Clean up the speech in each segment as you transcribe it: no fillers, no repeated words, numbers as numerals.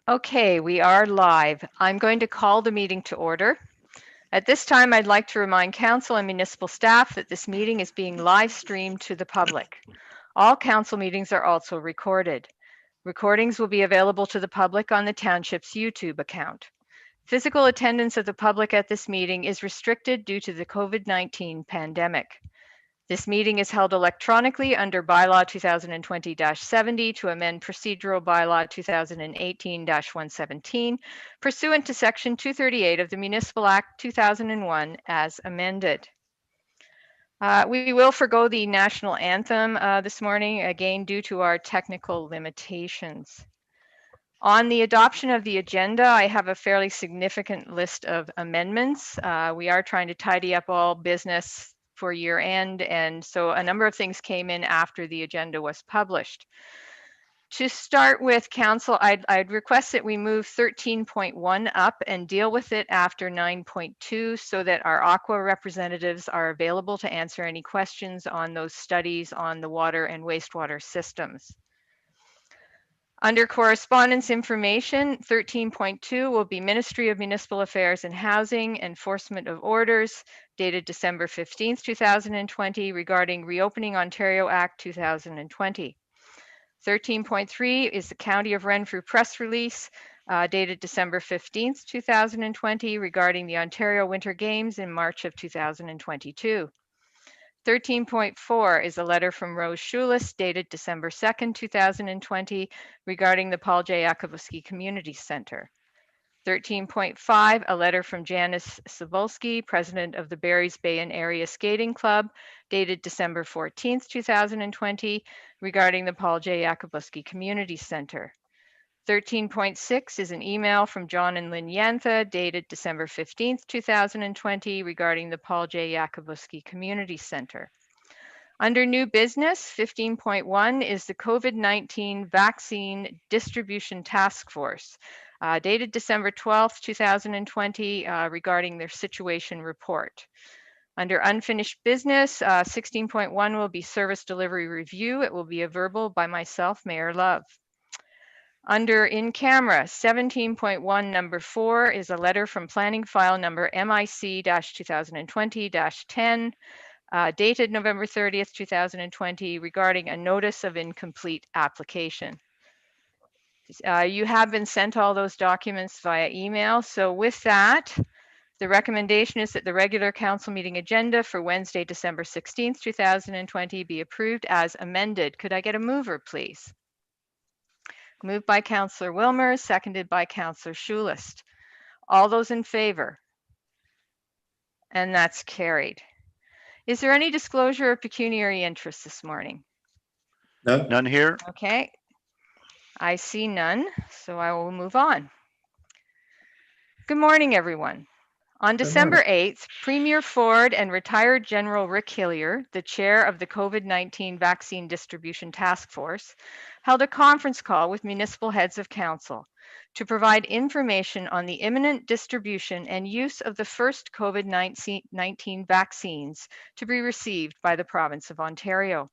Okay, we are live. I'm going to call the meeting to order. At this time, I'd like to remind council and municipal staff that this meeting is being live streamed to the public. All council meetings are also recorded. Recordings will be available to the public on the township's YouTube account. Physical attendance of the public at this meeting is restricted due to the COVID-19 pandemic. This meeting is held electronically under Bylaw 2020-70 to amend Procedural Bylaw 2018-117 pursuant to Section 238 of the Municipal Act 2001 as amended. We will forgo the national anthem this morning, again due to our technical limitations. On the adoption of the agenda, I have a fairly significant list of amendments. We are trying to tidy up all business for year end, and so a number of things came in after the agenda was published. To start with, council, I'd request that we move 13.1 up and deal with it after 9.2 so that our Aqua representatives are available to answer any questions on those studies on the water and wastewater systems. Under correspondence information, 13.2 will be Ministry of Municipal Affairs and Housing, enforcement of orders dated December 15th, 2020 regarding Reopening Ontario Act 2020. 13.3 is the County of Renfrew press release dated December 15th, 2020 regarding the Ontario Winter Games in March of 2022. 13.4 is a letter from Rose Schulis dated December 2nd, 2020 regarding the Paul J. Yakubowski Community Center. 13.5, a letter from Janice Cebulski, president of the Barry's Bay and Area Skating Club, dated December 14th, 2020 regarding the Paul J. Yakubowski Community Center. 13.6 is an email from John and Lynn Yantha dated December 15th, 2020 regarding the Paul J. Yakubowski Community Center. Under new business, 15.1 is the COVID-19 Vaccine Distribution Task Force dated December 12th, 2020 regarding their situation report. Under unfinished business, 16.1 will be service delivery review. It will be a verbal by myself, Mayor Love. Under in camera, 17.1 number 4 is a letter from planning file number MIC-2020-10 dated November 30th, 2020 regarding a notice of incomplete application. You have been sent all those documents via email. So with that, the recommendation is that the regular council meeting agenda for Wednesday, December 16th, 2020 be approved as amended. Could I get a mover, please? Moved by Councillor Wilmer, seconded by Councillor Schulis. All those in favor? And that's carried. Is there any disclosure of pecuniary interest this morning? No. None here. Okay. I see none, so I will move on. Good morning, everyone. On December 8th, Premier Ford and retired General Rick Hillier, the chair of the COVID-19 Vaccine Distribution Task Force, held a conference call with municipal heads of council to provide information on the imminent distribution and use of the first COVID-19 vaccines to be received by the province of Ontario.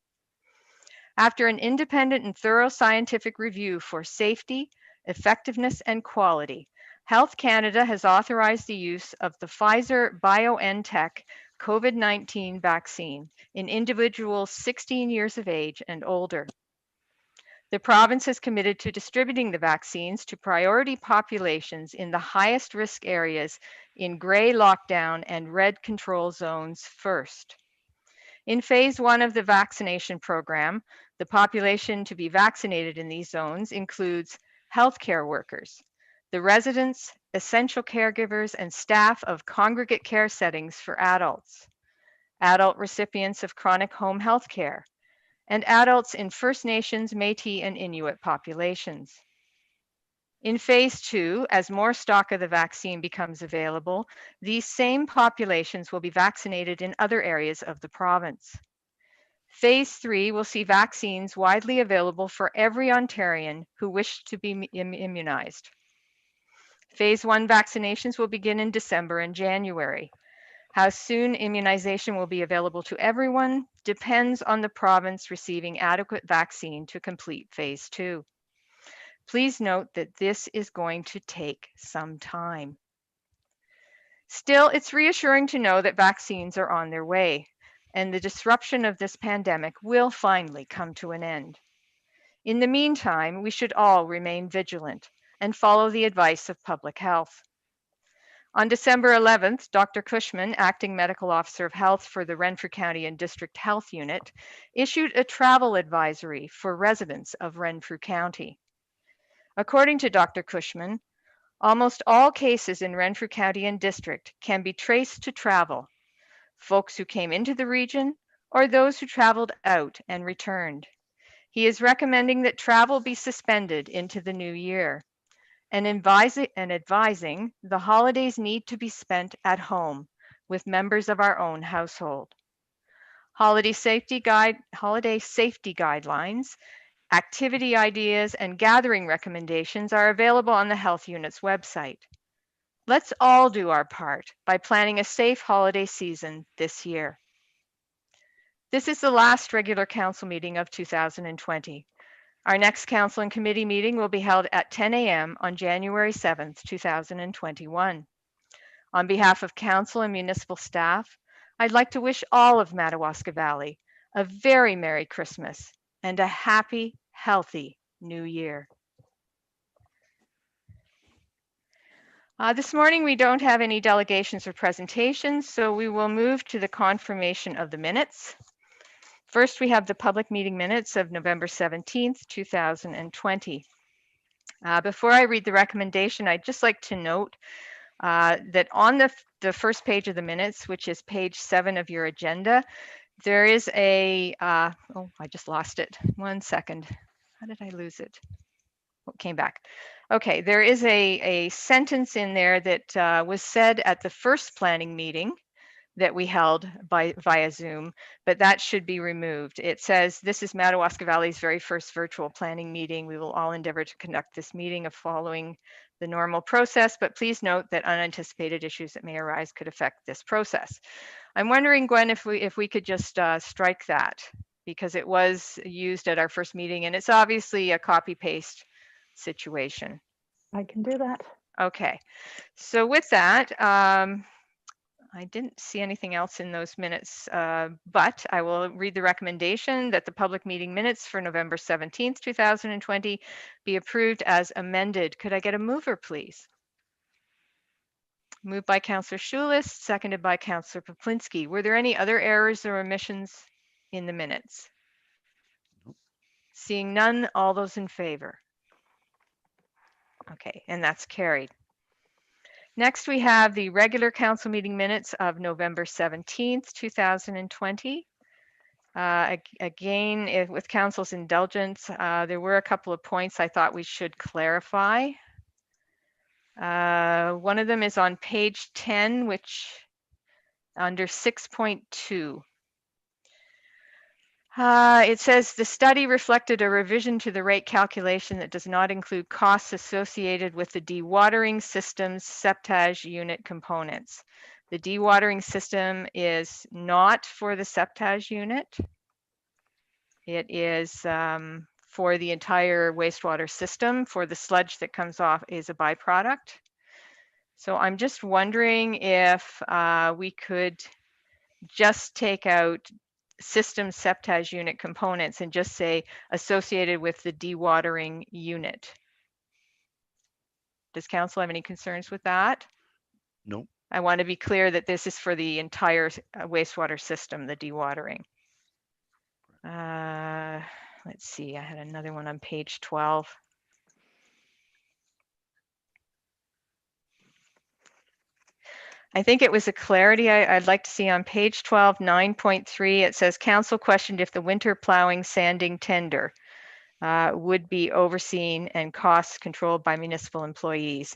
After an independent and thorough scientific review for safety, effectiveness, and quality, Health Canada has authorized the use of the Pfizer-BioNTech COVID-19 vaccine in individuals 16 years of age and older. The province is committed to distributing the vaccines to priority populations in the highest risk areas in gray lockdown and red control zones first. In phase 1 of the vaccination program, the population to be vaccinated in these zones includes healthcare workers, the residents, essential caregivers, and staff of congregate care settings for adults, adult recipients of chronic home health care, and adults in First Nations, Métis, and Inuit populations. In phase 2, as more stock of the vaccine becomes available, these same populations will be vaccinated in other areas of the province. Phase 3 will see vaccines widely available for every Ontarian who wishes to be immunized. Phase 1 vaccinations will begin in December and January. How soon immunization will be available to everyone depends on the province receiving adequate vaccine to complete phase 2. Please note that this is going to take some time. Still, it's reassuring to know that vaccines are on their way, and the disruption of this pandemic will finally come to an end. In the meantime, we should all remain vigilant and follow the advice of public health. On December 11th, Dr. Cushman, Acting Medical Officer of Health for the Renfrew County and District Health Unit, issued a travel advisory for residents of Renfrew County. According to Dr. Cushman, almost all cases in Renfrew County and District can be traced to travel, folks who came into the region or those who traveled out and returned. He is recommending that travel be suspended into the new year and advising the holidays need to be spent at home with members of our own household. Holiday safety guidelines, activity ideas, and gathering recommendations are available on the Health Unit's website. Let's all do our part by planning a safe holiday season this year. This is the last regular council meeting of 2020. Our next council and committee meeting will be held at 10 a.m. on January 7th, 2021. On behalf of council and municipal staff, I'd like to wish all of Madawaska Valley a very Merry Christmas and a happy, healthy New Year. This morning we don't have any delegations or presentations, so we will move to the confirmation of the minutes. First, we have the public meeting minutes of November 17th, 2020. Before I read the recommendation, I'd just like to note that on the first page of the minutes, which is page 7 of your agenda, there is a, oh, I just lost it. 1 second. How did I lose it? Oh, it came back. Okay, there is a sentence in there that was said at the first planning meeting that we held via Zoom, but that should be removed. It says, "This is Madawaska Valley's very first virtual planning meeting. We will all endeavor to conduct this meeting of following the normal process, but please note that unanticipated issues that may arise could affect this process." I'm wondering, Gwen, if we could just strike that, because it was used at our first meeting and it's obviously a copy paste situation. I can do that. Okay, so with that, I didn't see anything else in those minutes, but I will read the recommendation that the public meeting minutes for November 17th, 2020 be approved as amended. Could I get a mover, please? Moved by Councillor Schulis, seconded by Councillor Poplinski. Were there any other errors or omissions in the minutes? Nope. Seeing none, all those in favor? Okay, and that's carried. Next, we have the regular council meeting minutes of November 17th, 2020. Again, with council's indulgence, there were a couple of points I thought we should clarify. One of them is on page 10, which under 6.2. It says the study reflected a revision to the rate calculation that does not include costs associated with the dewatering system's septage unit components. The dewatering system is not for the septage unit. It is for the entire wastewater system. For the sludge that comes off is a byproduct. So I'm just wondering if we could just take out system septage unit components and just say associated with the dewatering unit. Does council have any concerns with that? Nope. I want to be clear that this is for the entire wastewater system, the dewatering. Let's see, I had another one on page 12. I think it was a clarity I'd like to see on page 12, 9.3. It says council questioned if the winter plowing sanding tender would be overseen and costs controlled by municipal employees.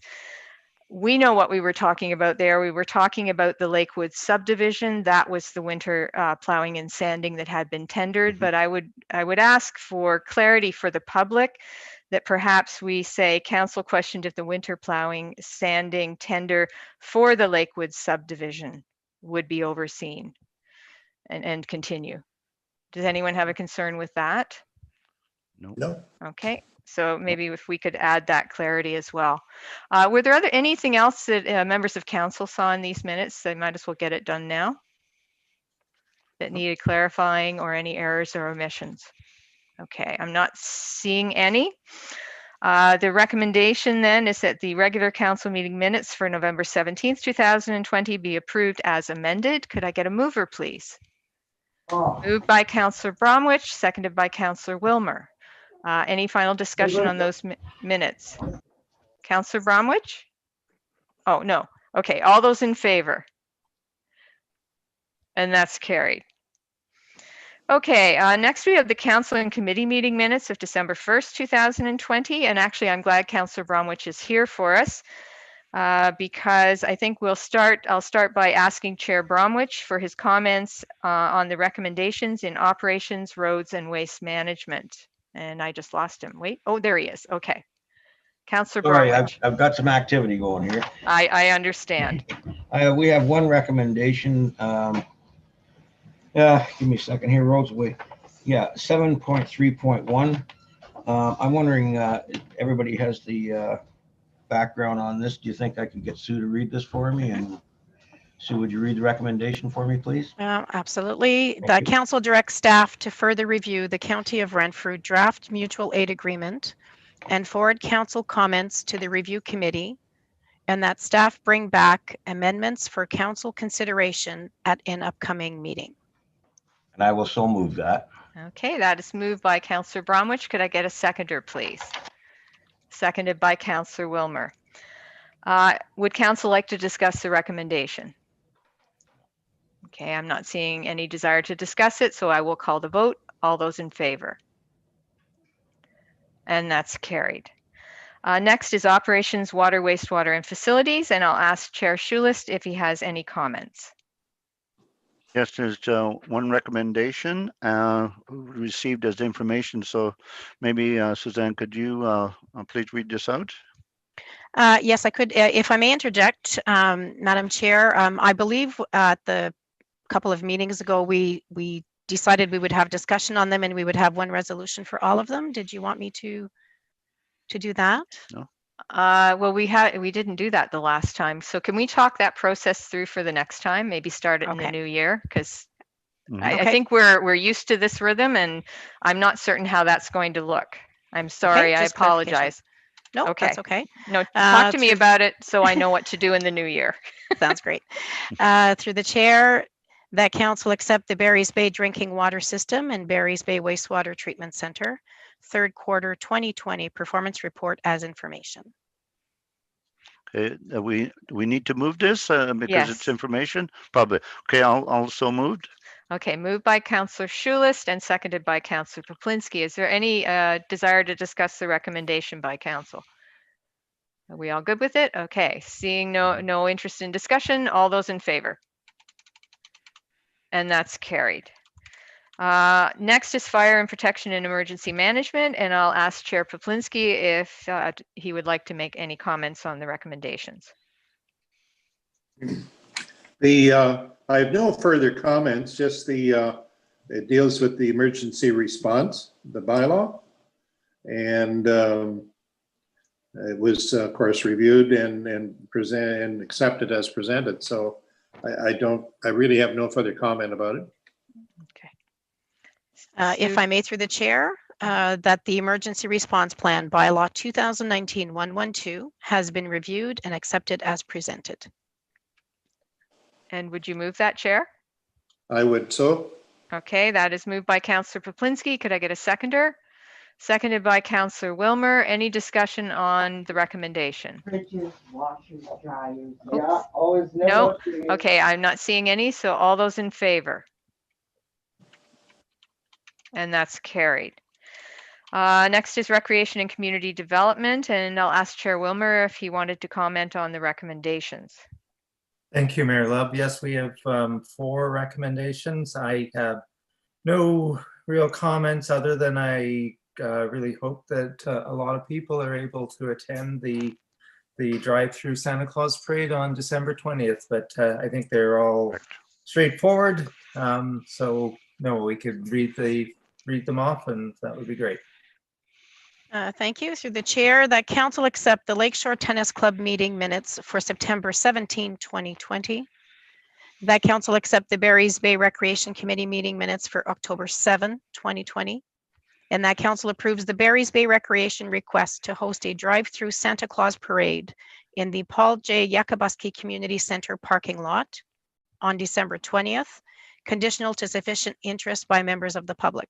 We know what we were talking about there. We were talking about the Lakewood subdivision. That was the winter plowing and sanding that had been tendered. But I would ask for clarity for the public that perhaps we say council questioned if the winter plowing sanding tender for the Lakewood subdivision would be overseen and continue. Does anyone have a concern with that? Nope. No. Okay, So maybe if we could add that clarity as well. Were there anything else that members of council saw in these minutes? They might as well get it done now. That needed clarifying or any errors or omissions? Okay, I'm not seeing any. The recommendation then is that the regular council meeting minutes for November 17th, 2020 be approved as amended. Could I get a mover, please? Moved by Councillor Bromwich, seconded by Councillor Wilmer. Any final discussion on those minutes? Councillor Bromwich? Oh, no. Okay, all those in favor? And that's carried. Okay, next we have the council and committee meeting minutes of December 1st, 2020. And actually, I'm glad Councillor Bromwich is here for us because I think I'll start by asking Chair Bromwich for his comments on the recommendations in operations, roads, and waste management. And I just lost him. Wait, oh, there he is. Okay. Councillor Bromwich. I've got some activity going here. I understand. We have one recommendation. Yeah, give me a second here. Roads away. Yeah, 7.3.1. I'm wondering, everybody has the background on this. Do you think I could get Sue to read this for me? And Sue, would you read the recommendation for me, please? Absolutely. The council directs staff to further review the County of Renfrew draft mutual aid agreement and forward council comments to the review committee, and that staff bring back amendments for council consideration at an upcoming meeting. And I will so move that. Okay, that is moved by Councillor Bromwich. Could I get a seconder, please? Seconded by Councillor Wilmer. Would council like to discuss the recommendation? Okay, I'm not seeing any desire to discuss it, so I will call the vote. All those in favor? And that's carried. Next is operations, water, wastewater, and facilities, and I'll ask Chair Schulist if he has any comments. Yes, there's one recommendation received as information. So maybe Suzanne, could you please read this out? Yes, I could. If I may interject, Madam Chair, I believe at the couple of meetings ago, we decided we would have discussion on them and we would have one resolution for all of them. Did you want me to do that? No. Well, we didn't do that the last time. So can we talk that process through for the next time? Maybe start it in the new year, because I think we're used to this rhythm, and I'm not certain how that's going to look. I'm sorry. I apologize. No, okay. That's okay. No, talk to me about it so I know what to do in the new year. Sounds great. Through the chair, that council accept the Barry's Bay Drinking Water System and Barry's Bay Wastewater Treatment Center third quarter 2020 performance report as information. Okay, we need to move this because yes. It's information, probably. Okay, I'll also move. Okay, moved by Councillor Schulist and seconded by Councillor Poplinski. Is there any desire to discuss the recommendation by council? Are we all good with it? Okay, seeing no interest in discussion, all those in favor? And that's carried. Next is fire and protection and emergency management, and I'll ask Chair Poplinski if he would like to make any comments on the recommendations. I have no further comments, just it deals with the emergency response, the bylaw. And it was, of course, reviewed and presented and accepted as presented. So I really have no further comment about it. Okay. If I may, through the chair, that the emergency response plan bylaw 2019-112 has been reviewed and accepted as presented. And would you move that, Chair? I would so. Okay, that is moved by Councillor Poplinski. Could I get a seconder? Seconded by Councillor Wilmer. Any discussion on the recommendation? Fridges, washers, dryers. Yeah, always. No. Okay, I'm not seeing any. So all those in favor? And that's carried. Next is recreation and community development, and I'll ask Chair Wilmer if he wanted to comment on the recommendations. Thank you, Mayor Love. Yes, we have 4 recommendations. I have no real comments other than I really hope that a lot of people are able to attend the drive-through Santa Claus parade on December 20th, but I think they're all straightforward. So no, we could read them off and that would be great. Thank you. Through the chair, that council accept the Lakeshore Tennis Club meeting minutes for September 17, 2020. That council accept the Barry's Bay Recreation Committee meeting minutes for October 7, 2020. And that council approves the Barry's Bay Recreation request to host a drive-through Santa Claus parade in the Paul J. Yakabuski Community Center parking lot on December 20th, conditional to sufficient interest by members of the public.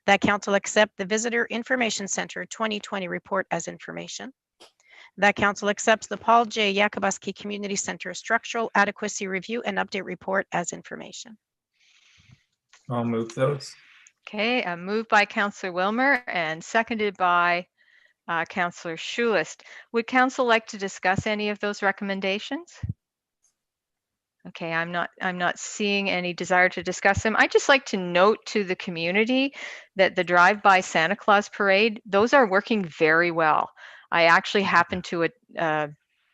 That council accept the Visitor Information Center 2020 report as information. That council accepts the Paul J. Yakabuski Community Center Structural Adequacy Review and Update Report as information. I'll move those. Okay, moved by Councillor Wilmer and seconded by Councillor Schulist. Would council like to discuss any of those recommendations? Okay, I'm not seeing any desire to discuss them. I'd just like to note to the community that the drive-by Santa Claus parade, those are working very well. I actually happened to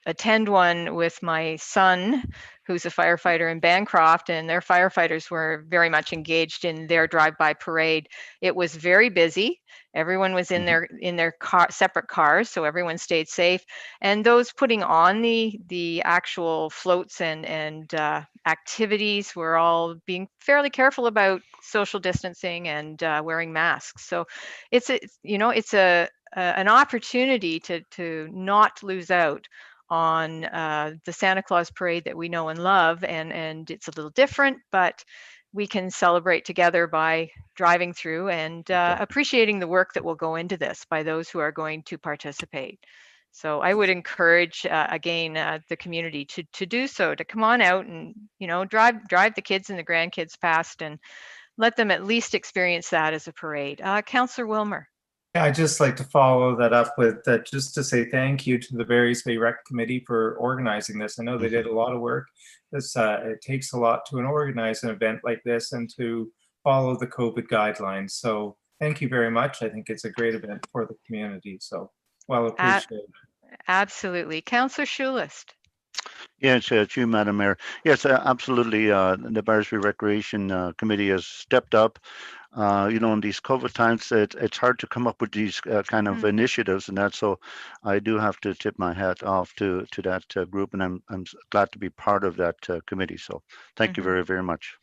attend one with my son, who's a firefighter in Bancroft, and their firefighters were very much engaged in their drive-by parade. It was very busy. Everyone was in their separate cars, so everyone stayed safe. And those putting on the actual floats and activities were all being fairly careful about social distancing and wearing masks. So it's an opportunity to not lose out on the Santa Claus parade that we know and love, and it's a little different, but we can celebrate together by driving through and appreciating the work that will go into this by those who are going to participate. So I would encourage again the community to do so, to come on out and drive the kids and the grandkids past and let them at least experience that as a parade. Councillor Wilmer. I'd just like to follow that up with just to say thank you to the Barry's Bay Rec Committee for organizing this. I know they did a lot of work. It takes a lot to organize an event like this and to follow the COVID guidelines. So thank you very much. I think it's a great event for the community. So well appreciated. Absolutely. Councillor Schulist. Yes, it's you, Madam Mayor. Yes, absolutely. The Barry's Bay Recreation Committee has stepped up. In these COVID times, it's hard to come up with these kind of initiatives and that. So I do have to tip my hat off to that group, and I'm glad to be part of that committee. So thank you very, very much.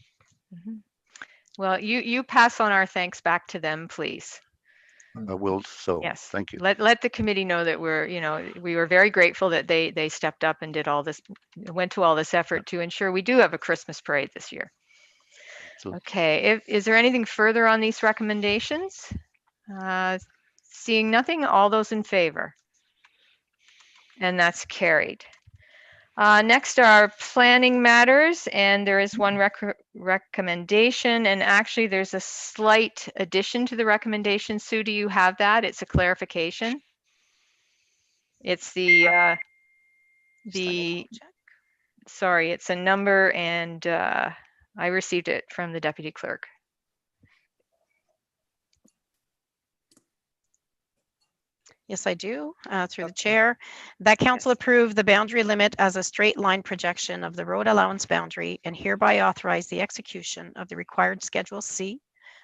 Well, you pass on our thanks back to them, please. I will. So yes, thank you. Let the committee know that we were very grateful that they stepped up and did all this, went to all this effort to ensure we do have a Christmas parade this year. Okay, is there anything further on these recommendations? Seeing nothing, all those in favor? And that's carried. Next are planning matters, and there is one recommendation, and actually there's a slight addition to the recommendation. Sue, do you have that? It's a clarification. It's sorry, it's a number, and I received it from the deputy clerk. Yes, I do, through the chair. That council approve the boundary limit as a straight line projection of the road allowance boundary and hereby authorize the execution of the required Schedule C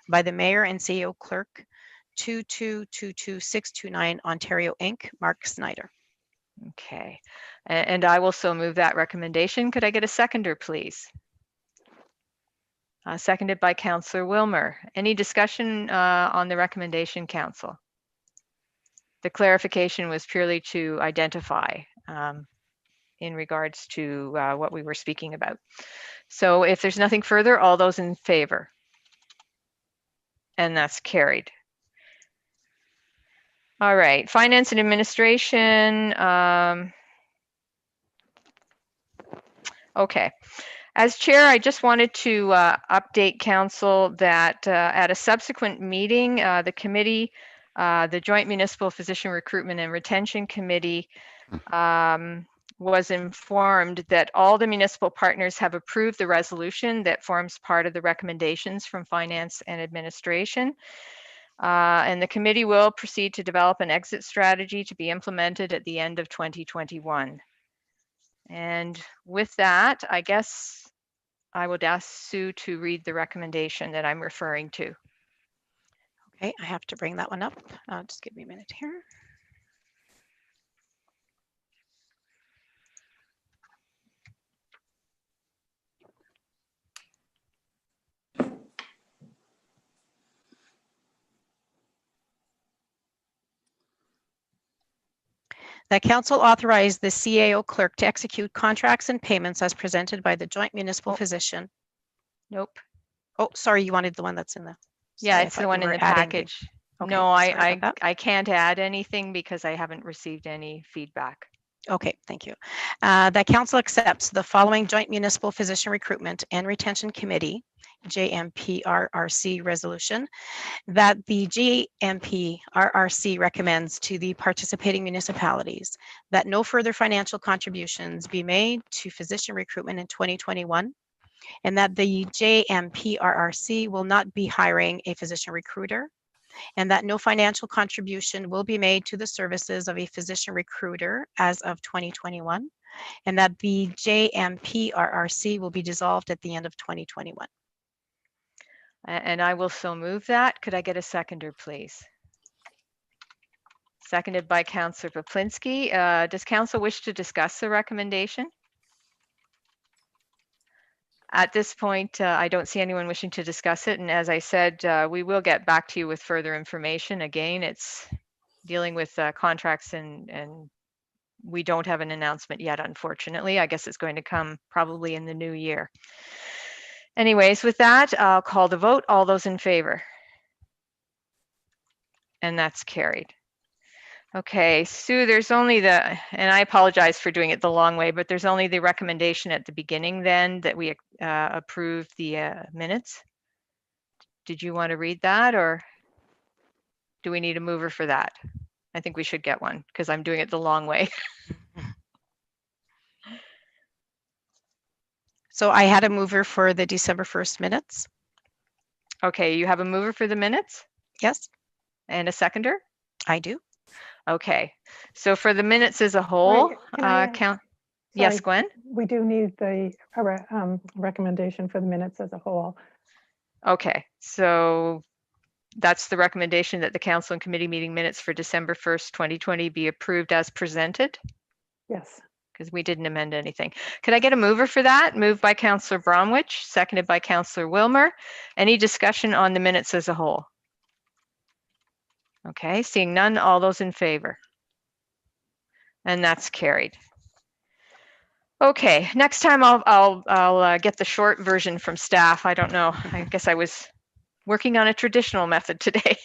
by the mayor and CEO clerk 2222629 Ontario Inc., Mark Snyder. Okay, and I will so move that recommendation. Could I get a seconder, please? Seconded by Councillor Wilmer. Any discussion on the recommendation, Council? The clarification was purely to identify in regards to what we were speaking about. So if there's nothing further, all those in favor? And that's carried. All right, Finance and Administration. Okay. As chair, I just wanted to update council that at a subsequent meeting, the committee, the Joint Municipal Physician Recruitment and Retention Committee was informed that all the municipal partners have approved the resolution that forms part of the recommendations from Finance and Administration. And the committee will proceed to develop an exit strategy to be implemented at the end of 2021. And with that, I guess I would ask Sue to read the recommendation that I'm referring to. Okay, I have to bring that one up. Just give me a minute here. That council authorized the CAO clerk to execute contracts and payments as presented by the joint municipal physician. Nope. Oh, sorry, you wanted the one that's in the. Yeah, Sorry, I it's the thought you one in were the adding package. Okay, No, sorry about that. I can't add anything because I haven't received any feedback. Okay, thank you. That council accepts the following joint municipal physician recruitment and retention committee, JMPRRC resolution, that the JMPRRC recommends to the participating municipalities that no further financial contributions be made to physician recruitment in 2021, and that the JMPRRC will not be hiring a physician recruiter, and that no financial contribution will be made to the services of a physician recruiter as of 2021, and that the JMPRRC will be dissolved at the end of 2021. And I will so move that. Could I get a seconder, please? Seconded by Councillor Poplinski. Does council wish to discuss the recommendation? At this point, I don't see anyone wishing to discuss it. And as I said, we will get back to you with further information. Again, it's dealing with contracts and we don't have an announcement yet, unfortunately. I guess it's going to come probably in the new year. Anyways, with that, I'll call the vote. All those in favor? And that's carried. Okay, Sue, there's only the, and I apologize for doing it the long way, but there's only the recommendation at the beginning then that we approve the minutes. Did you want to read that, or do we need a mover for that? I think we should get one because I'm doing it the long way. So I had a mover for the December 1st minutes. Okay, you have a mover for the minutes Yes, and a seconder? I do. Okay, so for the minutes as a whole, Wait, can I ask- count. Yes, Sorry, Gwen? We do need the recommendation for the minutes as a whole. Okay, so that's the recommendation that the council and committee meeting minutes for December 1st, 2020 be approved as presented, Yes. because we didn't amend anything. Could I get a mover for that? Moved by Councillor Bromwich, seconded by Councillor Wilmer. Any discussion on the minutes as a whole? Okay, seeing none, all those in favor? And that's carried. Okay, next time I'll get the short version from staff. I don't know. I guess I was working on a traditional method today.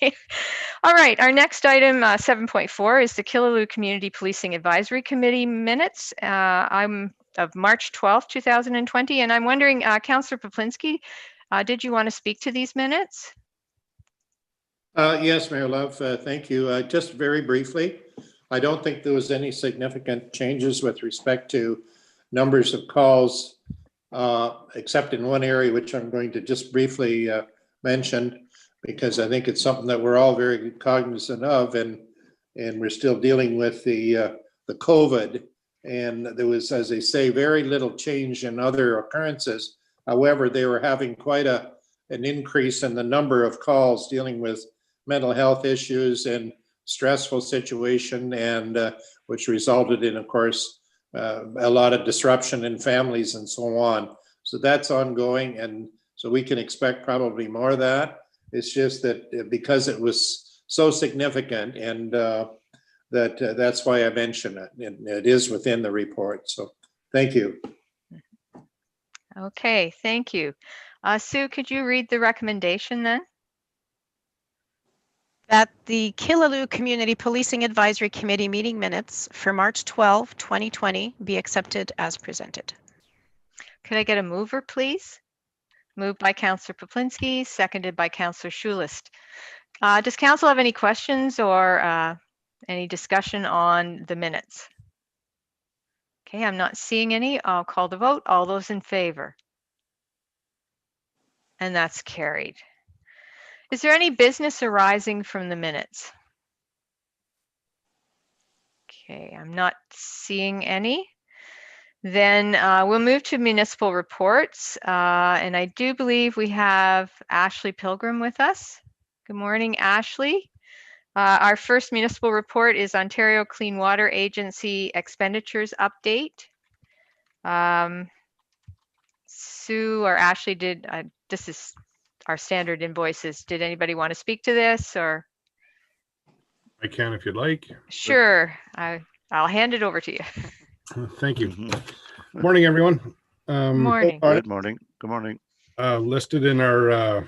All right, our next item, 7.4, is the Killaloe Community Policing Advisory Committee minutes. I'm of March 12th, 2020, and I'm wondering, Councillor Poplinski, did you want to speak to these minutes? Yes, Mayor Love, thank you. Just very briefly, I don't think there was any significant changes with respect to numbers of calls, except in one area, which I'm going to just briefly mention, because I think it's something that we're all very cognizant of, and we're still dealing with the COVID. And there was, as they say, very little change in other occurrences. However, they were having quite an increase in the number of calls dealing with mental health issues and stressful situation, and which resulted in, of course, a lot of disruption in families and so on. So that's ongoing, and so we can expect probably more of that. It's just that because it was so significant, and that's why I mention it. It is within the report. So thank you. Okay, thank you. Sue, could you read the recommendation then? That the Killaloe Community Policing Advisory Committee meeting minutes for March 12, 2020 be accepted as presented. Could I get a mover, please? Moved by Councillor Poplinski, seconded by Councillor Schulist. Does council have any questions or any discussion on the minutes? Okay, I'm not seeing any. I'll call the vote. All those in favor? And that's carried. Is there any business arising from the minutes? Okay, I'm not seeing any. Then we'll move to municipal reports. And I do believe we have Ashley Pilgrim with us. Good morning, Ashley. Our first municipal report is Ontario Clean Water Agency expenditures update. Sue or Ashley, this is our standard invoices. Did anybody want to speak to this or? I can if you'd like. Sure, I'll hand it over to you. Thank you. Mhm. Morning, everyone. Morning. Good morning. Good morning. Listed in our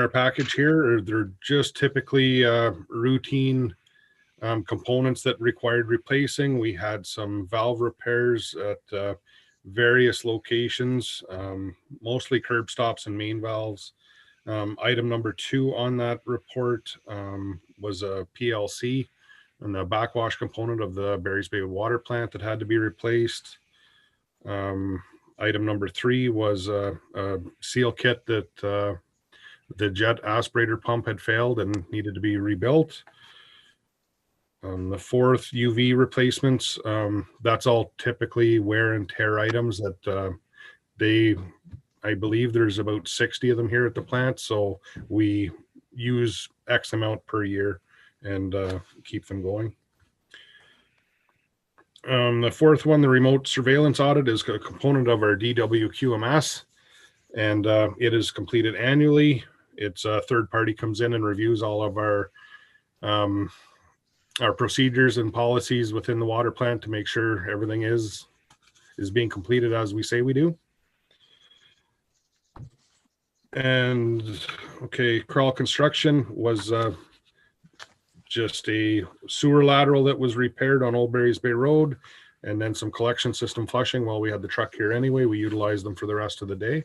package here, they're just typically routine components that required replacing. We had some valve repairs at various locations, mostly curb stops and main valves. Item number 2 on that report was a PLC and the backwash component of the Barry's Bay water plant that had to be replaced. Item number 3 was a seal kit that the jet aspirator pump had failed and needed to be rebuilt. The 4th, UV replacements. That's all typically wear and tear items that I believe there's about 60 of them here at the plant. So we use X amount per year and keep them going. The 4th one, the remote surveillance audit, is a component of our DWQMS, and it is completed annually. It's a third party comes in and reviews all of our procedures and policies within the water plant to make sure everything is being completed as we say we do. And okay, Crawl Construction was just a sewer lateral that was repaired on Old Barry's Bay Road, and then some collection system flushing. While we had the truck here anyway, we utilized them for the rest of the day.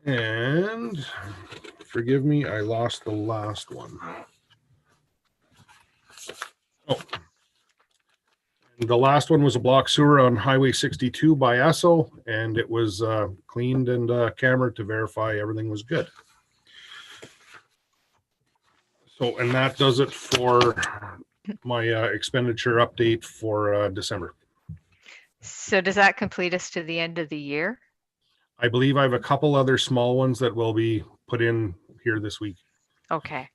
And forgive me, I lost the last one. Oh, the last one was a block sewer on Highway 62 by Esso, and it was cleaned and cambered to verify everything was good. So, and that does it for my expenditure update for December. So does that complete us to the end of the year? I believe I have a couple other small ones that will be put in here this week. Okay.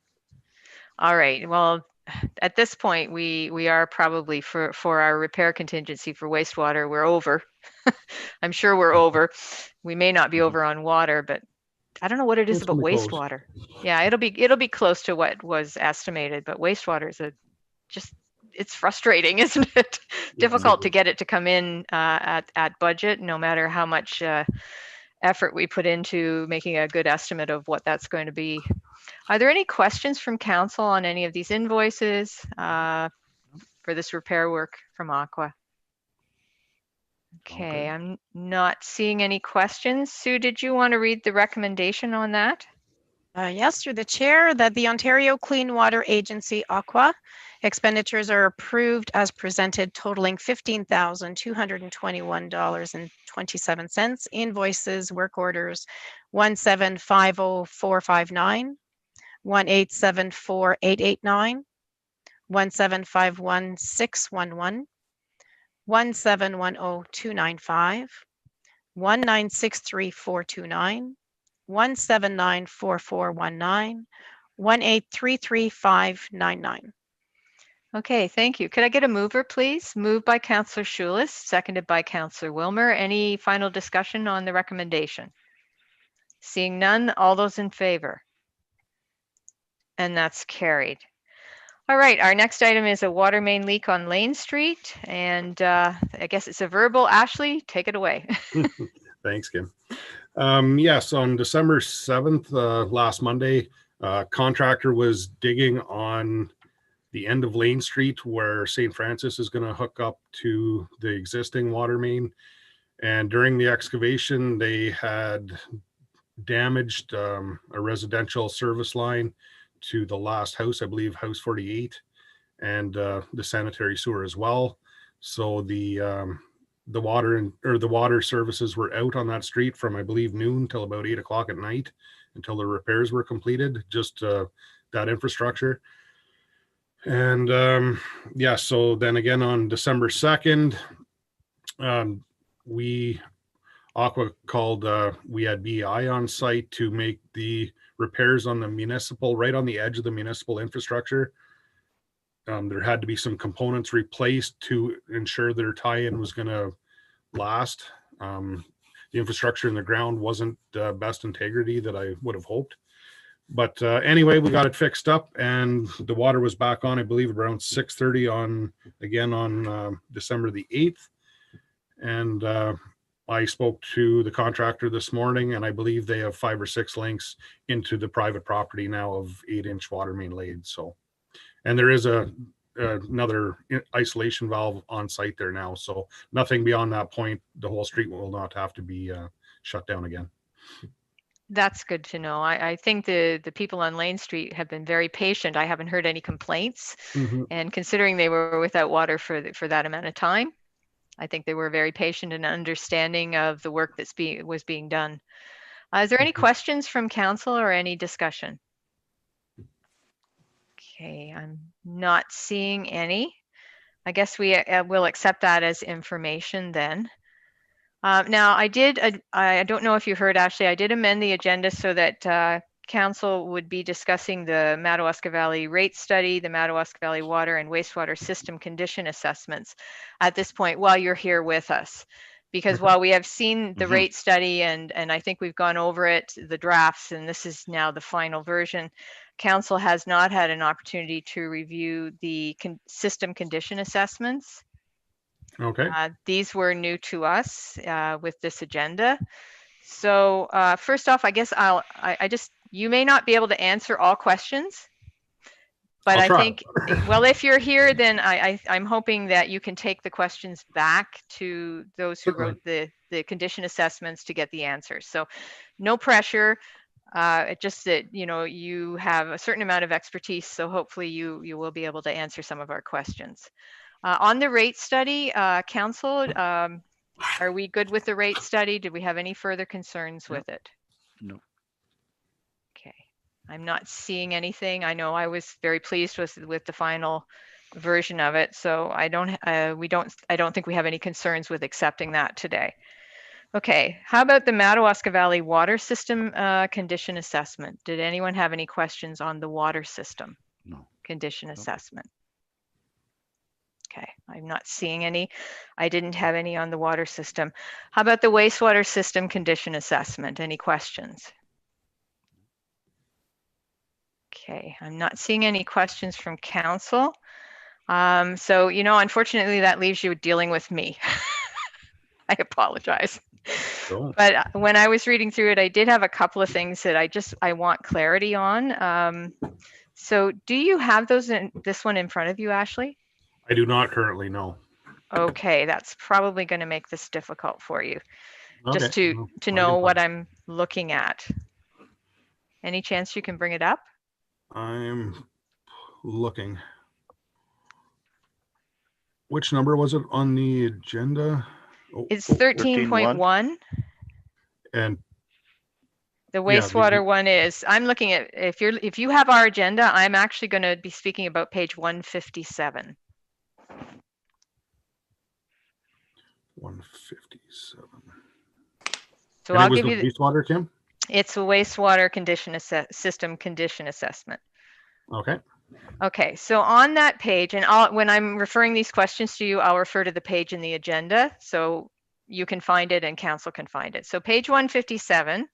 All right. Well, at this point, we are probably for our repair contingency for wastewater, we're over. I'm sure we're over. We may not be over on water, but I don't know what it is It's about gonna be close. wastewater. Yeah, it'll be close to what was estimated, but wastewater is it's frustrating, isn't it? Difficult to get it to come in at budget, no matter how much effort we put into making a good estimate of what that's going to be. Are there any questions from council on any of these invoices for this repair work from Aqua? Okay, I'm not seeing any questions. Sue, did you want to read the recommendation on that? Yes, through the chair, that the Ontario Clean Water Agency, Aqua, expenditures are approved as presented, totaling $15,221.27. Invoices, work orders 1750459, 1874889, 1751611, 1710295, 1963429, 1794419, 1833599. Okay, thank you. Could I get a mover, please? Moved by Councillor Schulis, seconded by Councillor Wilmer. Any final discussion on the recommendation? Seeing none, all those in favor? And that's carried. All right, our next item is a water main leak on Lane Street, and I guess it's a verbal. Ashley, take it away. Thanks, Kim. Yes, on December 7th, last Monday, contractor was digging on the end of Lane Street where St. Francis is going to hook up to the existing water main. And during the excavation, they had damaged a residential service line to the last house, I believe house 48, and the sanitary sewer as well. So the water services were out on that street from, I believe, noon till about 8 o'clock at night until the repairs were completed, just that infrastructure. And yeah, so then again on December 2nd, Aqua called, we had BI on site to make the repairs on the municipal, right on the edge of the municipal infrastructure. There had to be some components replaced to ensure their tie-in was going to last. The infrastructure in the ground wasn't best integrity that I would have hoped. But anyway, we got it fixed up and the water was back on, I believe, around 6:30 on December the 8th. And I spoke to the contractor this morning, and I believe they have 5 or 6 links into the private property now of 8-inch water main laid. So, and there is another isolation valve on site there now. So nothing beyond that point. The whole street will not have to be shut down again. That's good to know. I think the people on Lane Street have been very patient. I haven't heard any complaints. Mm-hmm. And considering they were without water for that amount of time, I think they were very patient and understanding of the work that's was being done. Is there any questions from council or any discussion? Okay, I'm not seeing any. I guess we will accept that as information then. Now, I don't know if you heard, Ashley, I did amend the agenda so that council would be discussing the Madawaska Valley rate study, the Madawaska Valley water and wastewater system condition assessments at this point while you're here with us. Because while we have seen the rate study and I think we've gone over it, the drafts, and this is now the final version, council has not had an opportunity to review the system condition assessments. Okay. These were new to us with this agenda. So first off, I guess you may not be able to answer all questions, but I think, well, if you're here, then I'm hoping that you can take the questions back to those who wrote the condition assessments to get the answers. So no pressure. It's just that, you have a certain amount of expertise, so hopefully you will be able to answer some of our questions. On the rate study, council, are we good with the rate study? Did we have any further concerns with it? No. Okay, I'm not seeing anything. I know I was very pleased with the final version of it, so I don't think we have any concerns with accepting that today. Okay, how about the Madawaska Valley water system condition assessment? Did anyone have any questions on the water system condition assessment? Okay, I'm not seeing any. I didn't have any on the water system. How about the wastewater system condition assessment? Any questions? Okay, I'm not seeing any questions from council. So, unfortunately, that leaves you dealing with me. I apologize. Cool. But when I was reading through it, I did have a couple of things that I want clarity on. So do you have this one in front of you, Ashley? I do not currently know. Okay, that's probably going to make this difficult for you. Okay. Just to know what I'm looking at. Any chance you can bring it up? I'm looking. Which number was it on the agenda? It's 13.1. And the wastewater one is, I'm looking at, if you have our agenda, I'm actually going to be speaking about page 157. 157. So I'll give you the wastewater, Kim? It's a wastewater system condition assessment. Okay. Okay, so on that page, and when I'm referring these questions to you, I'll refer to the page in the agenda, so you can find it and council can find it. So page 157,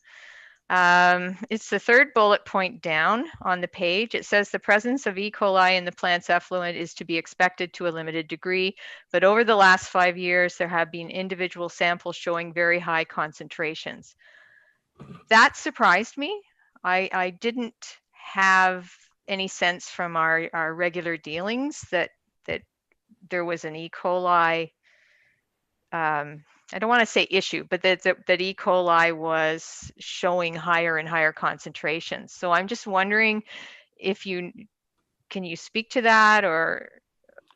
it's the third bullet point down on the page. It says the presence of E. coli in the plant's effluent is to be expected to a limited degree, but over the last 5 years, there have been individual samples showing very high concentrations. That surprised me. I didn't have any sense from our regular dealings that there was an E. coli, I don't want to say issue, but that E. coli was showing higher and higher concentrations. So I'm just wondering if can you speak to that, or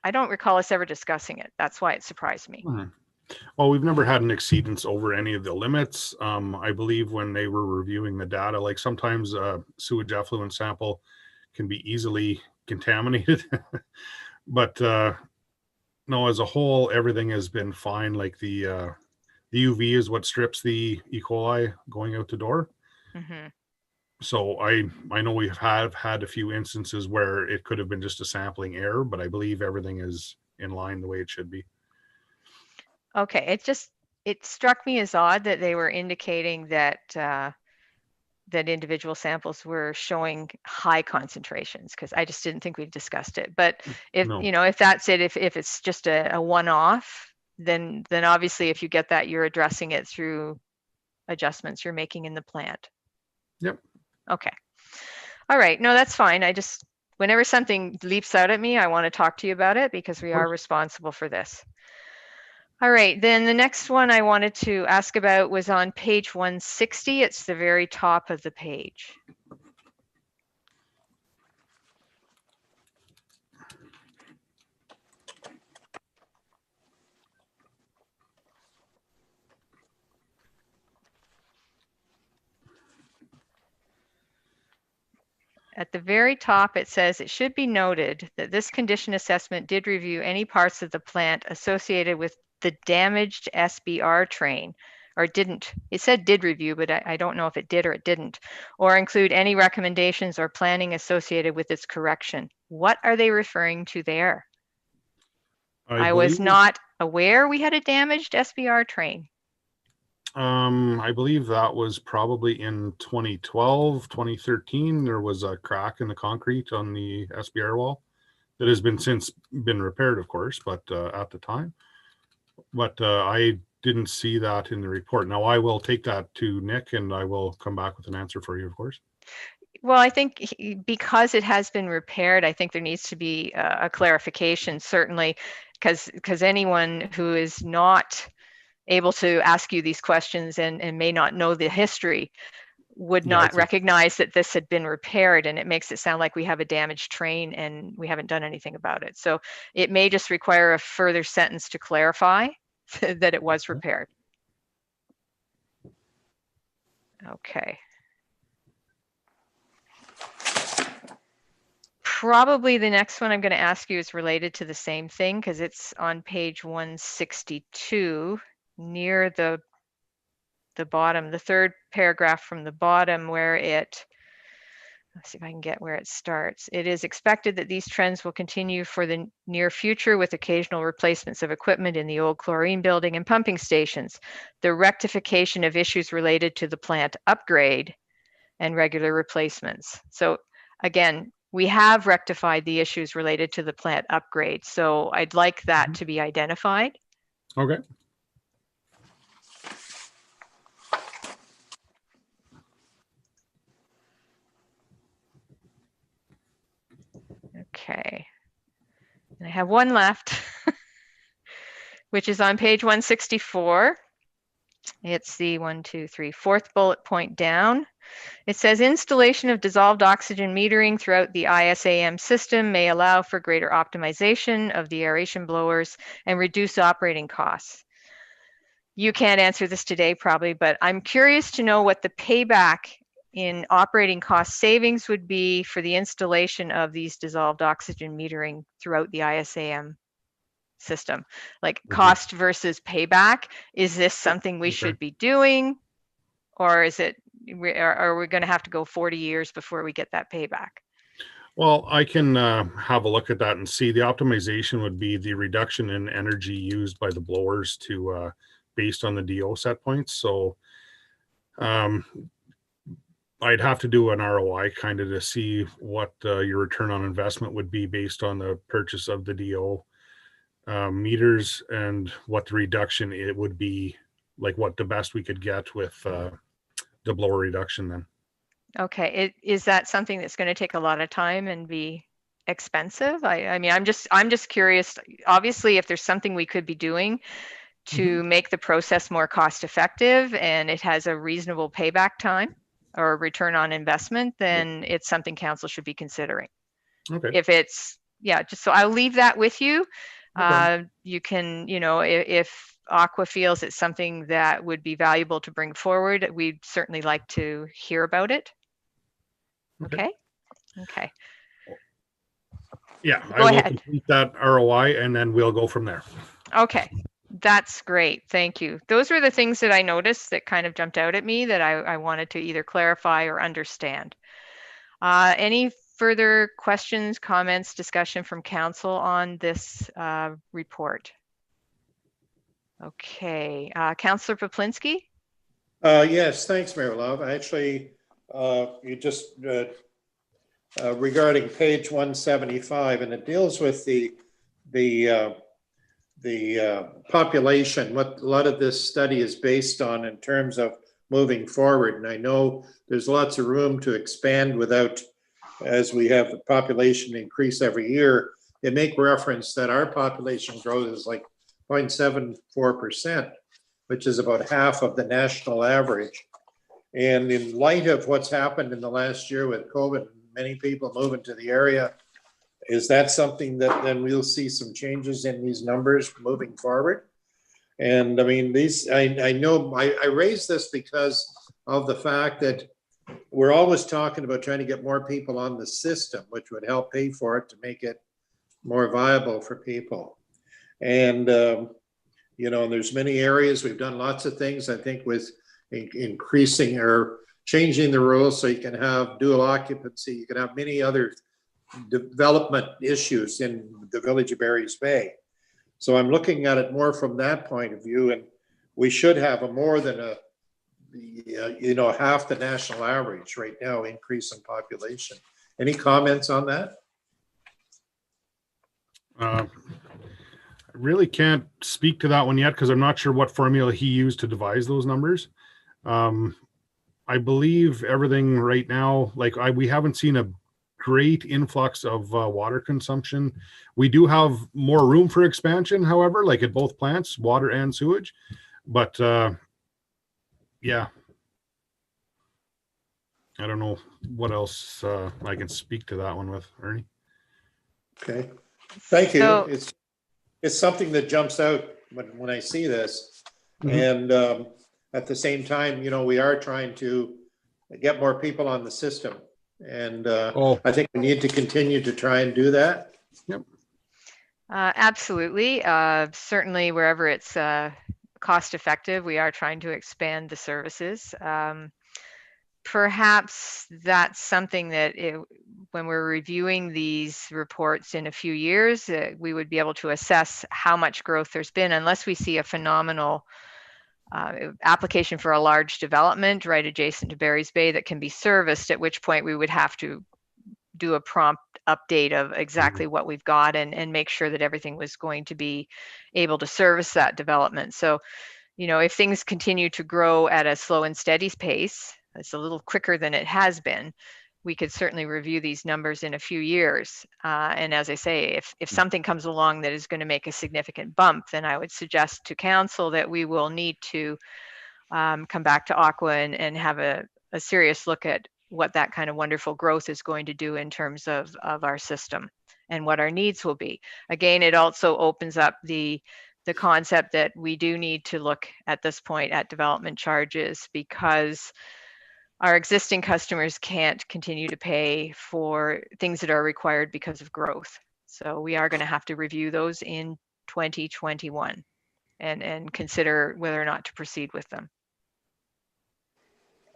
I don't recall us ever discussing it. That's why it surprised me. Well, we've never had an exceedance over any of the limits. I believe when they were reviewing the data, like sometimes a sewage effluent sample can be easily contaminated, but no, as a whole, everything has been fine. Like the UV is what strips the E. coli going out the door. Mm-hmm. So I know we have had a few instances where it could have been just a sampling error, but I believe everything is in line the way it should be. Okay, it struck me as odd that they were indicating that that individual samples were showing high concentrations, because I just didn't think we've discussed it. But if No. if that's it, if it's just a one-off, then obviously if you get that, you're addressing it through adjustments you're making in the plant. Yep. Okay. All right. No, that's fine. I just, whenever something leaps out at me, I want to talk to you about it because we are responsible for this. All right, then the next one I wanted to ask about was on page 160. It's the very top of the page. At the very top, it says, it should be noted that this condition assessment did review any parts of the plant associated with the damaged SBR train, or didn't. It said did review, but I don't know if it did or it didn't, or include any recommendations or planning associated with its correction. What are they referring to there? I was not aware we had a damaged SBR train. I believe that was probably in 2012, 2013. There was a crack in the concrete on the SBR wall that has since been repaired, of course, but at the time. But I didn't see that in the report. Now I will take that to Nick and I will come back with an answer for you, of course. Well, I think because it has been repaired, I think there needs to be a clarification, certainly, because anyone who is not able to ask you these questions and may not know the history would not recognize that this had been repaired, and it makes it sound like we have a damaged train and we haven't done anything about it. So it may just require a further sentence to clarify that it was repaired. Okay. Probably the next one I'm going to ask you is related to the same thing because it's on page 162 near the bottom, the third paragraph from the bottom where let's see if I can get where it starts. It is expected that these trends will continue for the near future with occasional replacements of equipment in the old chlorine building and pumping stations. The rectification of issues related to the plant upgrade and regular replacements. So again, we have rectified the issues related to the plant upgrade. So I'd like that to be identified. Okay. Okay. And I have one left, which is on page 164. It's the 4th bullet point down. It says installation of dissolved oxygen metering throughout the ISAM system may allow for greater optimization of the aeration blowers and reduce operating costs. You can't answer this today probably, but I'm curious to know what the payback in operating cost savings would be for the installation of these dissolved oxygen metering throughout the ISAM system. Like cost versus payback. Is this something we should be doing? Or is it, are we going to have to go 40 years before we get that payback? Well, I can have a look at that and see. The optimization would be the reduction in energy used by the blowers to based on the DO set points. So I'd have to do an ROI kind of to see what your return on investment would be based on the purchase of the DO meters and what the reduction it would be, like what the best we could get with the blower reduction then. Okay, is that something that's going to take a lot of time and be expensive? I mean, I'm just curious. Obviously, if there's something we could be doing to make the process more cost effective and it has a reasonable payback time or return on investment, then it's something council should be considering. Okay. If it's, yeah, just so I'll leave that with you. You can, if Aqua feels it's something that would be valuable to bring forward, we'd certainly like to hear about it. Okay. Yeah, Go I will ahead. complete that ROI and then we'll go from there. Okay. That's great. Thank you. Those were the things that I noticed that kind of jumped out at me that I wanted to either clarify or understand. Any further questions, comments, discussion from council on this report? Okay, Councillor Poplinski? Yes, thanks, Mayor Love. Actually, you just regarding page 175, and it deals with the population, what a lot of this study is based on in terms of moving forward. And I know there's lots of room to expand without, as we have the population increase every year. They make reference that our population growth is like 0.74%, which is about half of the national average. And in light of what's happened in the last year with COVID, many people moving to the area, is that something that then we'll see some changes in these numbers moving forward? And I mean, I know I raised this because of the fact that we're always talking about trying to get more people on the system, which would help pay for it to make it more viable for people. And, you know, there's many areas, we've done lots of things, I think, with increasing or changing the rules so you can have dual occupancy, you can have many other development issues in the village of Barry's Bay. So I'm looking at it more from that point of view, and we should have a more than you know, half the national average right now increase in population. Any comments on that? I really can't speak to that one yet because I'm not sure what formula he used to devise those numbers. I believe everything right now, like we haven't seen a great influx of water consumption. We do have more room for expansion, however, like at both plants, water and sewage. But yeah, I don't know what else I can speak to that one with, Ernie. Okay, thank you. So, It's something that jumps out when I see this. Mm-hmm. And at the same time, you know, we are trying to get more people on the system. And I think we need to continue to try and do that. Yep. Absolutely. Certainly, wherever it's cost effective, we are trying to expand the services. Perhaps that's something that when we're reviewing these reports in a few years, we would be able to assess how much growth there's been, unless we see a phenomenal application for a large development right adjacent to Barry's Bay that can be serviced, at which point we would have to do a prompt update of exactly what we've got and make sure that everything was going to be able to service that development. So, you know, if things continue to grow at a slow and steady pace, it's a little quicker than it has been, we could certainly review these numbers in a few years. And as I say, if something comes along that is going to make a significant bump, then I would suggest to council that we will need to come back to Aqua and have a serious look at what that kind of wonderful growth is going to do in terms of our system and what our needs will be. Again, it also opens up the concept that we do need to look at this point at development charges, because our existing customers can't continue to pay for things that are required because of growth. So we are going to have to review those in 2021 and consider whether or not to proceed with them.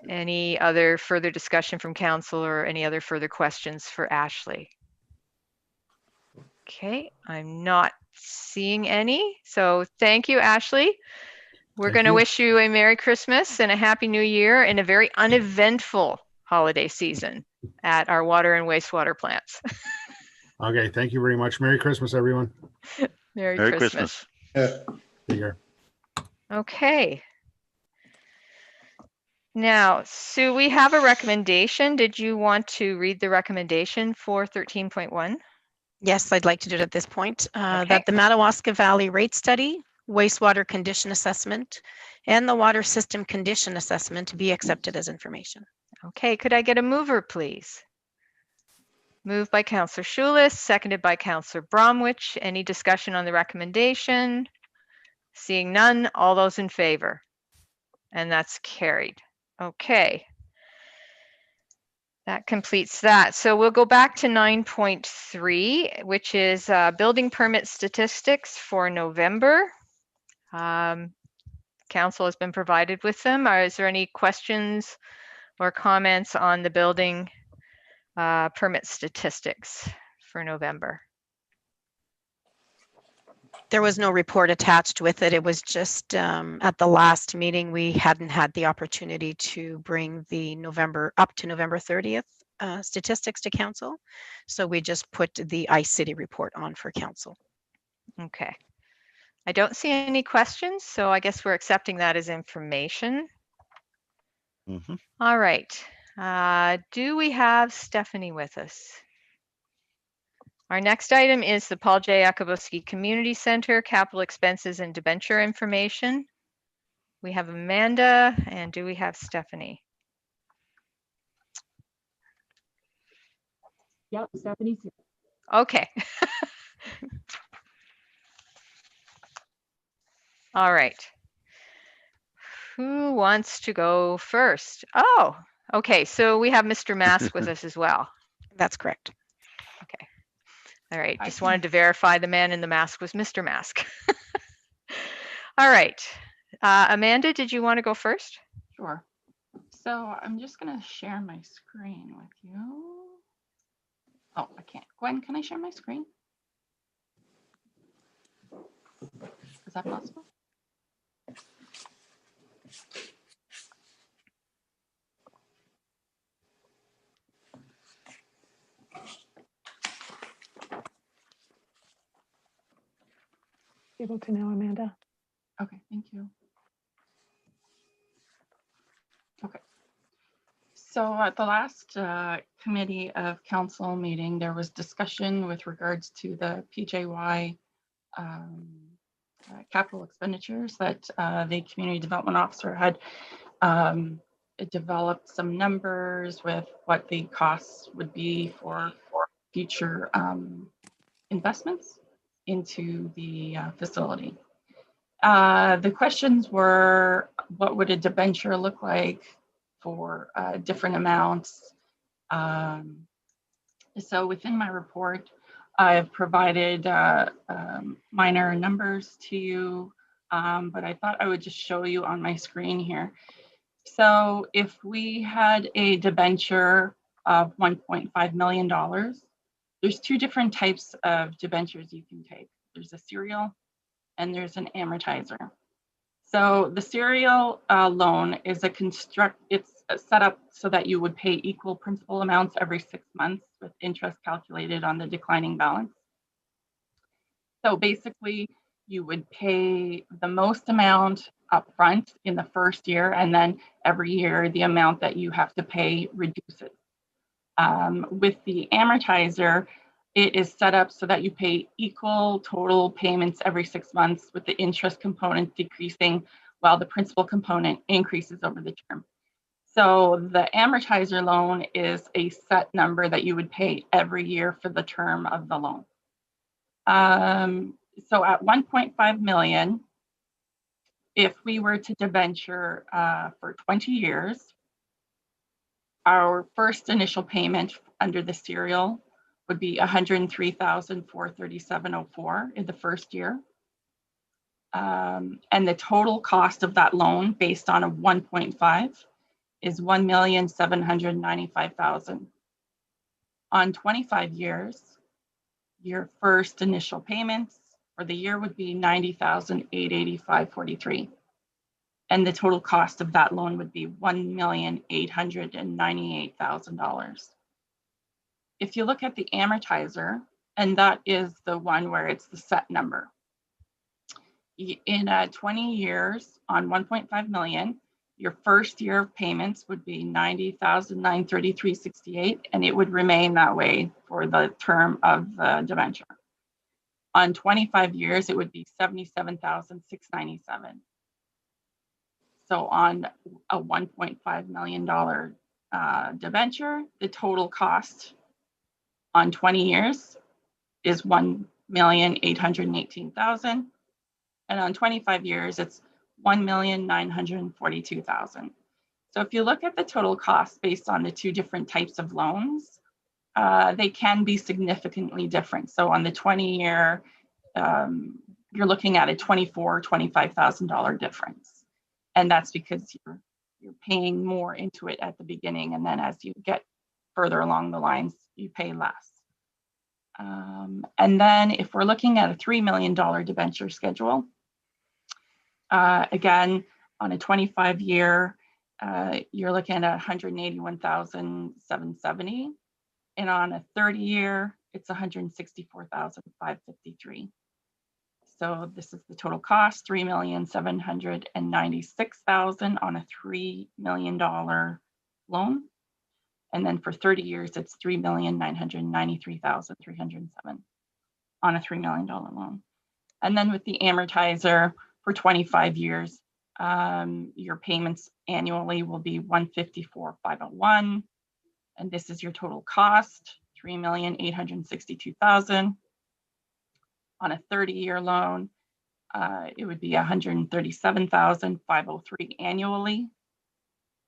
Any other further discussion from council or any other further questions for Ashley? Okay, I'm not seeing any. So thank you, Ashley. We're going to wish you a Merry Christmas and a Happy New Year and a very uneventful holiday season at our water and wastewater plants. Okay, thank you very much. Merry Christmas, everyone. Merry Christmas. Yeah. Take care. Okay. Now, Sue, we have a recommendation. Did you want to read the recommendation for 13.1? Yes, I'd like to do it at this point. Okay. That the Madawaska Valley Rate Study, Wastewater Condition Assessment, and the Water System Condition Assessment be accepted as information. Okay, could I get a mover, please? Moved by Councillor Schulis, seconded by Councillor Bromwich. Any discussion on the recommendation? Seeing none, all those in favor? And that's carried. Okay. That completes that. So we'll go back to 9.3, which is building permit statistics for November. Council has been provided with them. Is there any questions or comments on the building permit statistics for November? There was no report attached with it. It was just at the last meeting, we hadn't had the opportunity to bring the up to November 30th statistics to council. So we just put the iCity report on for council. Okay. I don't see any questions, so I guess we're accepting that as information. Mhm. All right. Do we have Stephanie with us? Our next item is the Paul J. Yakubowski Community Center capital expenses and debenture information. We have Amanda, and do we have Stephanie? Yep, Stephanie's here. Okay. All right. Who wants to go first? Oh, okay. So we have Mr. Mask with us as well. That's correct. Okay. All right. Just wanted to verify the man in the mask was Mr. Mask. All right. Amanda, did you want to go first? Sure. So I'm just going to share my screen with you. Oh, I can't. Gwen, can I share my screen? Is that possible? Able to know, Amanda? Okay, thank you. Okay. So at the last committee of council meeting, there was discussion with regards to the PJY capital expenditures that the community development officer had developed some numbers with what the costs would be for future investments into the facility. The questions were, what would a debenture look like for different amounts? So within my report, I've provided minor numbers to you, but I thought I would just show you on my screen here. So if we had a debenture of $1.5 million, there's two different types of debentures you can take. There's a serial and there's an amortizer. So the serial loan is it's set up so that you would pay equal principal amounts every 6 months with interest calculated on the declining balance. So basically, you would pay the most amount upfront in the first year, and then every year the amount that you have to pay reduces. With the amortizer, it is set up so that you pay equal total payments every 6 months, with the interest component decreasing while the principal component increases over the term. So the amortizer loan is a set number that you would pay every year for the term of the loan. So at 1.5 million, if we were to debenture for 20 years, our first initial payment under the serial would be $103,437.04 in the first year. And the total cost of that loan based on a 1.5 is $1,795,000. On 25 years, your first initial payments for the year would be $90,885.43. And the total cost of that loan would be $1,898,000. If you look at the amortizer, and that is the one where it's the set number. In 20 years on 1.5 million, your first year of payments would be $90,933.68, and it would remain that way for the term of the debenture. On 25 years, it would be $77,697. So on a $1.5 million debenture, the total cost on 20 years is $1,818,000. And on 25 years, it's $1,942,000. So if you look at the total cost based on the two different types of loans, they can be significantly different. So on the 20-year, you're looking at a $25,000 difference. And that's because you're paying more into it at the beginning, and then as you get further along the lines, you pay less. And then if we're looking at a $3 million debenture schedule, again, on a 25-year, you're looking at $181,770, and on a 30-year, it's $164,553. So this is the total cost, $3,796,000 on a $3 million loan. And then for 30 years, it's $3,993,307 on a $3 million loan. And then with the amortizer for 25 years, your payments annually will be $154,501. And this is your total cost, $3,862,000. On a 30-year loan, it would be $137,503 annually,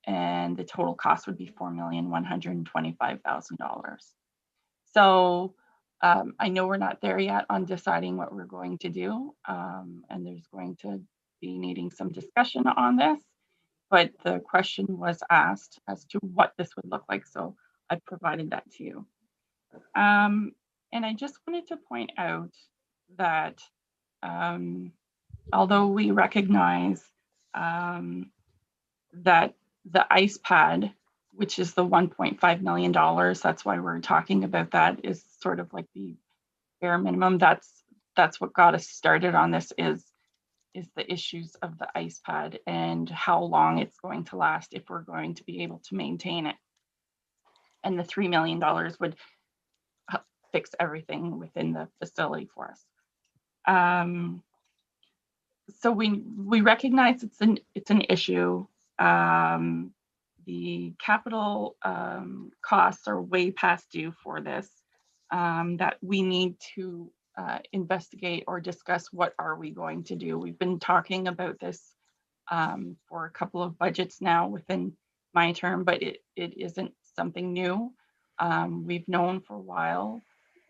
and the total cost would be $4,125,000. So I know we're not there yet on deciding what we're going to do, and there's going to be needing some discussion on this, but the question was asked as to what this would look like, so I provided that to you. And I just wanted to point out that although we recognize that the ice pad, which is the $1.5 million, that's why we're talking about that, is sort of like the bare minimum. That's what got us started on this, is the issues of the ice pad and how long it's going to last if we're going to be able to maintain it. And the $3 million would fix everything within the facility for us. So we recognize it's an issue. The capital costs are way past due for this, that we need to investigate or discuss what are we going to do. We've been talking about this for a couple of budgets now within my term, but it isn't something new. We've known for a while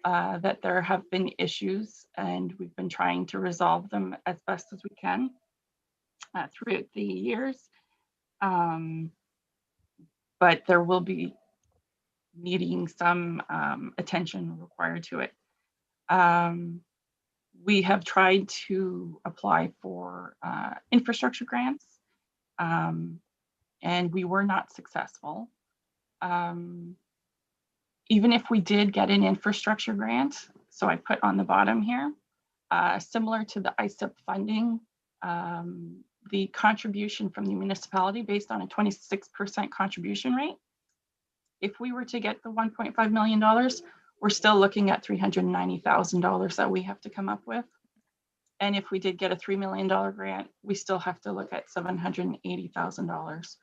that there have been issues, and we've been trying to resolve them as best as we can throughout the years. But there will be needing some attention required to it. We have tried to apply for infrastructure grants, and we were not successful. Even if we did get an infrastructure grant, so I put on the bottom here, similar to the ISIP funding, the contribution from the municipality based on a 26% contribution rate. If we were to get the $1.5 million, we're still looking at $390,000 that we have to come up with. And if we did get a $3 million grant, we still have to look at $780,000.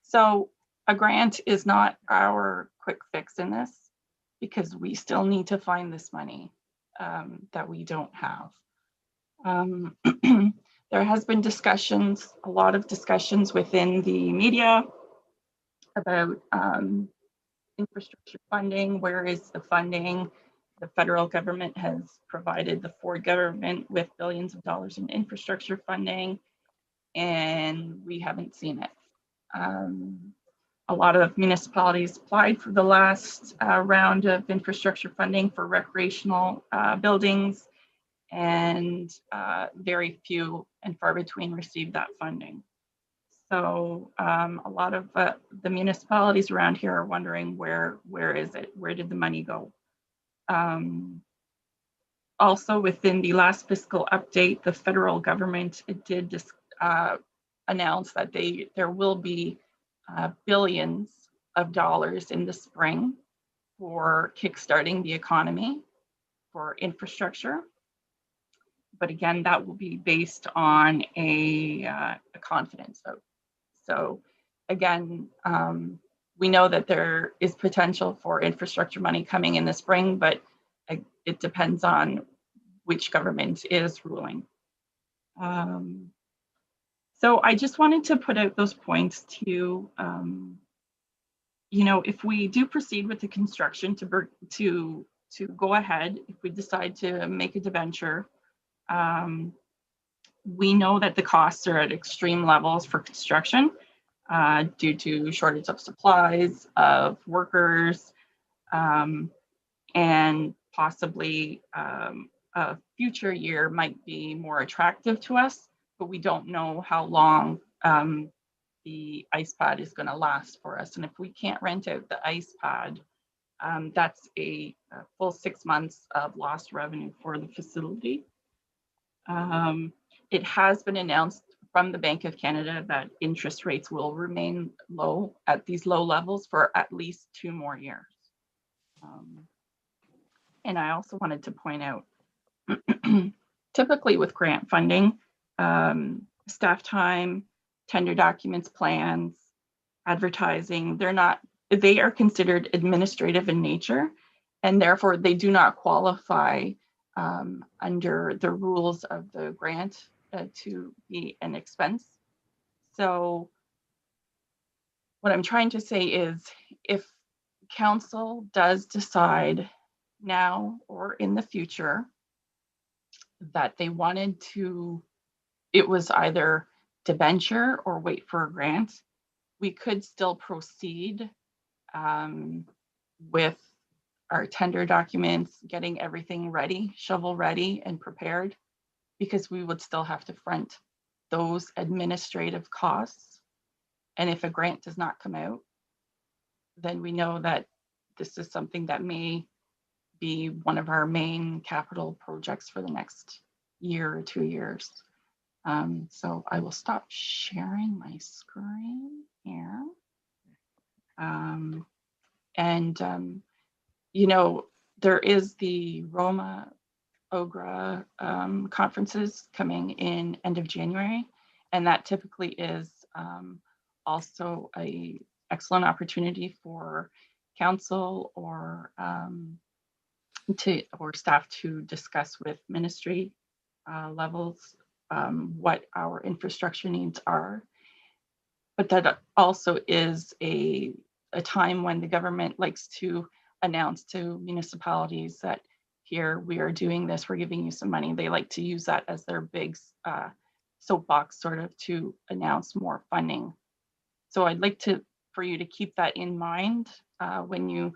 So a grant is not our quick fix in this, because we still need to find this money that we don't have. There has been discussions, a lot of discussions within the media about infrastructure funding. Where is the funding? The federal government has provided the Ford government with billions of dollars in infrastructure funding, and we haven't seen it. A lot of municipalities applied for the last round of infrastructure funding for recreational buildings, and very few and far between received that funding. So a lot of the municipalities around here are wondering where is it? Where did the money go? Also, within the last fiscal update, the federal government did announce that there will be billions of dollars in the spring for kickstarting the economy for infrastructure. But again, that will be based on a confidence vote. So again, we know that there is potential for infrastructure money coming in the spring, but it depends on which government is ruling. So I just wanted to put out those points to, if we do proceed with the construction to go ahead, if we decide to make a debenture, We know that the costs are at extreme levels for construction due to shortage of supplies, of workers, and possibly a future year might be more attractive to us, but we don't know how long the ice pad is going to last for us. And if we can't rent out the ice pad, that's a full 6 months of lost revenue for the facility. It has been announced from the Bank of Canada that interest rates will remain low at these low levels for at least 2 more years. And I also wanted to point out, typically with grant funding, staff time, tender documents, plans, advertising, they are considered administrative in nature, and therefore they do not qualify under the rules of the grant to be an expense. So what I'm trying to say is, if council does decide now or in the future that they wanted to, it was either debenture or wait for a grant, we could still proceed with our tender documents, getting everything ready, shovel ready and prepared, because we would still have to front those administrative costs. And if a grant does not come out, then we know that this is something that may be one of our main capital projects for the next year or 2 years. So I will stop sharing my screen here. You know, there is the Roma OGRA conferences coming in end of January, and that typically is also a excellent opportunity for council or staff to discuss with ministry levels what our infrastructure needs are. But that also is a time when the government likes to announce to municipalities that here we are doing this, we're giving you some money. They like to use that as their big soapbox sort of to announce more funding. So I'd like for you to keep that in mind when you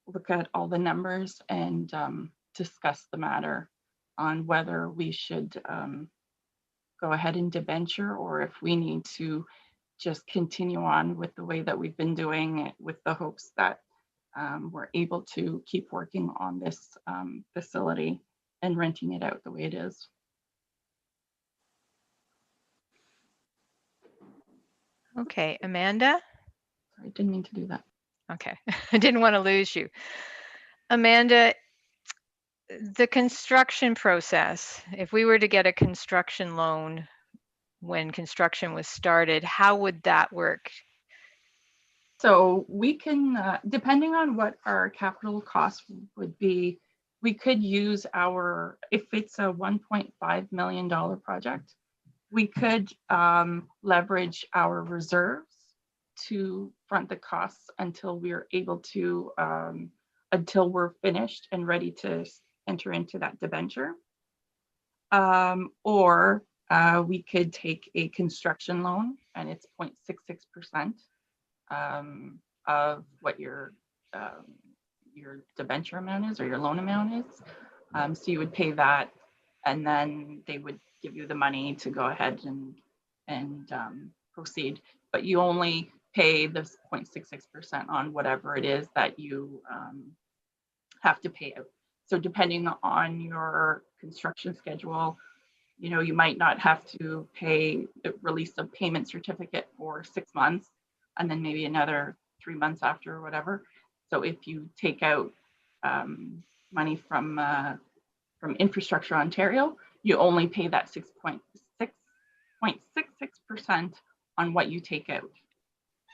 look at all the numbers and discuss the matter on whether we should go ahead and debenture, or if we need to just continue on with the way that we've been doing it, with the hopes that we're able to keep working on this facility and renting it out the way it is. Okay, Amanda? I didn't mean to do that. Okay, I didn't want to lose you. Amanda, the construction process, if we were to get a construction loan when construction was started, how would that work? So we can, depending on what our capital cost would be, we could use if it's a $1.5 million project, we could leverage our reserves to front the costs until we're able to, until we're finished and ready to enter into that debenture. Or we could take a construction loan, and it's 0.66% of what your debenture amount is, or your loan amount is. So you would pay that, and then they would give you the money to go ahead and proceed. But you only pay this 0.66% on whatever it is that you have to pay out. So depending on your construction schedule, you know, you might not have to pay the release of payment certificate for 6 months, and then maybe another 3 months after, or whatever. So if you take out money from Infrastructure Ontario, you only pay that 6.66% on what you take out.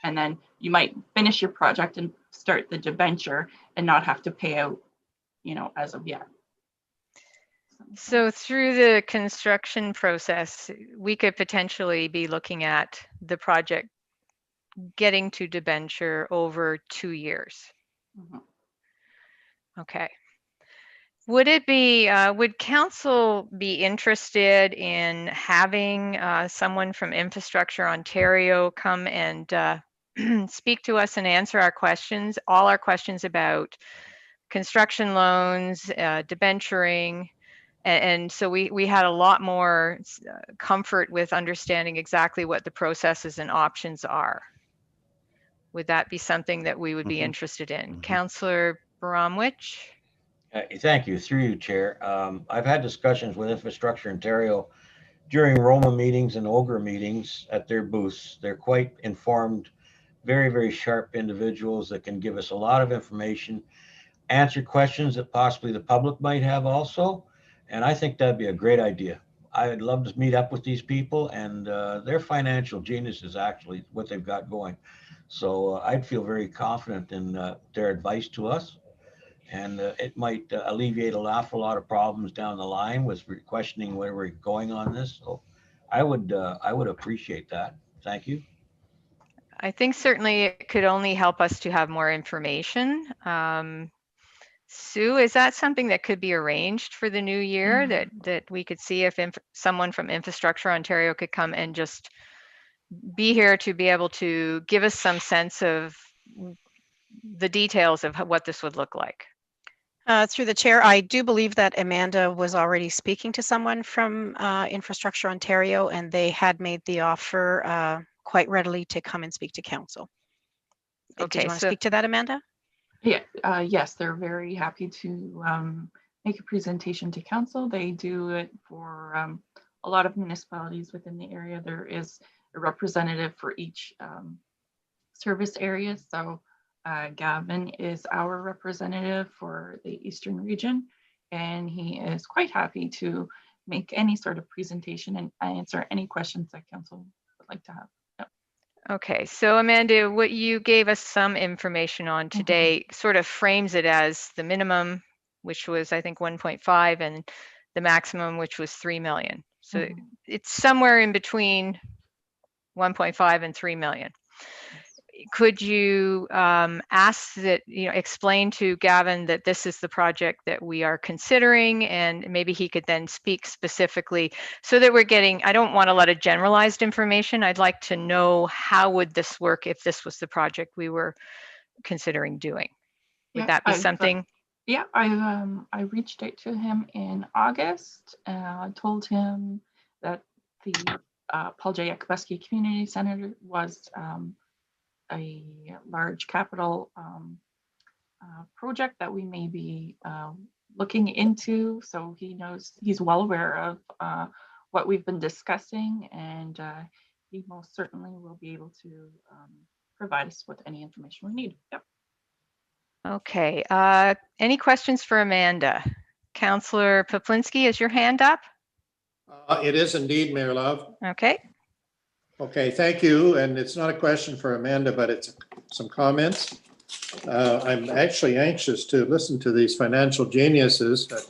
And then you might finish your project and start the debenture and not have to pay out, you know, as of yet. So through the construction process, we could potentially be looking at the project getting to debenture over 2 years. Mm-hmm. Okay. Would it be, would council be interested in having someone from Infrastructure Ontario come and speak to us and answer our questions, all our questions about construction loans, debenturing, and so we had a lot more comfort with understanding exactly what the processes and options are. Would that be something that we would be interested in? Councillor Bromwich? Thank you, through you, Chair. I've had discussions with Infrastructure Ontario during Roma meetings and Ogre meetings at their booths. They're quite informed, very, very sharp individuals that can give us a lot of information, answer questions that possibly the public might have also. And I think that'd be a great idea. I'd love to meet up with these people, and their financial genius is actually what they've got going. So I'd feel very confident in their advice to us. And it might alleviate an awful lot of problems down the line with questioning where we're going on this. So I would appreciate that. Thank you. I think certainly it could only help us to have more information. Sue, is that something that could be arranged for the new year, that we could see if someone from Infrastructure Ontario could come and just be here to be able to give us some sense of the details of what this would look like? Through the chair, I do believe that Amanda was already speaking to someone from Infrastructure Ontario, and they had made the offer quite readily to come and speak to council. Did Okay, you want to so speak to that, Amanda? Yeah, yes, they're very happy to make a presentation to council. They do it for a lot of municipalities within the area. There is a representative for each service area. So Gavin is our representative for the Eastern region, and he is quite happy to make any sort of presentation and answer any questions that council would like to have. okay, so Amanda, what you gave us some information on today sort of frames it as the minimum, which was I think 1.5, and the maximum, which was 3 million. So it's somewhere in between 1.5 and 3 million. Could you ask that, explain to Gavin that this is the project that we are considering, and maybe he could then speak specifically so that we're getting, I don't want a lot of generalized information. I'd like to know how would this work if this was the project we were considering doing. Would that be something? Yeah, I reached out to him in August, told him that the Paul J. Yakubuski Community Center was a large capital project that we may be looking into. So he knows, he's well aware of what we've been discussing, and he most certainly will be able to provide us with any information we need. Yep. Okay, any questions for Amanda? Councillor Poplinski, is your hand up? It is indeed, Mayor Love. Okay. Okay, thank you. And it's not a question for Amanda, but it's some comments. I'm actually anxious to listen to these financial geniuses that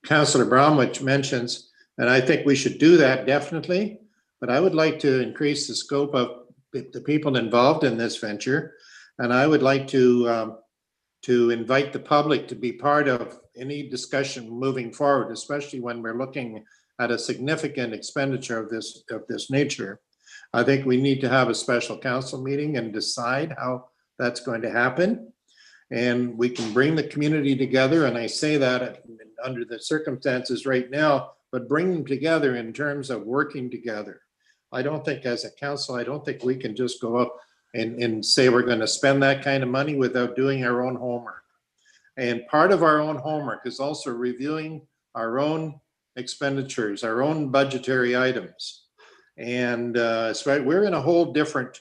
Councillor Bromwich mentions, and I think we should do that definitely. But I would like to increase the scope of the people involved in this venture, and I would like to invite the public to be part of any discussion moving forward, especially when we're looking at a significant expenditure of this nature. I think we need to have a special council meeting and decide how that's going to happen. And we can bring the community together. And I say that under the circumstances right now, but bring them together in terms of working together. I don't think as a council, I don't think we can just go up and say we're going to spend that kind of money without doing our own homework. And part of our own homework is also reviewing our own expenditures, our own budgetary items. And we're in a whole different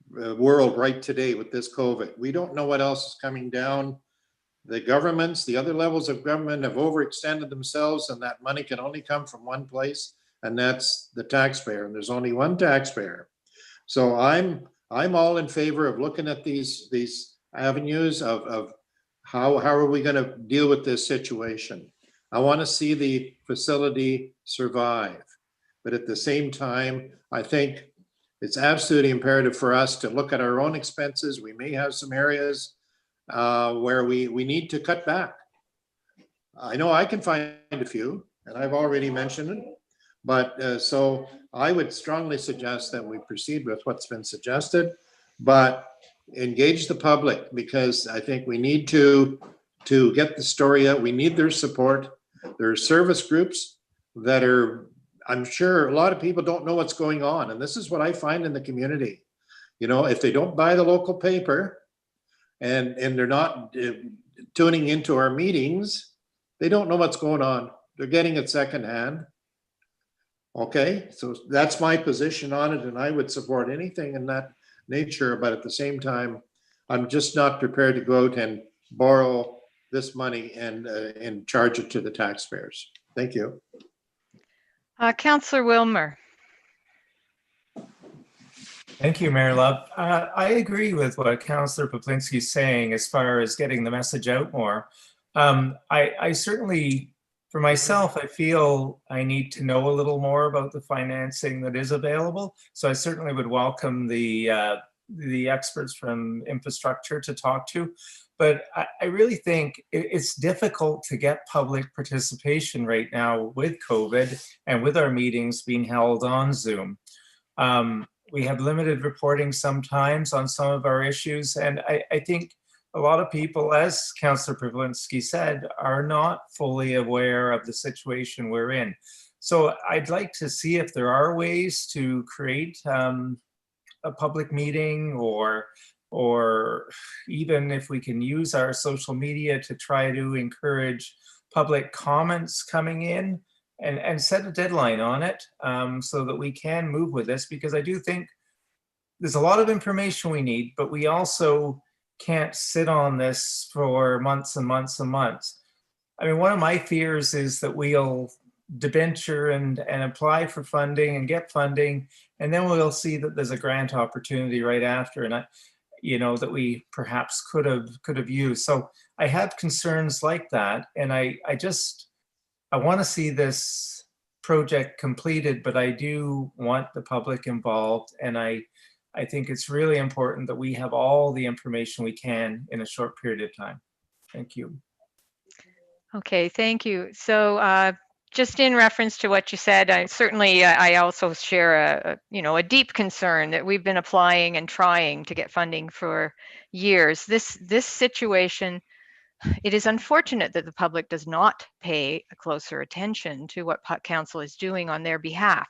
world right today with this COVID. We don't know what else is coming down. The governments, the other levels of government have overextended themselves, and that money can only come from one place, and that's the taxpayer. And there's only one taxpayer. So I'm all in favor of looking at these avenues of how are we going to deal with this situation. I want to see the facility survive. But at the same time, I think it's absolutely imperative for us to look at our own expenses. We may have some areas where we need to cut back. I know I can find a few, and I've already mentioned it. But so I would strongly suggest that we proceed with what's been suggested, but engage the public, because I think we need to get the story out. We need their support. There are service groups that are, I'm sure a lot of people don't know what's going on. And this is what I find in the community. You know, if they don't buy the local paper and they're not tuning into our meetings, they don't know what's going on. They're getting it secondhand. Okay, so that's my position on it, and I would support anything in that nature, but at the same time, I'm just not prepared to go out and borrow this money and charge it to the taxpayers. Thank you. Councillor Wilmer. Thank you, Mayor Love. I agree with what Councillor Poplinski is saying as far as getting the message out more. I certainly, for myself, I feel I need to know a little more about the financing that is available. So I certainly would welcome the experts from infrastructure to talk to. But I really think it's difficult to get public participation right now with COVID and with our meetings being held on Zoom. We have limited reporting sometimes on some of our issues. And I think a lot of people, as Councillor Pawlinski said, are not fully aware of the situation we're in. So I'd like to see if there are ways to create a public meeting, or even if we can use our social media to try to encourage public comments coming in, and set a deadline on it, so that we can move with this, because I do think there's a lot of information we need, but we also can't sit on this for months and months and months. I mean, one of my fears is that we'll debenture and apply for funding and get funding, and then we'll see that there's a grant opportunity right after, and that we perhaps could have used. So I have concerns like that, and I want to see this project completed, but I do want the public involved, and I think it's really important that we have all the information we can in a short period of time. Thank you. Okay, thank you. So just in reference to what you said, I also share a deep concern that we've been applying and trying to get funding for years. This situation, it is unfortunate that the public does not pay a closer attention to what council is doing on their behalf.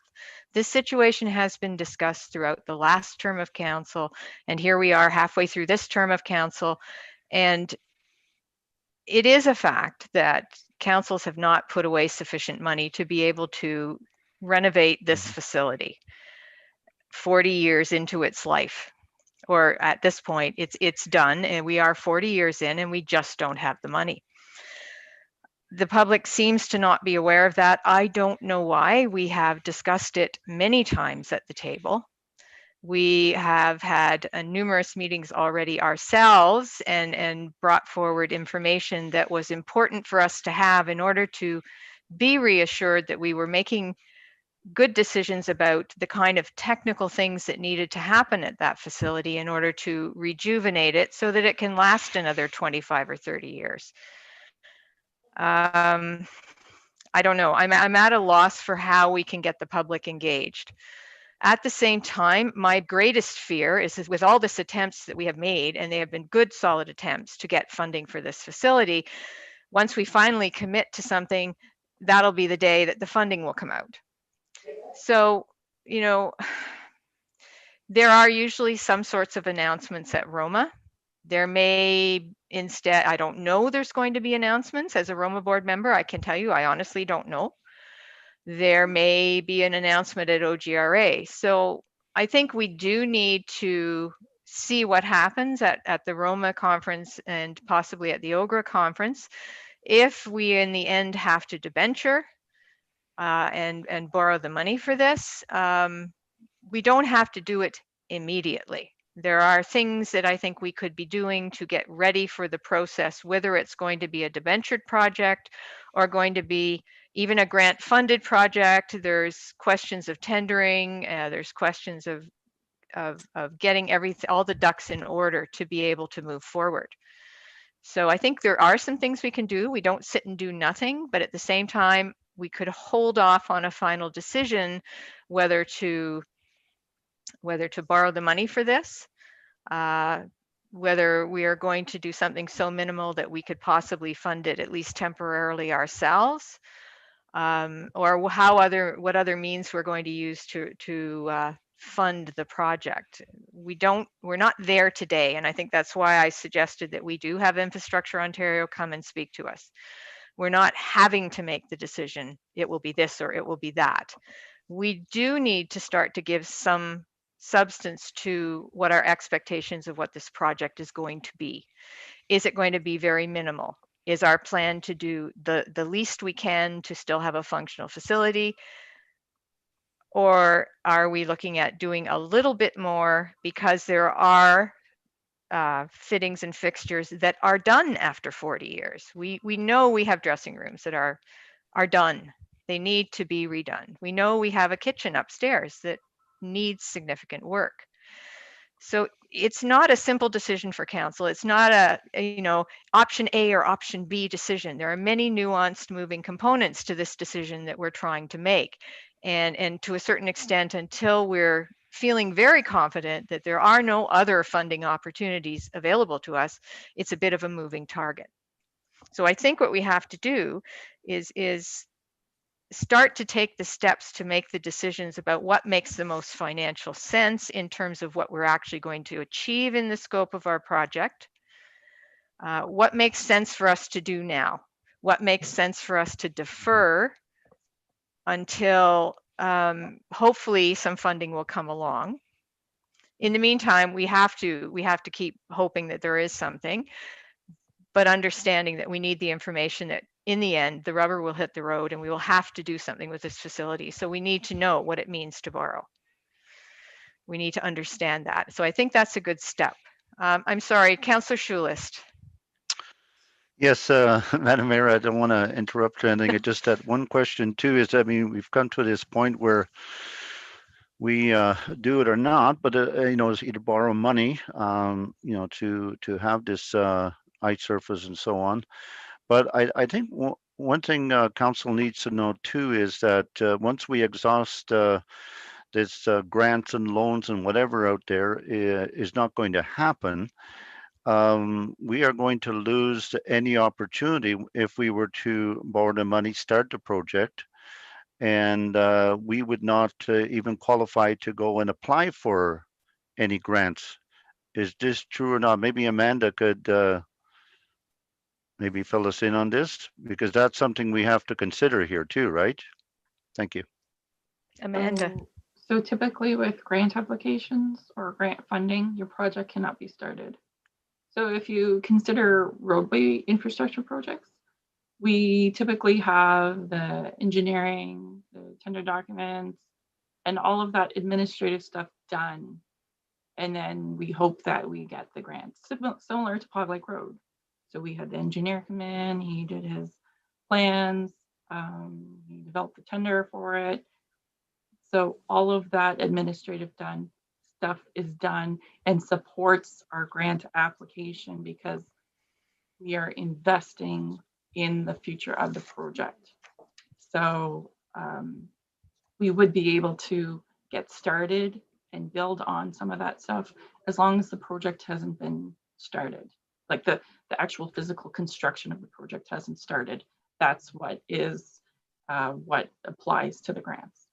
This situation has been discussed throughout the last term of council, and here we are halfway through this term of council, and it is a fact that councils have not put away sufficient money to be able to renovate this facility 40 years into its life. Or at this point, it's done, and we are 40 years in, and we just don't have the money. The public seems to not be aware of that. I don't know why. We have discussed it many times at the table. We have had numerous meetings already ourselves and brought forward information that was important for us to have in order to be reassured that we were making good decisions about the kind of technical things that needed to happen at that facility in order to rejuvenate it so that it can last another 25 or 30 years. I don't know. I'm at a loss for how we can get the public engaged. At the same time, my greatest fear is with all these attempts that we have made, and they have been good, solid attempts to get funding for this facility, once we finally commit to something, that'll be the day that the funding will come out. So, there are usually some sorts of announcements at Roma. There may instead, I don't know there's going to be announcements. As a Roma board member, I can tell you, I honestly don't know. There may be an announcement at OGRA. So I think we do need to see what happens at the Roma conference and possibly at the OGRA conference. If we in the end have to debenture and borrow the money for this, we don't have to do it immediately. There are things that I think we could be doing to get ready for the process, whether it's going to be a debentured project or going to be even a grant funded project. There's questions of tendering, there's questions of getting all the ducks in order to be able to move forward. So I think there are some things we can do. We don't sit and do nothing, but at the same time, we could hold off on a final decision whether to borrow the money for this, whether we are going to do something so minimal that we could possibly fund it at least temporarily ourselves, or what other means we're going to use to fund the project. We're not there today, and I think that's why I suggested that we do have Infrastructure Ontario come and speak to us. We're not having to make the decision, it will be this or it will be that. We do need to start to give some substance to what our expectations of what this project is going to be. Is it going to be very minimal? Is our plan to do the least we can to still have a functional facility? Or are we looking at doing a little bit more because there are fittings and fixtures that are done after 40 years? We know we have dressing rooms that are done. They need to be redone. We know we have a kitchen upstairs that needs significant work. So it's not a simple decision for council. It's not a option A or option B decision. There are many nuanced moving components to this decision that we're trying to make. And to a certain extent, until we're feeling very confident that there are no other funding opportunities available to us, it's a bit of a moving target. So I think what we have to do is start to take the steps to make the decisions about what makes the most financial sense in terms of what we're actually going to achieve in the scope of our project. What makes sense for us to do now? What makes sense for us to defer until hopefully some funding will come along. In the meantime, we have to keep hoping that there is something, but understanding that we need the information that in the end, the rubber will hit the road and we will have to do something with this facility. So we need to know what it means to borrow. We need to understand that. So I think that's a good step. I'm sorry, Councillor Schulist. Yes, Madam Mayor, I don't want to interrupt or anything. I just had one question too, is, I mean, we've come to this point where we do it or not, but it's either borrow money, to have this ice surface and so on. But I think one thing council needs to know too is that once we exhaust this grants and loans and whatever out there is not going to happen, we are going to lose any opportunity if we were to borrow the money, start the project, and we would not even qualify to go and apply for any grants. Is this true or not? Maybe Amanda could maybe fill us in on this, because that's something we have to consider here too, right? Thank you. Amanda. So typically with grant applications or grant funding, your project cannot be started. So if you consider roadway infrastructure projects, we typically have the engineering, the tender documents, and all of that administrative stuff done. And then we hope that we get the grants, similar to Pog Lake Road. So we had the engineer come in, he did his plans, he developed the tender for it. So all of that administrative stuff is done and supports our grant application, because we are investing in the future of the project. So we would be able to get started and build on some of that stuff as long as the project hasn't been started. Like the actual physical construction of the project hasn't started. That's what applies to the grants.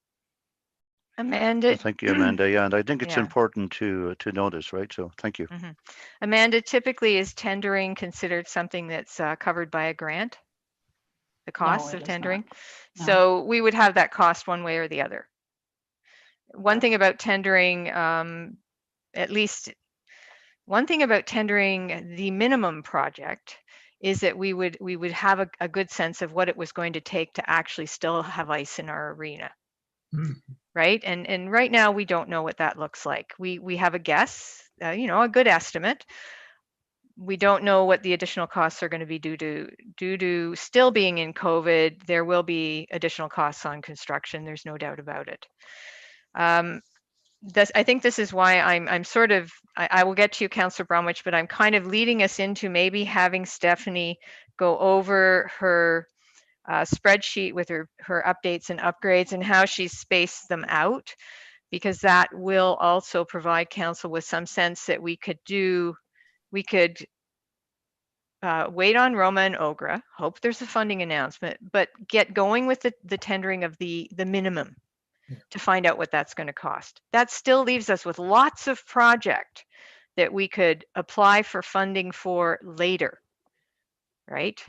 Amanda. Well, thank you, Amanda. Yeah, and I think it's Yeah. important to know this, right? So thank you. Mm-hmm. Amanda, typically is tendering considered something that's covered by a grant? The costs of tendering? No. So we would have that cost one way or the other. One thing about tendering, at least one thing about tendering the minimum project is that we would have a good sense of what it was going to take to actually still have ice in our arena. Right? And right now we don't know what that looks like. We have a guess, a good estimate. We don't know what the additional costs are going to be due to still being in COVID. There will be additional costs on construction. There's no doubt about it. I think this is why I'm sort of, I will get to you, Councillor Bromwich, but I'm kind of leading us into maybe having Stephanie go over her spreadsheet with her updates and upgrades and how she's spaced them out, because that will also provide council with some sense that we could wait on Roma and Ogra, hope there's a funding announcement, but get going with the tendering of the minimum to find out what that's going to cost. That still leaves us with lots of project that we could apply for funding for later, right?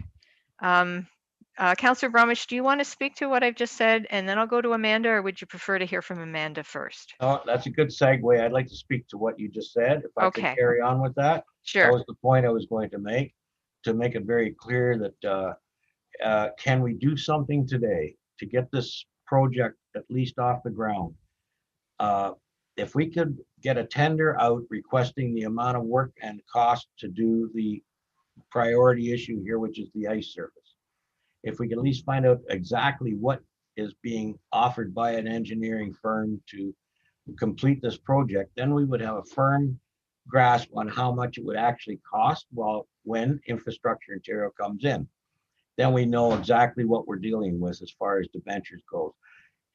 Councillor Bromwich, do you want to speak to what I've just said, and then I'll go to Amanda, or would you prefer to hear from Amanda first? Oh, that's a good segue. I'd like to speak to what you just said. If I could Okay. carry on with that. That Sure. was the point I was going to make it very clear that can we do something today to get this project at least off the ground? If we could get a tender out requesting the amount of work and cost to do the priority issue here, which is the ice surface. If we could at least find out exactly what is being offered by an engineering firm to complete this project, then we would have a firm grasp on how much it would actually cost when infrastructure material comes in. Then we know exactly what we're dealing with as far as debentures goes.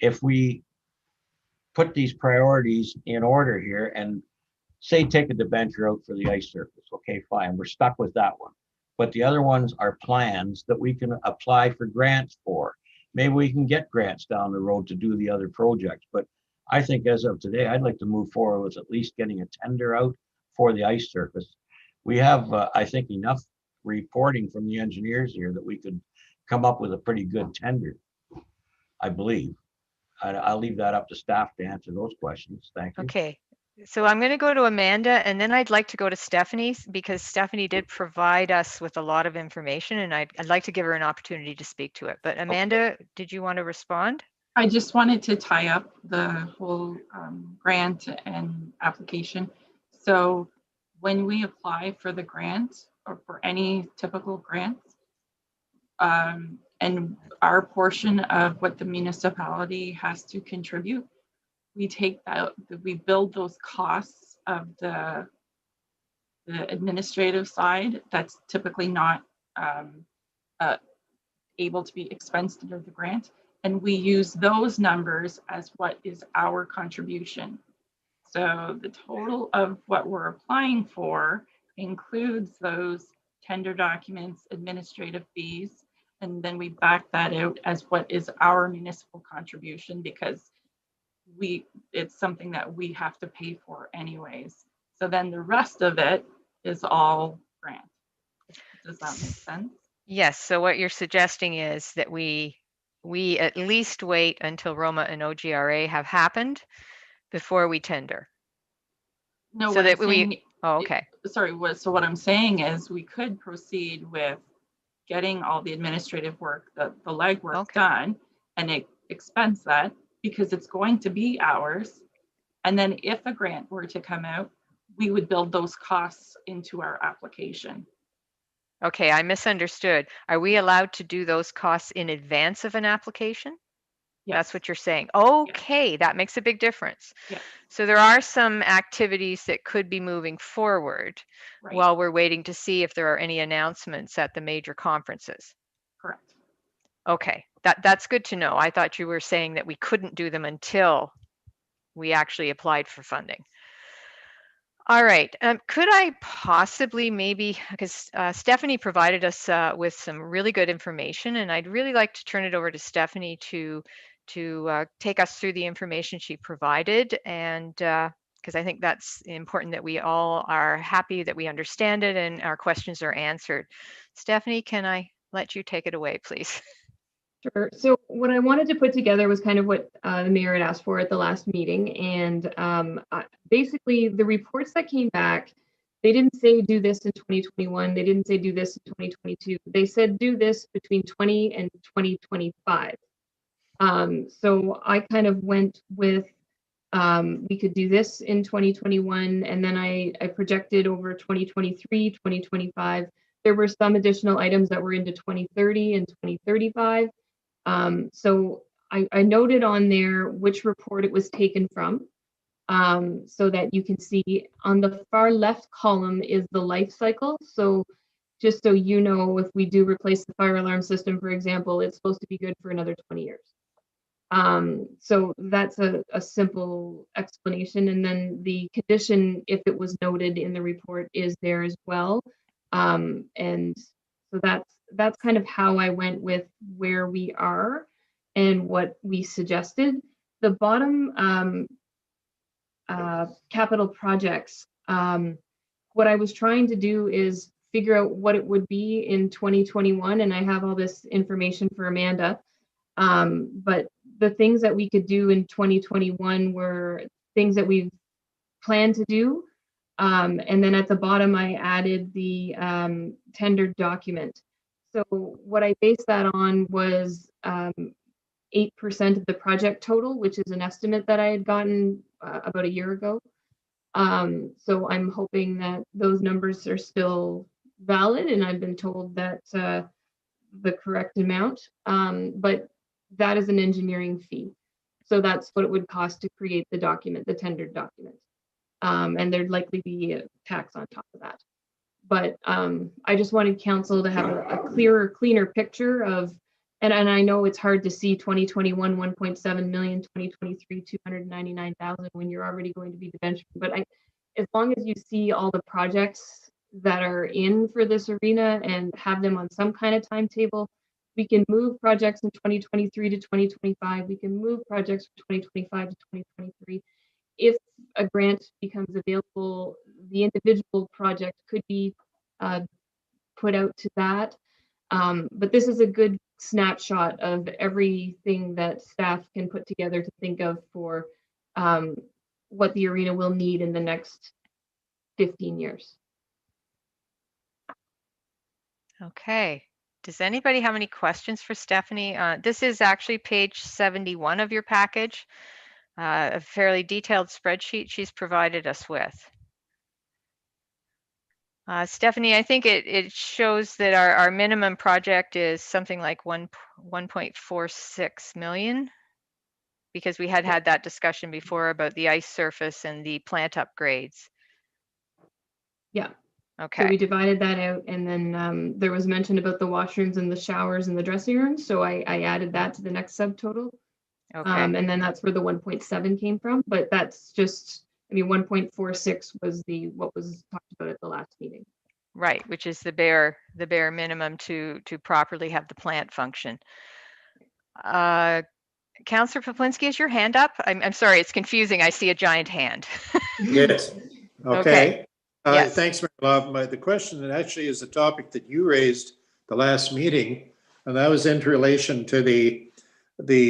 If we put these priorities in order here and say take a debenture out for the ice surface, okay, fine, we're stuck with that one. But the other ones are plans that we can apply for grants for. Maybe we can get grants down the road to do the other projects. But I think as of today, I'd like to move forward with at least getting a tender out for the ice surface. We have, I think, enough reporting from the engineers here that we could come up with a pretty good tender, I believe. I'll leave that up to staff to answer those questions. Thank you. Okay. So I'm going to go to Amanda, and then I'd like to go to Stephanie, because Stephanie did provide us with a lot of information, and I'd like to give her an opportunity to speak to it. But Amanda, did you want to respond? I just wanted to tie up the whole grant and application. So when we apply for the grant or for any typical grant, and our portion of what the municipality has to contribute, we take that, we build those costs of the administrative side that's typically not able to be expensed under the grant. And we use those numbers as what is our contribution. So the total of what we're applying for includes those tender documents, administrative fees, and then we back that out as what is our municipal contribution, because it's something that we have to pay for anyways. So then the rest of it is all grant. Does that make sense? Yes. So what you're suggesting is that we at least wait until Roma and OGRA have happened before we tender. No, So that okay. Sorry, so what I'm saying is we could proceed with getting all the administrative work, the legwork done, and expense that because it's going to be ours. And then if a grant were to come out, we would build those costs into our application. Okay, I misunderstood. Are we allowed to do those costs in advance of an application? Yes. That's what you're saying. Okay, yes. That makes a big difference. Yes. So there are some activities that could be moving forward while we're waiting to see if there are any announcements at the major conferences. Correct. Okay, that's good to know. I thought you were saying that we couldn't do them until we actually applied for funding. All right. Could I possibly because Stephanie provided us with some really good information, and I'd really like to turn it over to Stephanie to take us through the information she provided, and because I think that's important that we all are happy that we understand it and our questions are answered. Stephanie, can I let you take it away, please? Sure. So what I wanted to put together was kind of what the mayor had asked for at the last meeting. And basically the reports that came back, they didn't say do this in 2021. They didn't say do this in 2022. They said do this between 20 and 2025. So I kind of went with, we could do this in 2021. And then I projected over 2023, 2025. There were some additional items that were into 2030 and 2035. So I noted on there which report it was taken from. so that you can see on the far left column is the life cycle. So just so you know, if we do replace the fire alarm system, for example, it's supposed to be good for another 20 years. So that's a simple explanation. And then the condition, if it was noted in the report, is there as well. And so that's kind of how I went with where we are and what we suggested. The bottom capital projects, what I was trying to do is figure out what it would be in 2021, and I have all this information for Amanda. But the things that we could do in 2021 were things that we've planned to do. And then at the bottom, I added the tendered document. So what I based that on was 8% of the project total, which is an estimate that I had gotten about a year ago. So I'm hoping that those numbers are still valid, and I've been told that the correct amount. But that is an engineering fee. So that's what it would cost to create the document, the tendered document. And there'd likely be a tax on top of that. But I just wanted council to have a clearer, cleaner picture of, and I know it's hard to see 2021, 1.7 million, 2023, 299,000 when you're already going to be the benchmark. But as long as you see all the projects that are in for this arena and have them on some kind of timetable, we can move projects in 2023 to 2025. We can move projects from 2025 to 2023. If a grant becomes available, the individual project could be put out to that. But this is a good snapshot of everything that staff can put together to think of for what the arena will need in the next 15 years. Okay. Does anybody have any questions for Stephanie? This is actually page 71 of your package, a fairly detailed spreadsheet she's provided us with. Stephanie, I think it shows that our minimum project is something like 1.46 million, because we had that discussion before about the ice surface and the plant upgrades. Yeah. Okay. So we divided that out, and then there was mention about the washrooms and the showers and the dressing rooms. So I added that to the next subtotal. Okay. And then that's where the 1.7 came from. But that's just, I mean, 1.46 was what was talked about at the last meeting. Right, which is the bare minimum to properly have the plant function. Councillor Poplinski, is your hand up? I'm sorry, it's confusing. I see a giant hand. Yes. Okay. Yes. Thanks, Marla. The question actually is the topic that you raised the last meeting, and that was in relation to the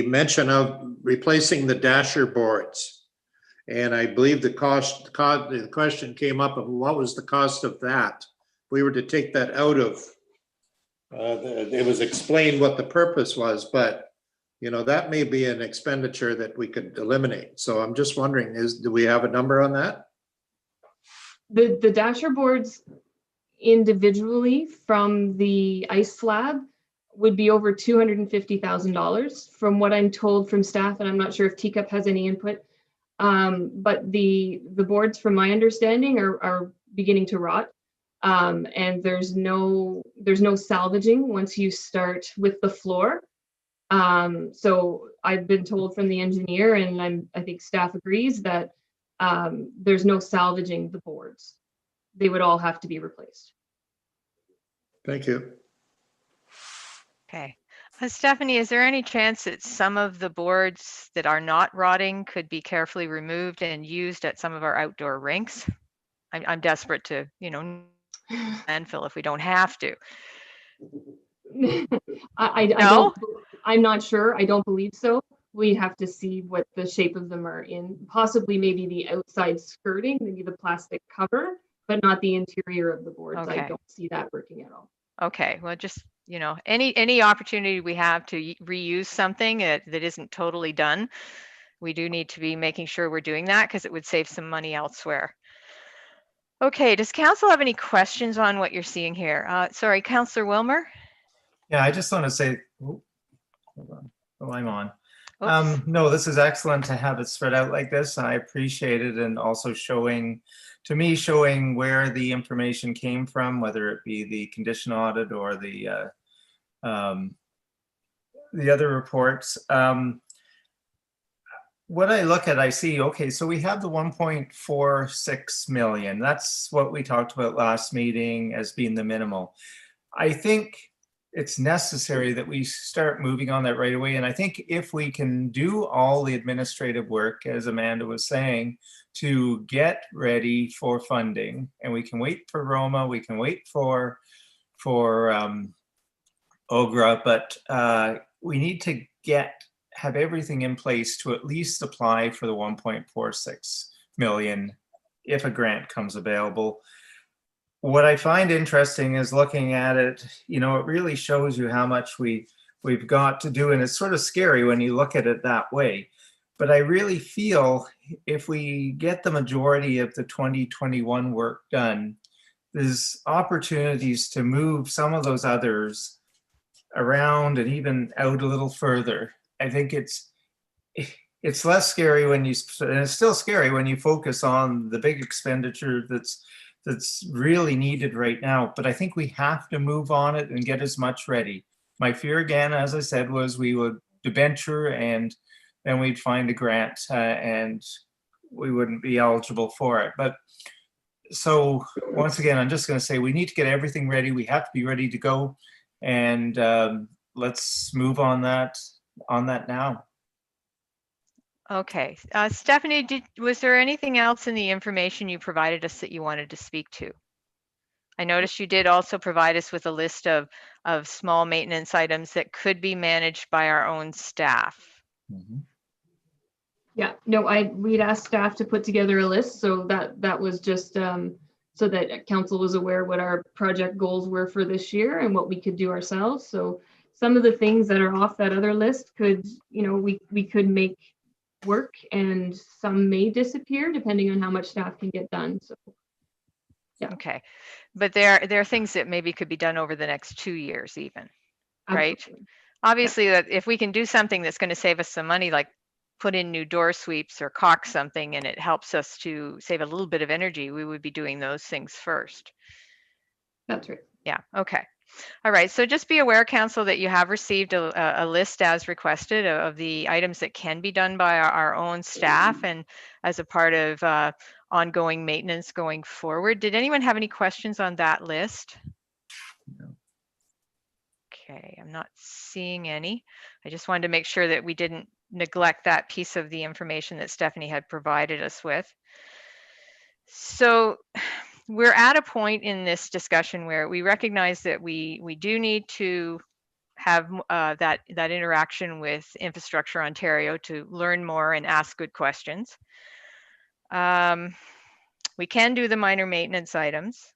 mention of replacing the dasher boards. And I believe the question came up of what was the cost of that? If we were to take that out of, it was explained what the purpose was, but you know, that may be an expenditure that we could eliminate. So I'm just wondering, do we have a number on that? The dasher boards individually from the ice slab would be over $250,000 from what I'm told from staff, and I'm not sure if Teacup has any input. But the boards, from my understanding, are beginning to rot, and there's no salvaging once you start with the floor. So I've been told from the engineer, and I think staff agrees, that there's no salvaging the boards. They would all have to be replaced. Thank you. Okay. Stephanie, is there any chance that some of the boards that are not rotting could be carefully removed and used at some of our outdoor rinks? I'm desperate to, landfill if we don't have to. I'm not sure. I don't believe so. We have to see what the shape of them are in. Possibly maybe the outside skirting, maybe the plastic cover, but not the interior of the boards. Okay. I don't see that working at all. Okay, well, just, any opportunity we have to reuse something that isn't totally done, we do need to be making sure we're doing that, because it would save some money elsewhere. Okay, does council have any questions on what you're seeing here? Sorry, Councillor Wilmer? Yeah, I just want to say, hold on. Oh, I'm on. Oops. No, this is excellent to have it spread out like this. I appreciate it, and also showing where the information came from, whether it be the condition audit or the other reports. What I look at, I see, okay, so we have the 1.46 million. That's what we talked about last meeting as being the minimal. I think it's necessary that we start moving on that right away. And I think if we can do all the administrative work, as Amanda was saying, to get ready for funding, and we can wait for Roma, we can wait for OGRA, but we need to have everything in place to at least apply for the 1.46 million if a grant comes available. What I find interesting is looking at it, it really shows you how much we've got to do, and it's sort of scary when you look at it that way. But I really feel if we get the majority of the 2021 work done, there's opportunities to move some of those others around and even out a little further. I think it's less scary and it's still scary when you focus on the big expenditure that's really needed right now. But I think we have to move on it and get as much ready. My fear, again, as I said, was we would debenture and then we'd find a grant and we wouldn't be eligible for it. But so once again, I'm just going to say we need to get everything ready. We have to be ready to go, and let's move on that now. Okay. Stephanie, was there anything else in the information you provided us that you wanted to speak to? I noticed you did also provide us with a list of small maintenance items that could be managed by our own staff. Mm-hmm. Yeah, no, we'd asked staff to put together a list, so that was just so that council was aware what our project goals were for this year and what we could do ourselves. So some of the things that are off that other list could, we could make work, and some may disappear depending on how much staff can get done. So yeah. Okay, but there are things that maybe could be done over the next 2 years even, right? Absolutely. Obviously, that if we can do something that's going to save us some money, like put in new door sweeps or caulk something, and it helps us to save a little bit of energy, we would be doing those things first. That's right. Yeah, okay. All right, so just be aware, council, that you have received a list as requested of the items that can be done by our own staff and as a part of ongoing maintenance going forward. Did anyone have any questions on that list? No. Okay, I'm not seeing any. I just wanted to make sure that we didn't neglect that piece of the information that Stephanie had provided us with. So we're at a point in this discussion where we recognize that we do need to have that interaction with Infrastructure Ontario to learn more and ask good questions. We can do the minor maintenance items.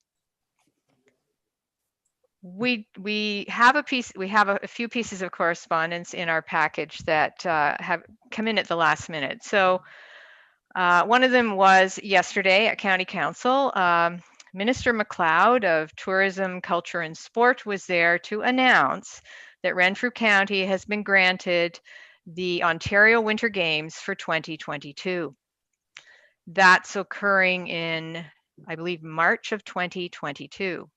We have a few pieces of correspondence in our package that have come in at the last minute. So one of them was yesterday at County Council. Minister MacLeod of Tourism, Culture and Sport was there to announce that Renfrew County has been granted the Ontario Winter Games for 2022. That's occurring in, I believe, March of 2022.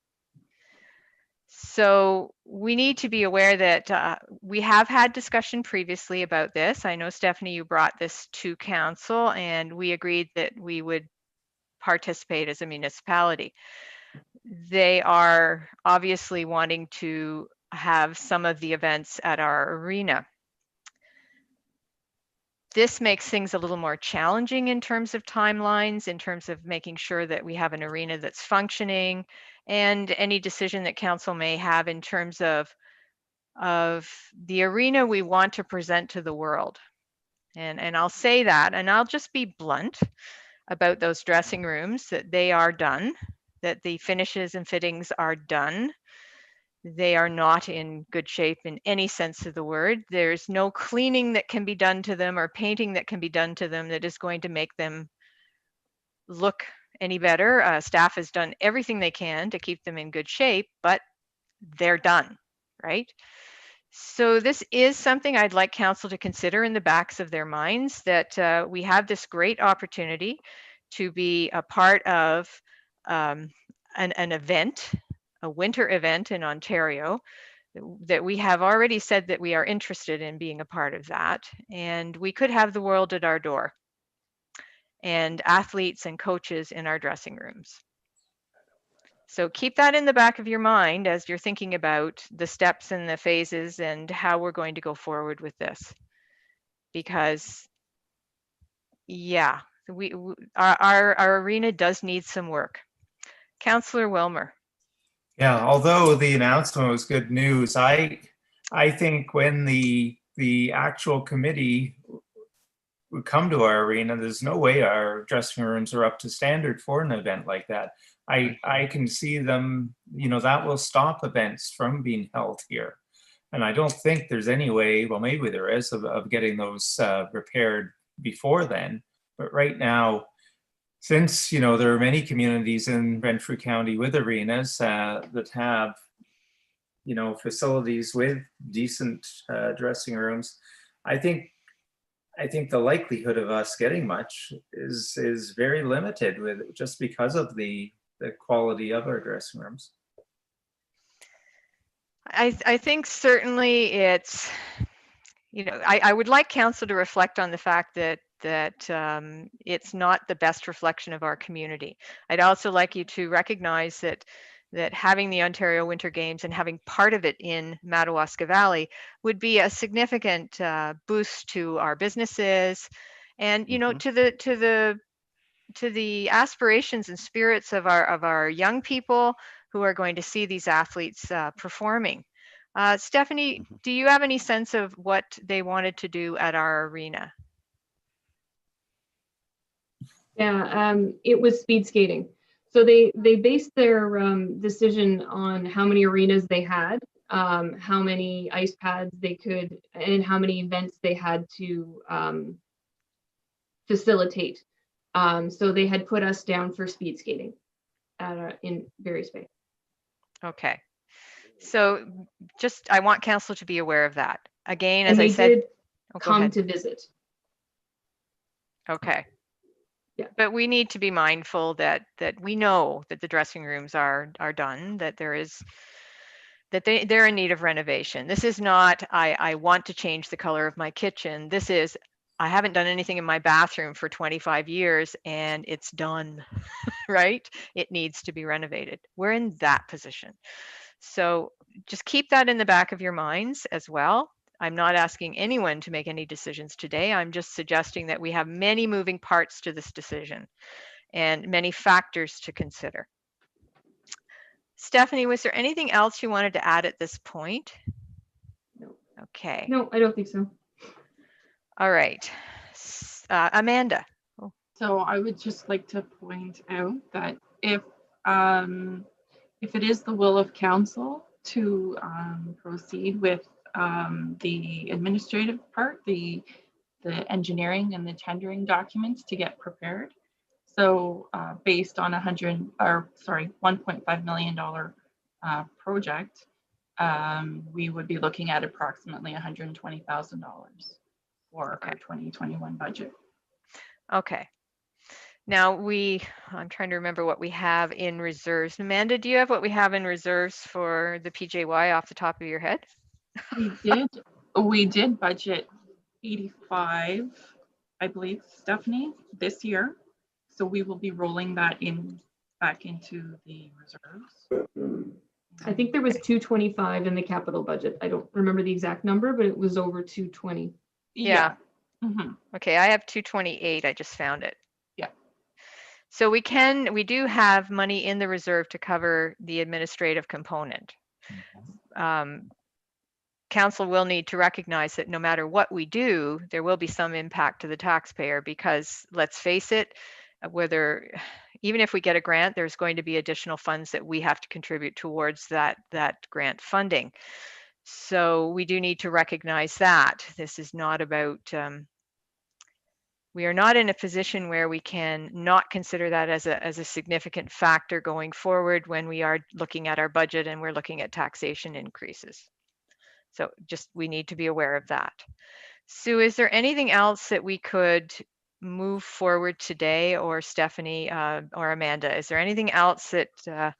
So we need to be aware that we have had discussion previously about this. I know, Stephanie, you brought this to council and we agreed that we would participate as a municipality. They are obviously wanting to have some of the events at our arena. This makes things a little more challenging in terms of timelines, in terms of making sure that we have an arena that's functioning, and any decision that council may have in terms of the arena we want to present to the world. And I'll say that, and I'll just be blunt about those dressing rooms, that they are done, that the finishes and fittings are done. They are not in good shape in any sense of the word. There's no cleaning that can be done to them or painting that can be done to them that is going to make them look any better. Staff has done everything they can to keep them in good shape, but they're done, right? So this is something I'd like council to consider in the backs of their minds, that we have this great opportunity to be a part of an event, a winter event in Ontario, that we have already said that we are interested in being a part of that. And we could have the world at our door and athletes and coaches in our dressing rooms. So keep that in the back of your mind as you're thinking about the steps and the phases and how we're going to go forward with this. Because yeah, our arena does need some work. Councillor Wilmer. Yeah, although the announcement was good news, I think when the actual committee would come to our arena, there's no way our dressing rooms are up to standard for an event like that. I can see them, you know, that will stop events from being held here. And I don't think there's any way, well, maybe there is, of getting those repaired before then. But right now, since, you know, there are many communities in Renfrew County with arenas that have, you know, facilities with decent dressing rooms, I think the likelihood of us getting much is very limited, with just because of the quality of our dressing rooms. I think certainly it's, you know, I would like council to reflect on the fact that it's not the best reflection of our community. I'd also like you to recognize that having the Ontario Winter Games and having part of it in Madawaska Valley would be a significant boost to our businesses, and you know, to the aspirations and spirits of our young people who are going to see these athletes performing. Stephanie, do you have any sense of what they wanted to do at our arena? Yeah, it was speed skating. So they based their decision on how many arenas they had, how many ice pads they could, and how many events they had to facilitate. So they had put us down for speed skating in various ways. Okay. So just, I want council to be aware of that. Again, as And I they said, did go come ahead. to visit. Okay. Yeah. But we need to be mindful that we know that the dressing rooms are done, that there is, that they're in need of renovation. This is not, I want to change the color of my kitchen. This is, I haven't done anything in my bathroom for 25 years and it's done, right? It needs to be renovated. We're in that position. So just keep that in the back of your minds as well. I'm not asking anyone to make any decisions today. I'm just suggesting that we have many moving parts to this decision and many factors to consider. Stephanie, was there anything else you wanted to add at this point? No. Okay. No, I don't think so. All right. Amanda. So I would just like to point out that if it is the will of council to proceed with the administrative part, the engineering and the tendering documents to get prepared. So based on $1.5 million project, we would be looking at approximately $120,000 for our 2021 budget. Okay. Now I'm trying to remember what we have in reserves. Amanda, do you have what we have in reserves for the PJY off the top of your head? We did budget 85, I believe, Stephanie, this year. So we will be rolling that back into the reserves. I think there was 225 in the capital budget. I don't remember the exact number, but it was over 220. Yeah. Mm-hmm. Okay, I have 228. I just found it. Yeah. So we do have money in the reserve to cover the administrative component. Council will need to recognize that no matter what we do, there will be some impact to the taxpayer, because let's face it, even if we get a grant, there's going to be additional funds that we have to contribute towards that grant funding. So we do need to recognize that this is not about, we are not in a position where we can not consider that as a significant factor going forward when we are looking at our budget and we're looking at taxation increases. So just, we need to be aware of that. Sue, is there anything else that we could move forward today, or Stephanie or Amanda? Is there anything else that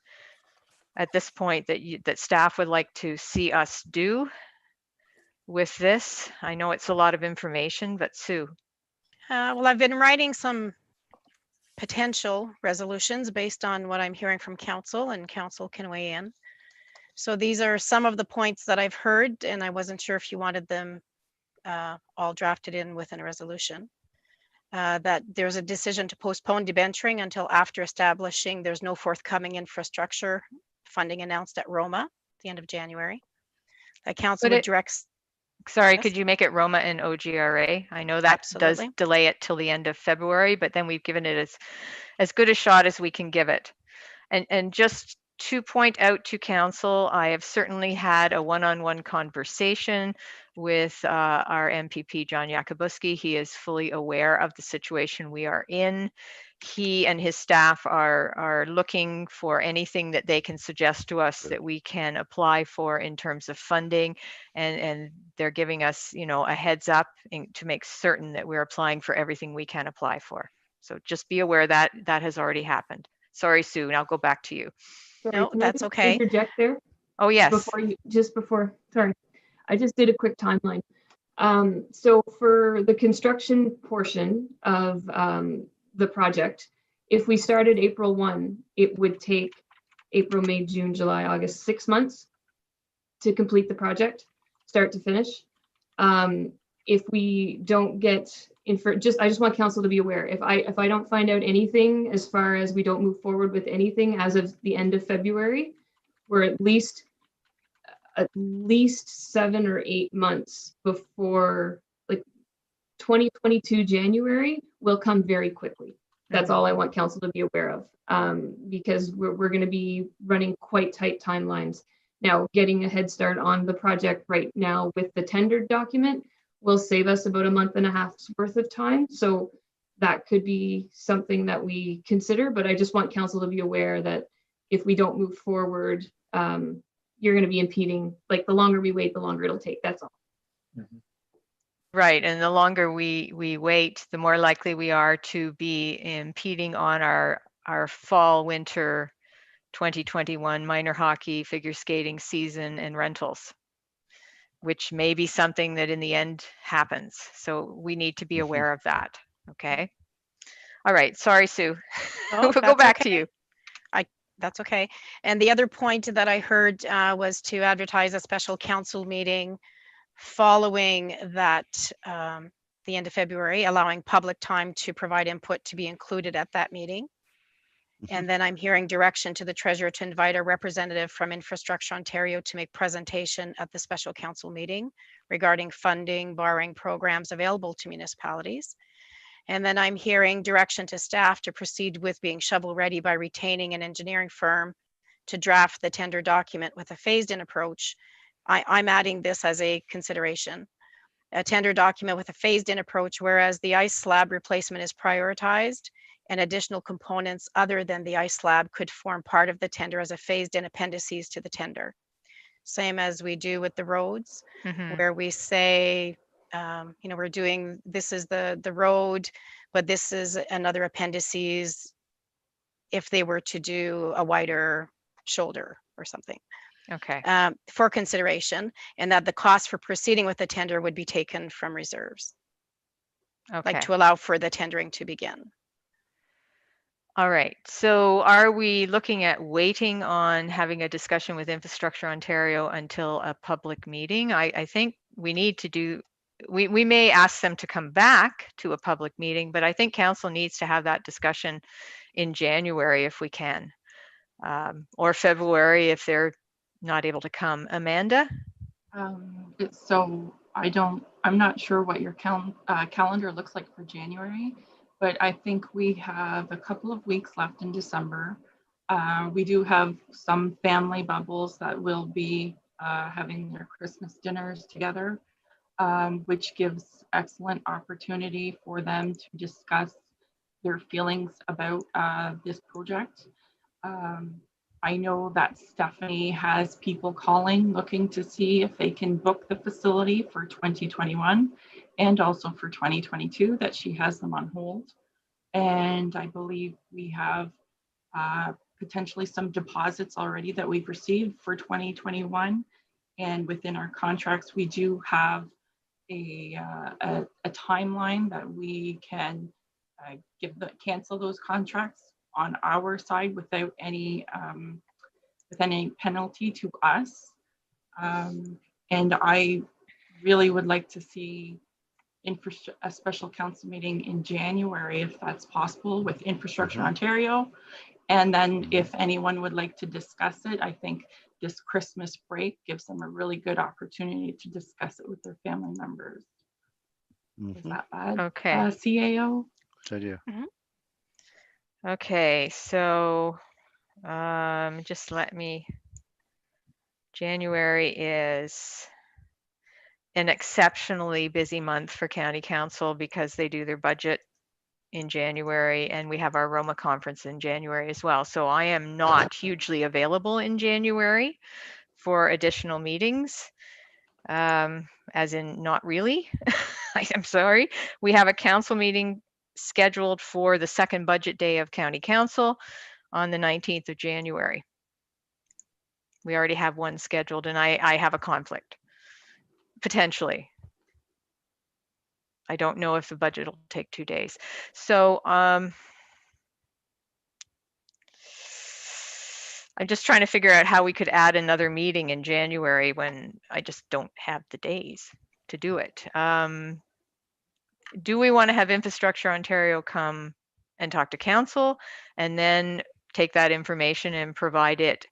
at this point that staff would like to see us do with this? I know it's a lot of information, but Sue. Well, I've been writing some potential resolutions based on what I'm hearing from council, and council can weigh in. So these are some of the points that I've heard, and I wasn't sure if you wanted them all drafted in within a resolution. That there's a decision to postpone debenturing until after establishing there's no forthcoming infrastructure funding announced at Roma at the end of January. That council would direct. Sorry, Yes? could you make it Roma and OGRA? I know that Absolutely. does delay it till the end of February, but then we've given it as good a shot as we can give it. And just to point out to council, I have certainly had a one-on-one conversation with our MPP, John Yakubuski. He is fully aware of the situation we are in. He and his staff are looking for anything that they can suggest to us that we can apply for in terms of funding, and they're giving us, you know, a heads up to make certain that we're applying for everything we can apply for. So just be aware that that has already happened. Sorry, Sue, and I'll go back to you. Sorry, No, can that's I just okay. interject there? Oh, yes. Sorry, I just did a quick timeline. So for the construction portion of the project, if we started April 1, it would take April, May, June, July, August, 6 months to complete the project, start to finish. If we don't get I just want council to be aware, if I don't find out anything as far as we don't move forward with anything as of the end of February, we're at least 7 or 8 months before, like, 2022 January will come very quickly. That's all I want council to be aware of, because we're going to be running quite tight timelines. Now, getting a head start on the project right now with the tendered document will save us about a month and a half's worth of time. So that could be something that we consider, but I just want council to be aware that if we don't move forward, you're going to be impeding. Like, the longer we wait, the longer it'll take. That's all. Mhm. Right, and the longer we wait, the more likely we are to be impeding on our fall winter 2021 minor hockey, figure skating season and rentals, which may be something that in the end happens. So we need to be aware of that. Okay. All right. Sorry, Sue. Oh, We'll go back to you. That's okay. And the other point that I heard was to advertise a special council meeting following that, the end of February, allowing public time to provide input to be included at that meeting. And then I'm hearing direction to the treasurer to invite a representative from Infrastructure Ontario to make presentation at the special council meeting regarding funding, borrowing programs available to municipalities. And then I'm hearing direction to staff to proceed with being shovel ready by retaining an engineering firm to draft the tender document with a phased in approach. I'm adding this as a consideration. A tender document with a phased in approach, whereas the ice slab replacement is prioritized and additional components other than the ice slab could form part of the tender as a phased in appendices to the tender. Same as we do with the roads, where we say, you know, we're doing, this is the road, but this is another appendices if they were to do a wider shoulder or something. Okay. For consideration, and that the cost for proceeding with the tender would be taken from reserves. Okay. Like to allow for the tendering to begin. All right. So are we looking at waiting on having a discussion with Infrastructure Ontario until a public meeting? I think we need to do, we may ask them to come back to a public meeting, but I think council needs to have that discussion in January if we can, or February if they're not able to come. Amanda? So I'm not sure what your calendar looks like for January, but I think we have a couple of weeks left in December. We do have some family bubbles that will be having their Christmas dinners together, which gives excellent opportunity for them to discuss their feelings about this project. I know that Stephanie has people calling, looking to see if they can book the facility for 2021 and also for 2022, that she has them on hold. And I believe we have potentially some deposits already that we've received for 2021. And within our contracts, we do have a timeline that we can cancel those contracts on our side without any penalty to us. And I really would like to see a special council meeting in January, if that's possible, with Infrastructure Ontario. And then if anyone would like to discuss it, I think this Christmas break gives them a really good opportunity to discuss it with their family members. Is that bad? Okay. CAO? Good idea. Okay, so just January is an exceptionally busy month for County Council because they do their budget in January, and we have our Roma conference in January as well. So I am not hugely available in January for additional meetings, as in not really. I'm sorry. We have a council meeting scheduled for the second budget day of County Council on the 19th of January. We already have one scheduled, and I have a conflict, potentially. I don't know if the budget will take 2 days. So I'm just trying to figure out how we could add another meeting in January when I just don't have the days to do it. Do we want to have Infrastructure Ontario come and talk to council and then take that information and provide it?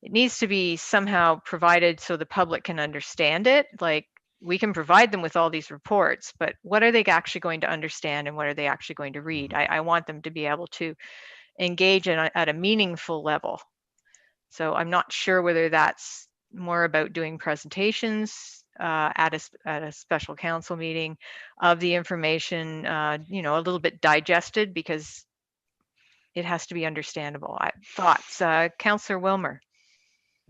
It needs to be somehow provided so the public can understand it. Like, we can provide them with all these reports, but what are they actually going to understand and what are they actually going to read? I want them to be able to engage at a meaningful level. So I'm not sure whether that's more about doing presentations at a special council meeting of the information, a little bit digested, because it has to be understandable. Thoughts, Councillor Wilmer?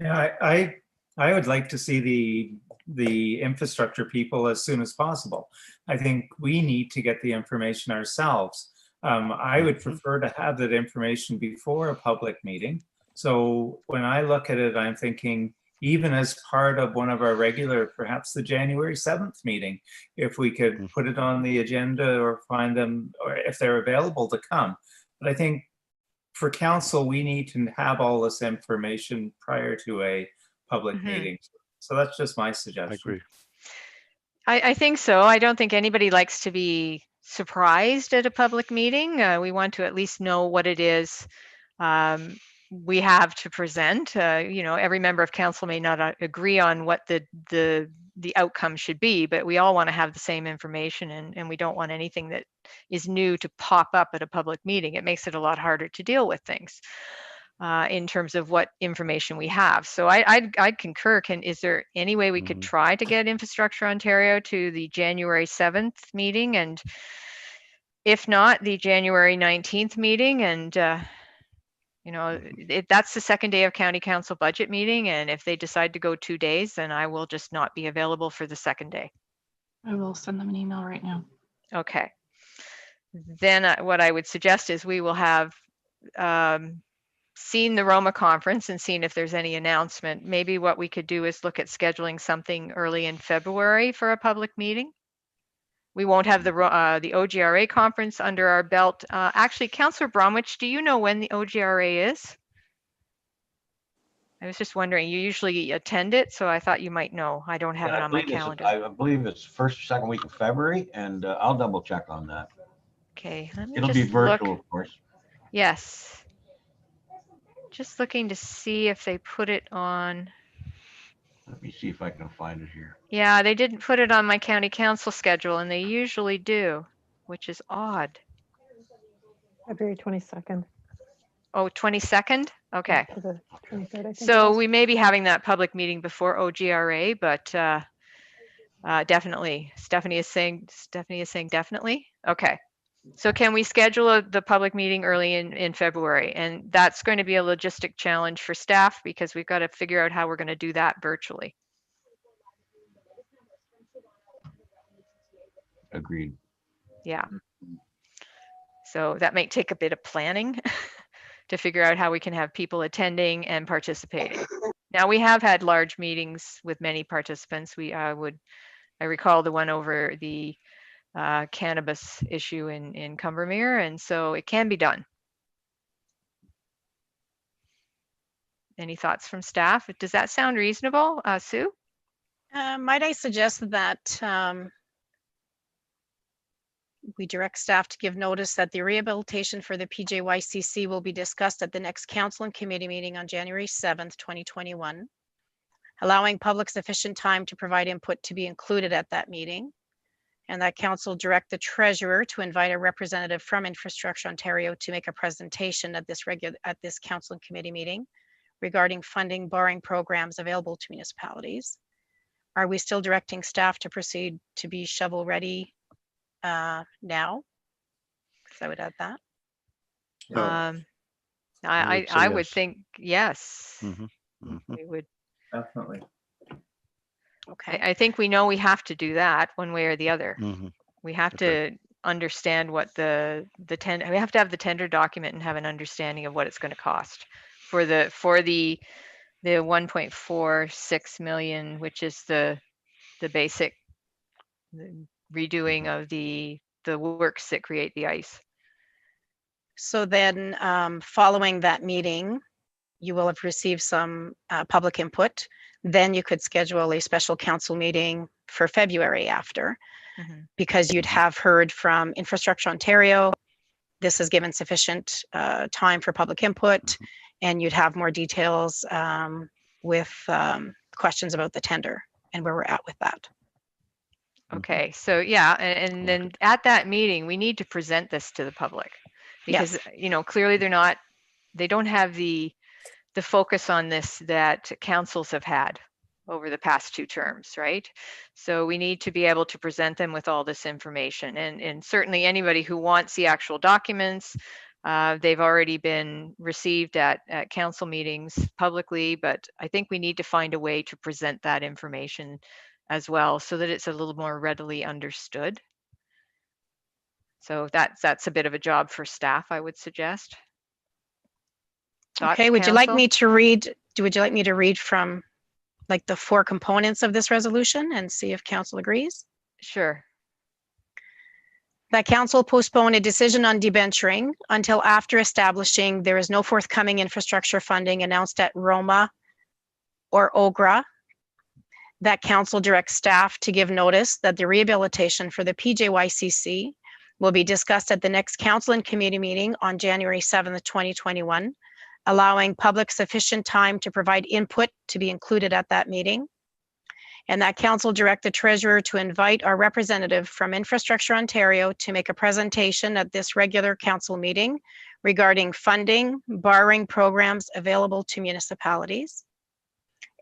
Yeah, I would like to see the infrastructure people as soon as possible. I think we need to get the information ourselves. I would prefer to have that information before a public meeting. So when I look at it, I'm thinking, even as part of one of our regular, perhaps the January 7th meeting, if we could put it on the agenda or find them, or if they're available to come. But I think for council, we need to have all this information prior to a public meeting. So that's just my suggestion. I agree. I think so. I don't think anybody likes to be surprised at a public meeting. We want to at least know what it is we have to present. Every member of council may not agree on what the outcome should be, but we all want to have the same information, and we don't want anything that is new to pop up at a public meeting. It makes it a lot harder to deal with things in terms of what information we have. So I'd concur. Is there any way we could try to get Infrastructure Ontario to the January 7th meeting, and if not, the January 19th meeting? And that's the second day of County Council budget meeting, and if they decide to go 2 days, then I will just not be available for the second day. I will send them an email right now. Okay. Then what I would suggest is we will have seen the Roma conference and seen if there's any announcement. Maybe what we could do is look at scheduling something early in February for a public meeting. We won't have the OGRA conference under our belt. Actually, Councillor Bromwich, do you know when the OGRA is? I was just wondering, you usually attend it, so I thought you might know. I don't have it on my calendar. I believe it's first or second week of February, and I'll double check on that. Okay, let me It'll just be virtual, look. of course. Yes. Just looking to see if they put it on. Let me see if I can find it here. Yeah, they didn't put it on my county council schedule, and they usually do, which is odd. February 22nd. Oh, 22nd? Okay. To the 23rd, I think. So we may be having that public meeting before OGRA, but definitely. Stephanie is saying definitely. Okay. So can we schedule the public meeting early in February? And that's going to be a logistic challenge for staff because we've got to figure out how we're going to do that virtually. Agreed. Yeah. So that might take a bit of planning to figure out how we can have people attending and participating. Now, we have had large meetings with many participants. I recall the one over the cannabis issue in Combermere, and so it can be done. Any thoughts from staff? Does that sound reasonable, Sue? Might I suggest that we direct staff to give notice that the rehabilitation for the PJYCC will be discussed at the next council and committee meeting on January 7th, 2021, allowing public sufficient time to provide input to be included at that meeting, and that council direct the treasurer to invite a representative from Infrastructure Ontario to make a presentation at this council and committee meeting regarding funding borrowing programs available to municipalities. Are we still directing staff to proceed to be shovel ready now? Because I would add that. I would think yes. Mm-hmm. We would. Definitely. Okay. I think we know we have to do that one way or the other. Mm-hmm. We have to understand what we have to have the tender document and have an understanding of what it's going to cost for the 1.46 million, which is the basic redoing of the works that create the ice. So then following that meeting, you will have received some public input. Then you could schedule a special council meeting for February after, because you'd have heard from Infrastructure Ontario. This has given sufficient time for public input, and you'd have more details with questions about the tender and where we're at with that. Okay, so yeah, and then at that meeting, we need to present this to the public because, clearly they don't have the focus on this that councils have had over the past 2 terms, right? So we need to be able to present them with all this information, and certainly anybody who wants the actual documents, they've already been received at council meetings publicly, but I think we need to find a way to present that information as well so that it's a little more readily understood. So that's a bit of a job for staff, I would suggest. Thoughts, Okay, would you like council? me to read from like the 4 components of this resolution and see if council agrees? Sure. That council postpone a decision on debenturing until after establishing there is no forthcoming infrastructure funding announced at Roma or OGRA. That council directs staff to give notice that the rehabilitation for the PJYCC will be discussed at the next council and committee meeting on January 7th, 2021, allowing public sufficient time to provide input to be included at that meeting. And that council direct the treasurer to invite our representative from Infrastructure Ontario to make a presentation at this regular council meeting regarding funding, borrowing programs available to municipalities.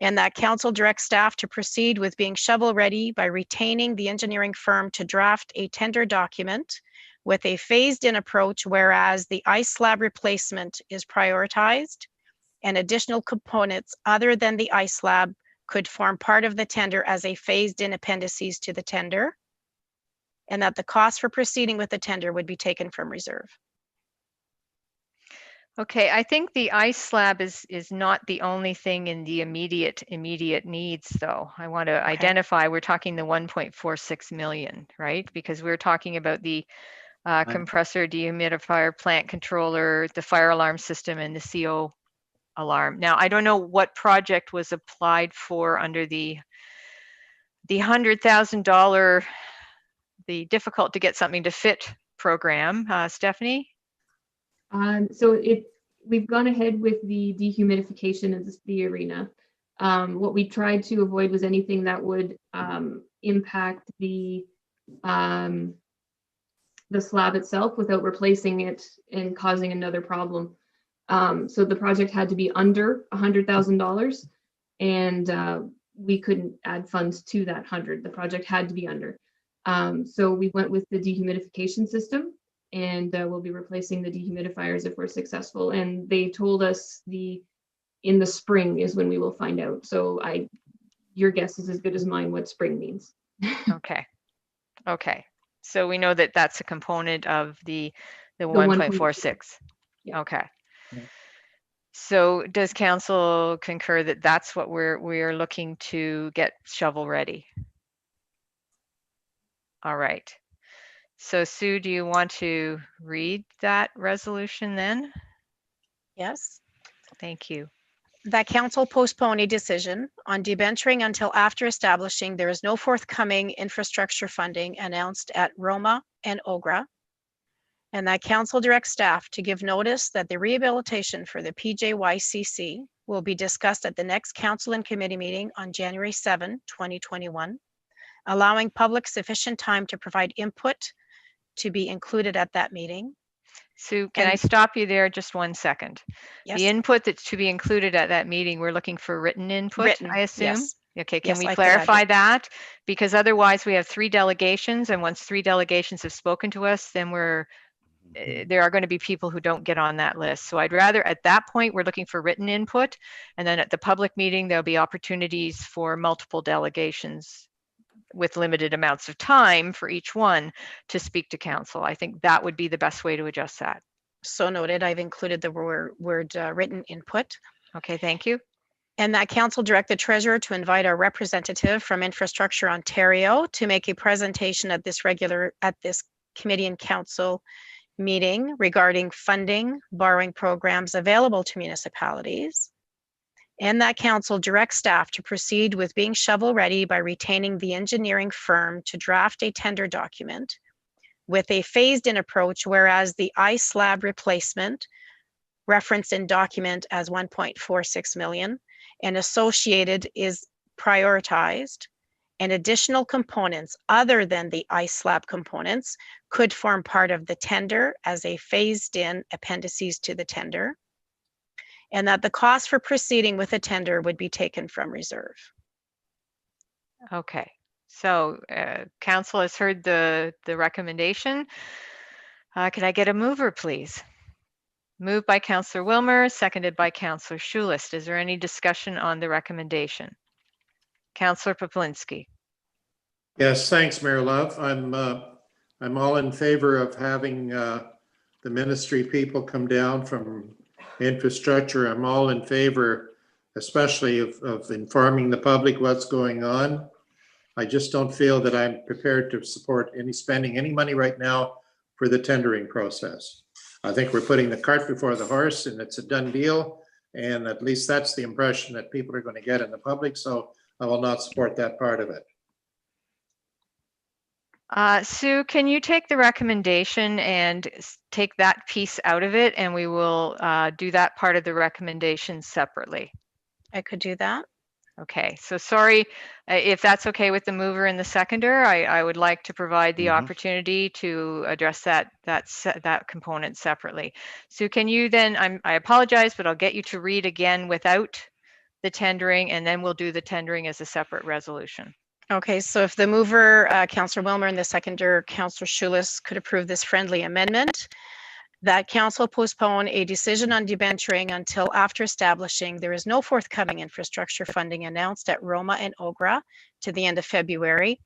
And that council directs staff to proceed with being shovel ready by retaining the engineering firm to draft a tender document with a phased in approach, whereas the ice slab replacement is prioritized and additional components other than the ice slab could form part of the tender as a phased in appendices to the tender, and that the cost for proceeding with the tender would be taken from reserve. Okay, I think the ice slab is not the only thing in the immediate needs, though. I want to identify, we're talking the 1.46 million, right? Because we're talking about the compressor, dehumidifier, plant controller, the fire alarm system, and the CO alarm. Now, I don't know what project was applied for under the $100,000, the difficult to get something to fit program. Stephanie? So we've gone ahead with the dehumidification of the arena. What we tried to avoid was anything that would impact the slab itself without replacing it and causing another problem. So the project had to be under $100,000, and we couldn't add funds to that 100. The project had to be under. So we went with the dehumidification system, and we'll be replacing the dehumidifiers if we're successful. And they told us in the spring is when we will find out. So your guess is as good as mine what spring means. Okay. Okay. So we know that that's a component of the 1.46. 1.46. Yeah. Okay. Yeah. So does council concur that that's what we're looking to get shovel ready? All right. So Sue, do you want to read that resolution then? Yes. Thank you. That council postpone a decision on debenturing until after establishing there is no forthcoming infrastructure funding announced at Roma and Ogra. And that council directs staff to give notice that the rehabilitation for the PJYCC will be discussed at the next council and committee meeting on January 7, 2021, allowing public sufficient time to provide input to be included at that meeting. Sue, can I stop you there just 1 second? Yes. The input that's to be included at that meeting, we're looking for written input, Written, I assume? yes. Okay, can Yes, we I could add clarify it. that? Because otherwise we have 3 delegations, and once 3 delegations have spoken to us, then there are going to be people who don't get on that list. So I'd rather, at that point, we're looking for written input, and then at the public meeting, there'll be opportunities for multiple delegations with limited amounts of time for each one to speak to council. I think that would be the best way to adjust that. So noted. I've included the word written input. Okay, thank you. And that council direct the treasurer to invite our representative from Infrastructure Ontario to make a presentation at this committee and council meeting regarding funding, borrowing programs available to municipalities. And that council directs staff to proceed with being shovel ready by retaining the engineering firm to draft a tender document with a phased in approach, whereas the ice slab replacement referenced in document as 1.46 million and associated is prioritized, and additional components other than the ice slab components could form part of the tender as a phased in appendices to the tender, and that the cost for proceeding with a tender would be taken from reserve. Okay, so council has heard the recommendation. Can I get a mover, please? Moved by Councillor Wilmer, seconded by Councillor Schulist. Is there any discussion on the recommendation? Councillor Poplinski. Yes, thanks, Mayor Love. I'm all in favor of having the ministry people come down from infrastructure. I'm all in favor, especially of informing the public what's going on. I just don't feel that I'm prepared to support spending any money right now for the tendering process. I think we're putting the cart before the horse and it's a done deal. And at least that's the impression that people are going to get in the public. So I will not support that part of it. Sue, can you take the recommendation and take that piece out of it, and we will do that part of the recommendation separately? I could do that. Okay, so sorry, if that's okay with the mover and the seconder, I would like to provide the opportunity to address that component separately. So can you then, I apologize, but I'll get you to read again without the tendering, and then we'll do the tendering as a separate resolution. Okay, so if the mover, Councillor Wilmer, and the seconder, Councillor Schulist, could approve this friendly amendment, that council postpone a decision on debenturing until after establishing there is no forthcoming infrastructure funding announced at Roma and Ogra to the end of February,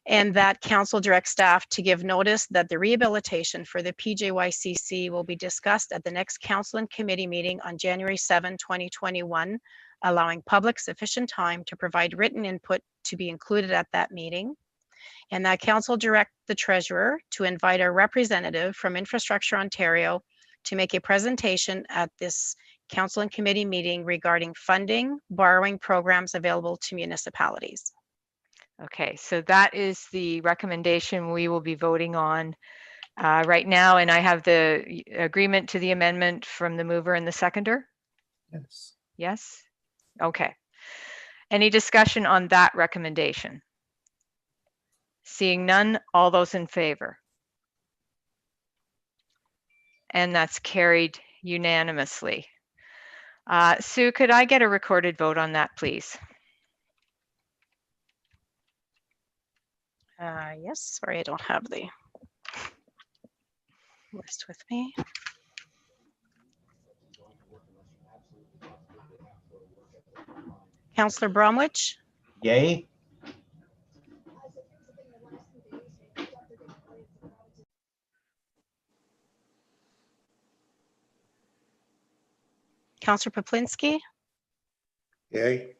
and that council directs staff to give notice that the rehabilitation for the PJYCC will be discussed at the next council and committee meeting on January 7, 2021, allowing public sufficient time to provide written input to be included at that meeting. And that council direct the treasurer to invite a representative from Infrastructure Ontario to make a presentation at this council and committee meeting regarding funding, borrowing programs available to municipalities. Okay, so that is the recommendation we will be voting on right now, and I have the agreement to the amendment from the mover and the seconder? Yes. Yes? Okay. Any discussion on that recommendation? Seeing none, all those in favor? And that's carried unanimously. Sue, could I get a recorded vote on that, please? Yes, sorry, I don't have the. list with me. Councillor Bromwich, Yay? Councillor Poplinski, Yay.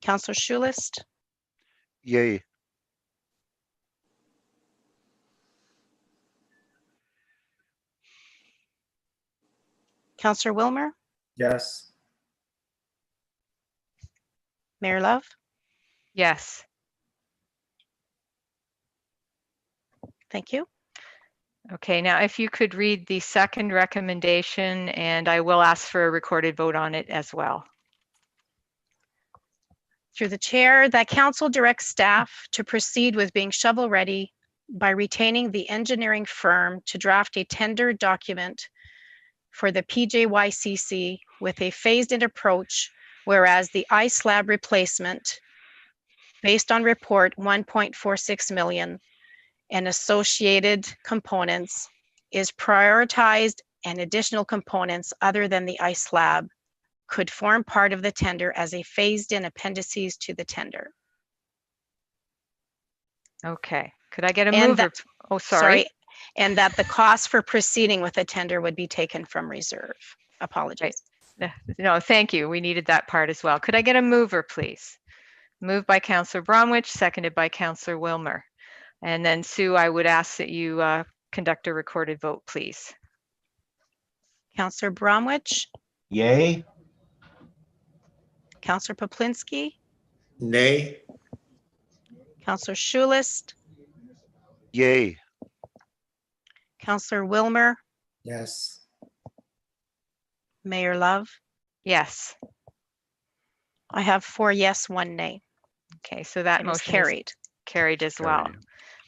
Councillor Schulist, Yay. Councillor Wilmer, Yes. Mayor Love. Yes. Thank you. Okay, now if you could read the second recommendation, and I will ask for a recorded vote on it as well. Through the chair, that council directs staff to proceed with being shovel ready by retaining the engineering firm to draft a tender document for the PJYCC with a phased-in approach, whereas the ice slab replacement based on report 1.46 million and associated components is prioritized, and additional components other than the ice slab could form part of the tender as a phased-in appendices to the tender. Okay, could I get a And mover? that- Oh, sorry. And that the cost for proceeding with the tender would be taken from reserve. Apologies. No, thank you. We needed that part as well. Could I get a mover, please? Moved by Councillor Bromwich, seconded by Councillor Wilmer. And then Sue, I would ask that you conduct a recorded vote, please. Councillor Bromwich, Yay? Councillor Poplinski, Nay. Councillor Schulist, Yay. Councillor Wilmer, Yes. Mayor Love. Yes. I have 4 yes, 1 nay. Okay, so that It is motion is carried. carried as well. Carried.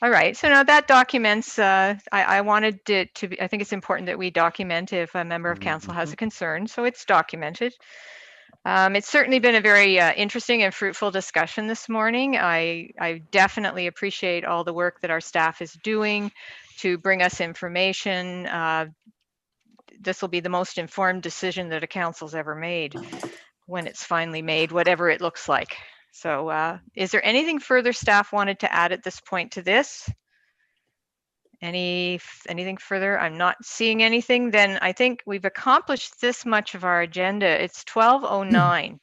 All right, so now that documents, I wanted it to be, I think it's important that we document if a member of council has a concern, so it's documented. It's certainly been a very interesting and fruitful discussion this morning. I definitely appreciate all the work that our staff is doing to bring us information. This will be the most informed decision that a council's ever made when it's finally made, whatever it looks like. So is there anything further staff wanted to add at this point to this? Anything further? I'm not seeing anything. Then I think we've accomplished this much of our agenda. It's 12:09.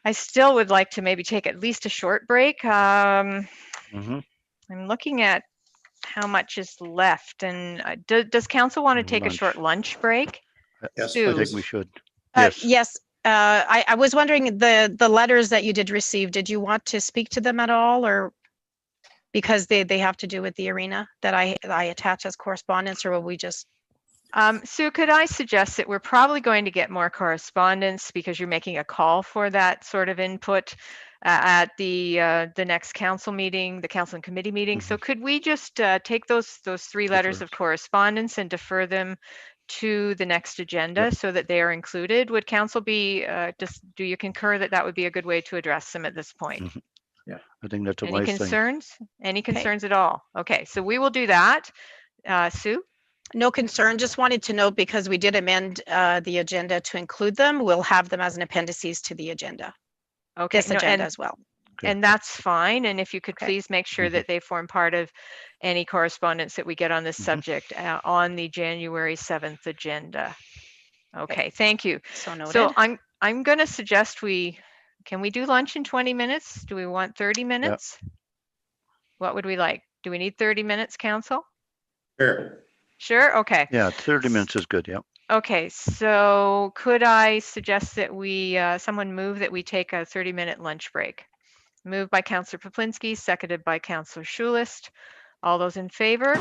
I still would like to maybe take at least a short break. I'm looking at how much is left, and does council want to take a short lunch break? Yes, Sue? I think we should. Yes. Yes, I was wondering, the letters that you did receive, did you want to speak to them at all, or because they have to do with the arena that I attach as correspondence, or will we just? Sue, could I suggest that we're probably going to get more correspondence because you're making a call for that sort of input at the next council meeting, the council and committee meeting. So could we just take those 3 letters of correspondence and defer them to the next agenda so that they are included? Would council be, do you concur that that would be a good way to address them at this point? Yeah, I think that's a Any wise thing. concerns? Any concerns at all? Okay, so we will do that. Sue? No concern, just wanted to note, because we did amend the agenda to include them, we'll have them as an appendices to the agenda. Okay, This agenda as well. And that's fine. And if you could Okay. please make sure that they form part of any correspondence that we get on this subject on the January 7th agenda. Okay, thank you. So noted. So I'm going to suggest can we do lunch in 20 minutes? Do we want 30 minutes? What would we like? Do we need 30 minutes, council? Sure. Sure, okay. Yeah, 30 minutes is good. Yeah. Okay, so could I suggest that someone move that we take a 30-minute lunch break? Moved by Councillor Poplinski, seconded by Councillor Schulist. All those in favor?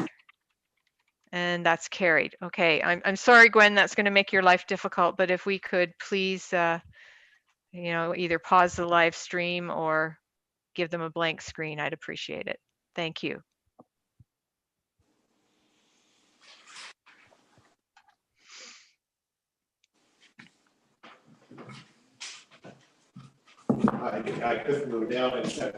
And that's carried. Okay, I'm sorry, Gwen, that's going to make your life difficult, but if we could please, either pause the live stream or give them a blank screen, I'd appreciate it. Thank you. I couldn't go down and check.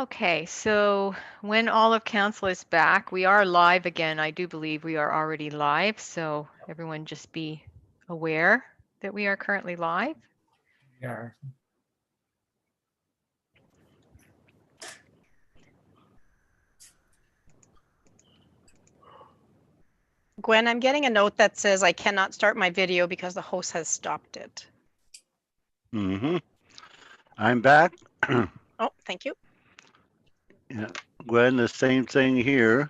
Okay, so when all of council is back, we are live again. I do believe we are already live, so everyone just be aware that we are currently live. Yeah. Gwen, I'm getting a note that says I cannot start my video because the host has stopped it. Mm-hmm. I'm back. Oh, thank you. Yeah. Gwen, the same thing here.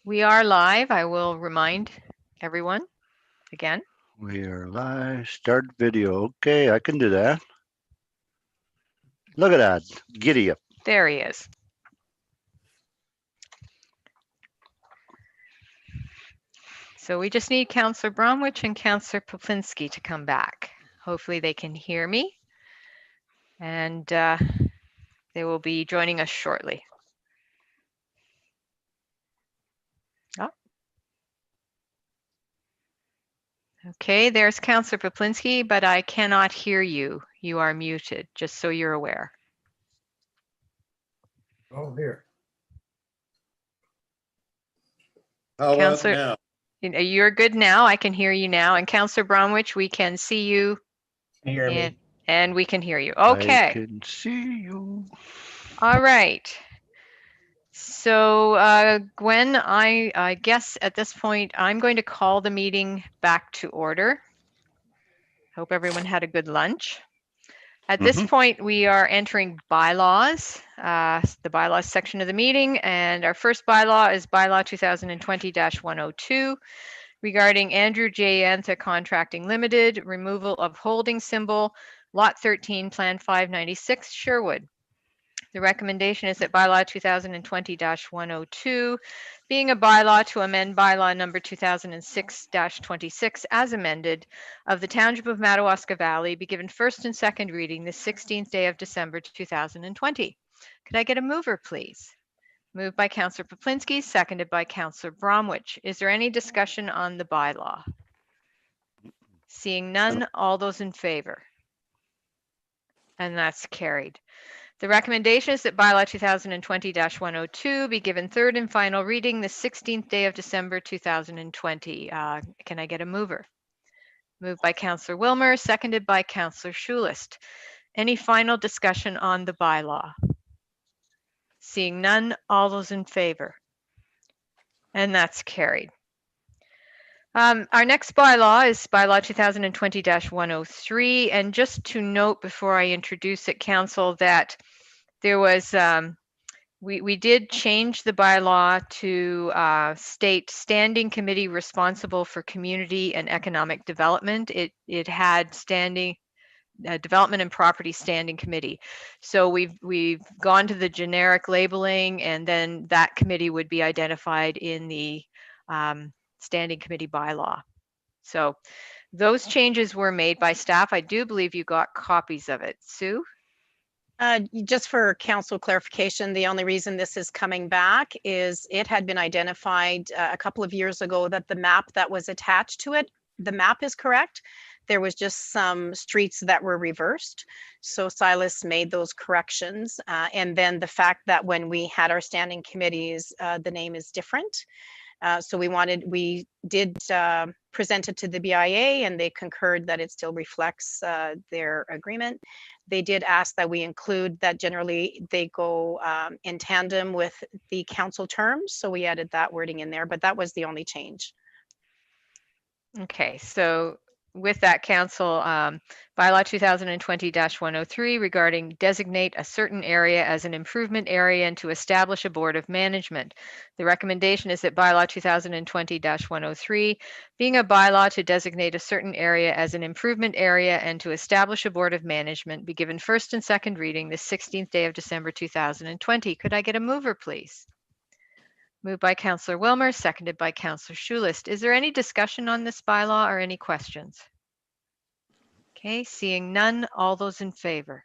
We are live. I will remind everyone again. We are live. Start video. Okay, I can do that. Look at that. Giddy up. There he is. So we just need Councillor Bromwich and Councillor Poplinski to come back. Hopefully they can hear me, and they will be joining us shortly. Oh. Okay, there's Councillor Poplinski, but I cannot hear you. You are muted, just so you're aware. Oh, here. How about Councillor, now? you're good now. I can hear you now. And Councillor Bromwich, we can see you. Can you hear me? And we can hear you. I Okay. can see you. All right. So Gwen, I guess at this point, I'm going to call the meeting back to order. Hope everyone had a good lunch. At this point, we are entering bylaws, the bylaws section of the meeting, and our first bylaw is bylaw 2020-102 regarding Andrew J. Antha Contracting Limited, removal of holding symbol, Lot 13, Plan 596, Sherwood. The recommendation is that bylaw 2020-102, being a bylaw to amend bylaw number 2006-26 as amended of the Township of Madawaska Valley, be given first and second reading the 16th day of December 2020. Could I get a mover, please? Moved by Councillor Poplinski, seconded by Councillor Bromwich. Is there any discussion on the bylaw? Seeing none, all those in favor? And that's carried. The recommendation is that bylaw 2020-102 be given third and final reading the 16th day of December 2020. Can I get a mover? Moved by Councillor Wilmer, seconded by Councillor Schulist. Any final discussion on the bylaw? Seeing none, all those in favor? And that's carried. Our next bylaw is bylaw 2020-103. And just to note before I introduce it, Council, that there was, we did change the bylaw to state standing committee responsible for community and economic development. It had standing development and property standing committee. So we've gone to the generic labeling, and then that committee would be identified in the standing committee bylaw. So those changes were made by staff. I do believe you got copies of it. Sue? Just for council clarification, the only reason this is coming back is it had been identified a couple of years ago that the map that was attached to it, the map is correct. There was just some streets that were reversed. So Silas made those corrections. And then the fact that when we had our standing committees, the name is different. So we did present it to the BIA, and they concurred that it still reflects their agreement. They did ask that we include that generally they go in tandem with the council terms. So we added that wording in there, but that was the only change. Okay, so with that, Council, bylaw 2020-103 regarding designate a certain area as an improvement area and to establish a board of management. The recommendation is that bylaw 2020-103, being a bylaw to designate a certain area as an improvement area and to establish a board of management, be given first and second reading the 16th day of December 2020. Could I get a mover, please? Moved by Councillor Wilmer, seconded by Councillor Schulist. Is there any discussion on this bylaw or any questions? Okay, seeing none, all those in favor?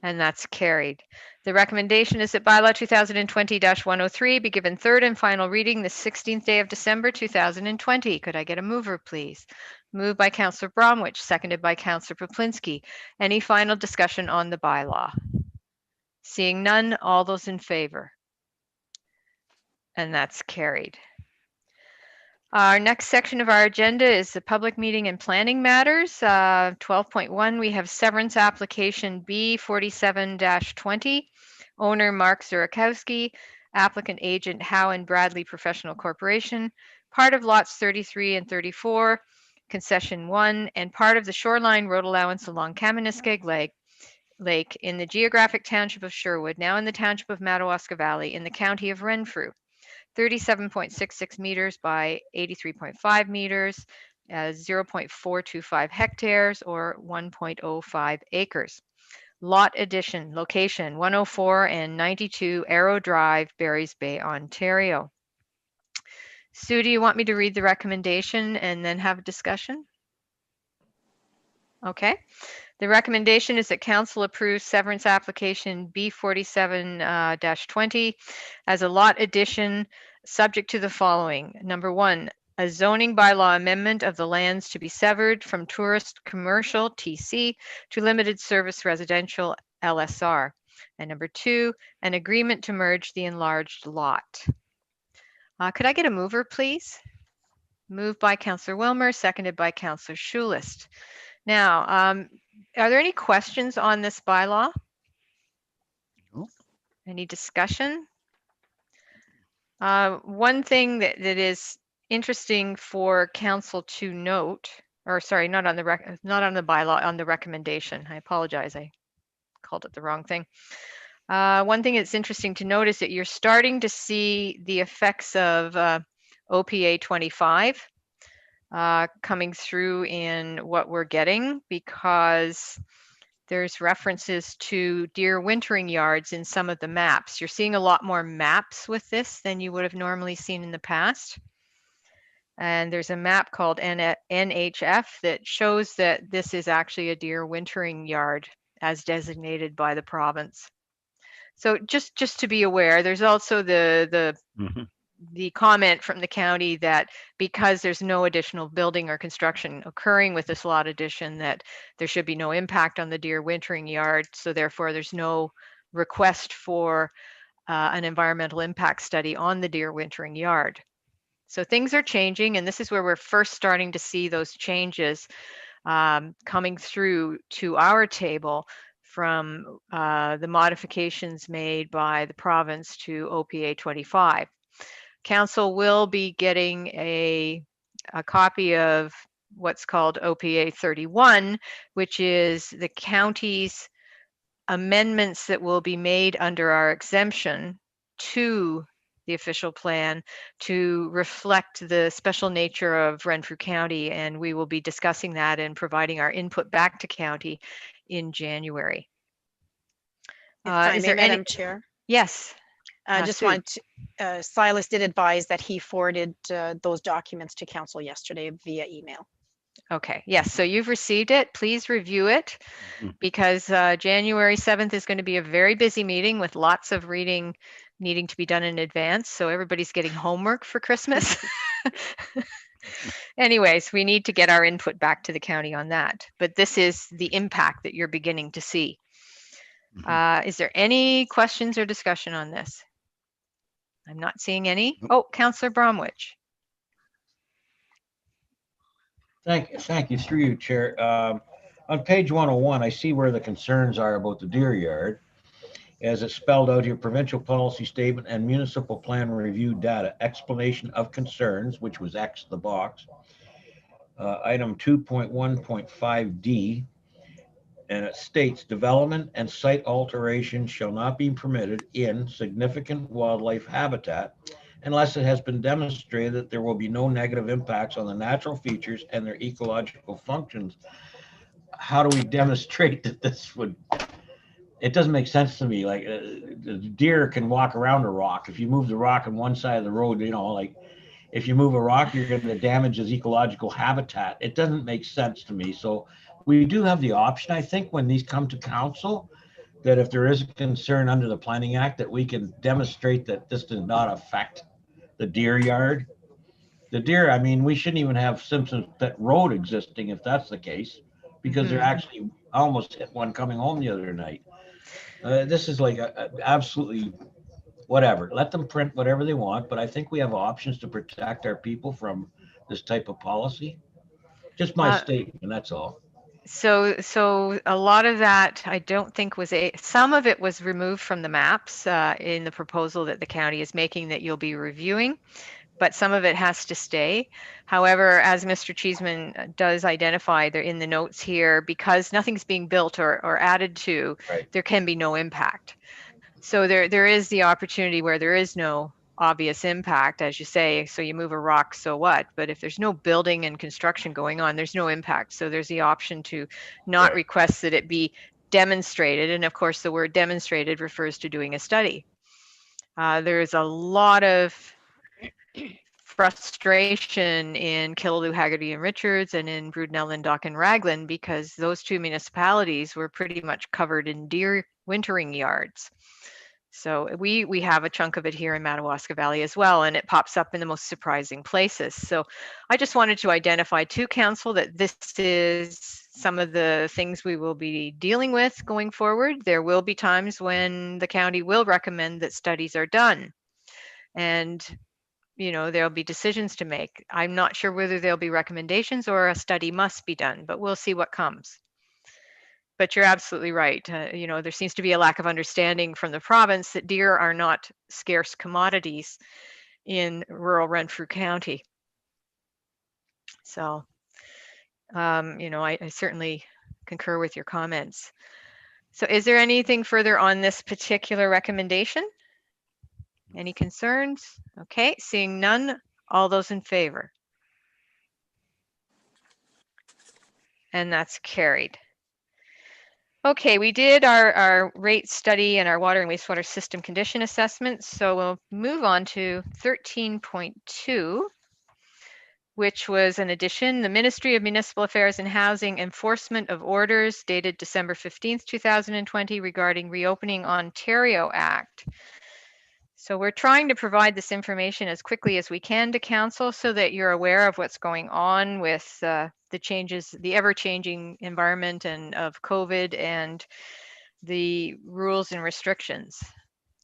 And that's carried. The recommendation is that bylaw 2020-103 be given third and final reading the 16th day of December 2020. Could I get a mover, please? Moved by Councillor Bromwich, seconded by Councillor Poplinski. Any final discussion on the bylaw? Seeing none, all those in favor? And that's carried. Our next section of our agenda is the public meeting and planning matters. 12.1, we have severance application B47-20, owner Mark Zurakowski, applicant agent Howe and Bradley Professional Corporation, part of lots 33 and 34, concession 1, and part of the shoreline road allowance along Kaministkeg Lake in the geographic township of Sherwood, now in the township of Madawaska Valley, in the county of Renfrew. 37.66 meters by 83.5 meters, 0.425 hectares, or 1.05 acres. Lot addition, location 104 and 92 Arrow Drive, Barry's Bay, Ontario. Sue, do you want me to read the recommendation and then have a discussion? Okay. The recommendation is that council approves severance application B47-20 as a lot addition subject to the following. Number 1, a zoning bylaw amendment of the lands to be severed from tourist commercial TC to limited service residential LSR. And number 2, an agreement to merge the enlarged lot. Could I get a mover, please? Moved by Councillor Wilmer, seconded by Councillor Schulist. Now, are there any questions on this bylaw? No. Any discussion? One thing that is interesting for council to note, or sorry, not on the bylaw, on the recommendation. I apologize, I called it the wrong thing. One thing that's interesting to note is that you're starting to see the effects of OPA 25 coming through in what we're getting, because there's references to deer wintering yards in some of the maps. You're seeing a lot more maps with this than you would have normally seen in the past. And there's a map called NHF that shows that this is actually a deer wintering yard as designated by the province. So just to be aware, there's also the comment from the county that because there's no additional building or construction occurring with this lot addition, that there should be no impact on the deer wintering yard. So therefore, there's no request for an environmental impact study on the deer wintering yard. So things are changing, and this is where we're first starting to see those changes coming through to our table from the modifications made by the province to OPA 25. Council will be getting a copy of what's called OPA 31, which is the county's amendments that will be made under our exemption to the official plan to reflect the special nature of Renfrew County, and we will be discussing that and providing our input back to county in January. If I Is may, there Madam any? Chair. Yes. I just Sue. want to, Silas did advise that he forwarded those documents to council yesterday via email. Okay, yes, so you've received it. Please review it, because January 7th is going to be a very busy meeting with lots of reading needing to be done in advance. So everybody's getting homework for Christmas. Anyways, we need to get our input back to the county on that. But this is the impact that you're beginning to see. Is there any questions or discussion on this? I'm not seeing any. Oh, Councillor Bromwich. Thank you, through you, Chair. On page 101, I see where the concerns are about the deer yard, as it's spelled out here, provincial policy statement and municipal plan review data, explanation of concerns, which was X the box. Item 2.1.5D, and it states development and site alteration shall not be permitted in significant wildlife habitat unless it has been demonstrated that there will be no negative impacts on the natural features and their ecological functions. How do we demonstrate that this would? It doesn't make sense to me. Like the deer can walk around a rock. If you move the rock on one side of the road, you know, like if you move a rock, you're going to damage its ecological habitat. It doesn't make sense to me. So we do have the option, I think, when these come to council, that if there is a concern under the Planning Act, that we can demonstrate that this does not affect the deer yard, the deer, I mean, we shouldn't even have Simpson Pit Road existing if that's the case, because they're actually I almost hit one coming home the other night. This is like absolutely whatever. Let them print whatever they want, but I think we have options to protect our people from this type of policy. Just my statement, that's all. So a lot of that I don't think was some of it was removed from the maps in the proposal that the county is making that you'll be reviewing, but some of it has to stay. However, as Mr. Cheeseman does identify there in the notes here, because nothing's being built or added to, Right. there can be no impact. So there is the opportunity where there is no obvious impact, as you say. So you move a rock, so what? But if there's no building and construction going on, there's no impact. So there's the option to not Right. request that it be demonstrated. And of course, the word demonstrated refers to doing a study. There's a lot of frustration in Killaloe, Haggerty, and Richards, and in Brudenell, Lindock, and Raglan, because those two municipalities were pretty much covered in deer wintering yards. So we have a chunk of it here in Madawaska Valley as well, and it pops up in the most surprising places. So I just wanted to identify to council that this is some of the things we will be dealing with going forward. There will be times when the county will recommend that studies are done, and there'll be decisions to make. I'm not sure whether there'll be recommendations or a study must be done, but we'll see what comes. But you're absolutely right. There seems to be a lack of understanding from the province that deer are not scarce commodities in rural Renfrew County. So, I certainly concur with your comments. So is there anything further on this particular recommendation? Any concerns? Okay, seeing none, all those in favor? And that's carried. Okay, we did our rate study and our water and wastewater system condition assessments. So we'll move on to 13.2, which was an addition, the Ministry of Municipal Affairs and Housing enforcement of orders dated December 15th, 2020 regarding Reopening Ontario Act. So we're trying to provide this information as quickly as we can to council so that you're aware of what's going on with the changes, the ever-changing environment and of COVID and the rules and restrictions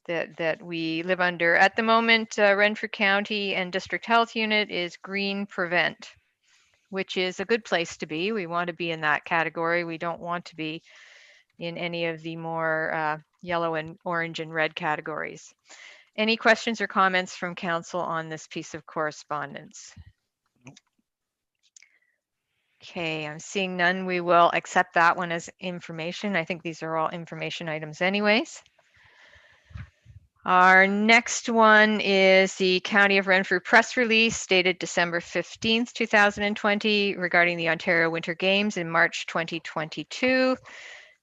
that we live under. At the moment, Renfrew County and District Health Unit is green prevent, which is a good place to be. We want to be in that category. We don't want to be in any of the more yellow and orange and red categories. Any questions or comments from council on this piece of correspondence? Okay, I'm seeing none. We will accept that one as information. I think these are all information items anyways. Our next one is the County of Renfrew press release dated December 15th, 2020 regarding the Ontario Winter Games in March 2022.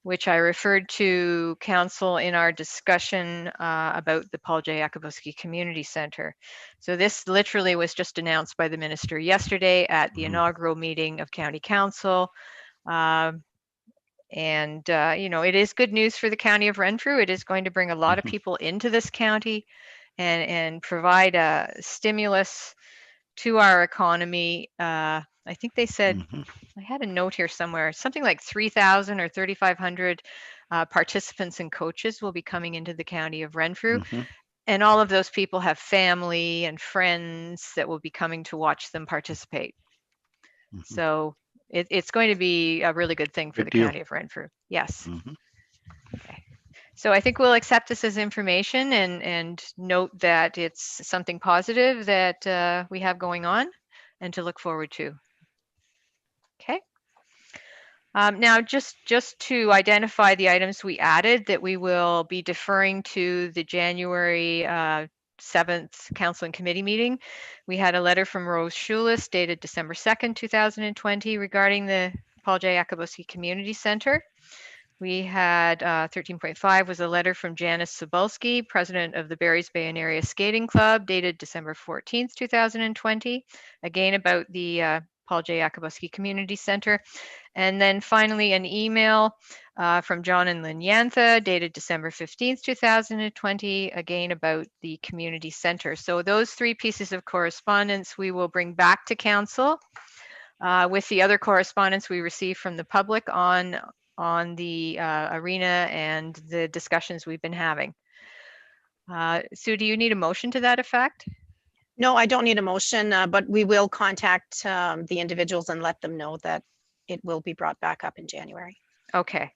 Which I referred to council in our discussion about the Paul J. Yakubowski Community Center. So this literally was just announced by the minister yesterday at the inaugural meeting of County Council. It is good news for the County of Renfrew. It is going to bring a lot of people into this county and provide a stimulus to our economy. I think they said, I had a note here somewhere, something like 3,000 or 3,500 participants and coaches will be coming into the County of Renfrew. And all of those people have family and friends that will be coming to watch them participate. So it's going to be a really good thing for the County of Renfrew. Yes. Okay. So I think we'll accept this as information and note that it's something positive that we have going on and to look forward to. Okay. Now, just to identify the items we added that we will be deferring to the January 7th Council and Committee meeting. We had a letter from Rose Schulis dated December 2nd, 2020 regarding the Paul J. Yakubowski Community Center. We had 13.5 was a letter from Janice Cebulski, president of the Barry's Bay and Area Skating Club, dated December 14th, 2020, again about the Paul J. Yakubowski Community Center. And then finally, an email from John and Lynn Yantha dated December 15th, 2020, again about the community center. So those three pieces of correspondence we will bring back to council with the other correspondence we received from the public on the arena and the discussions we've been having. Sue, do you need a motion to that effect? No, I don't need a motion, but we will contact the individuals and let them know that it will be brought back up in January. Okay,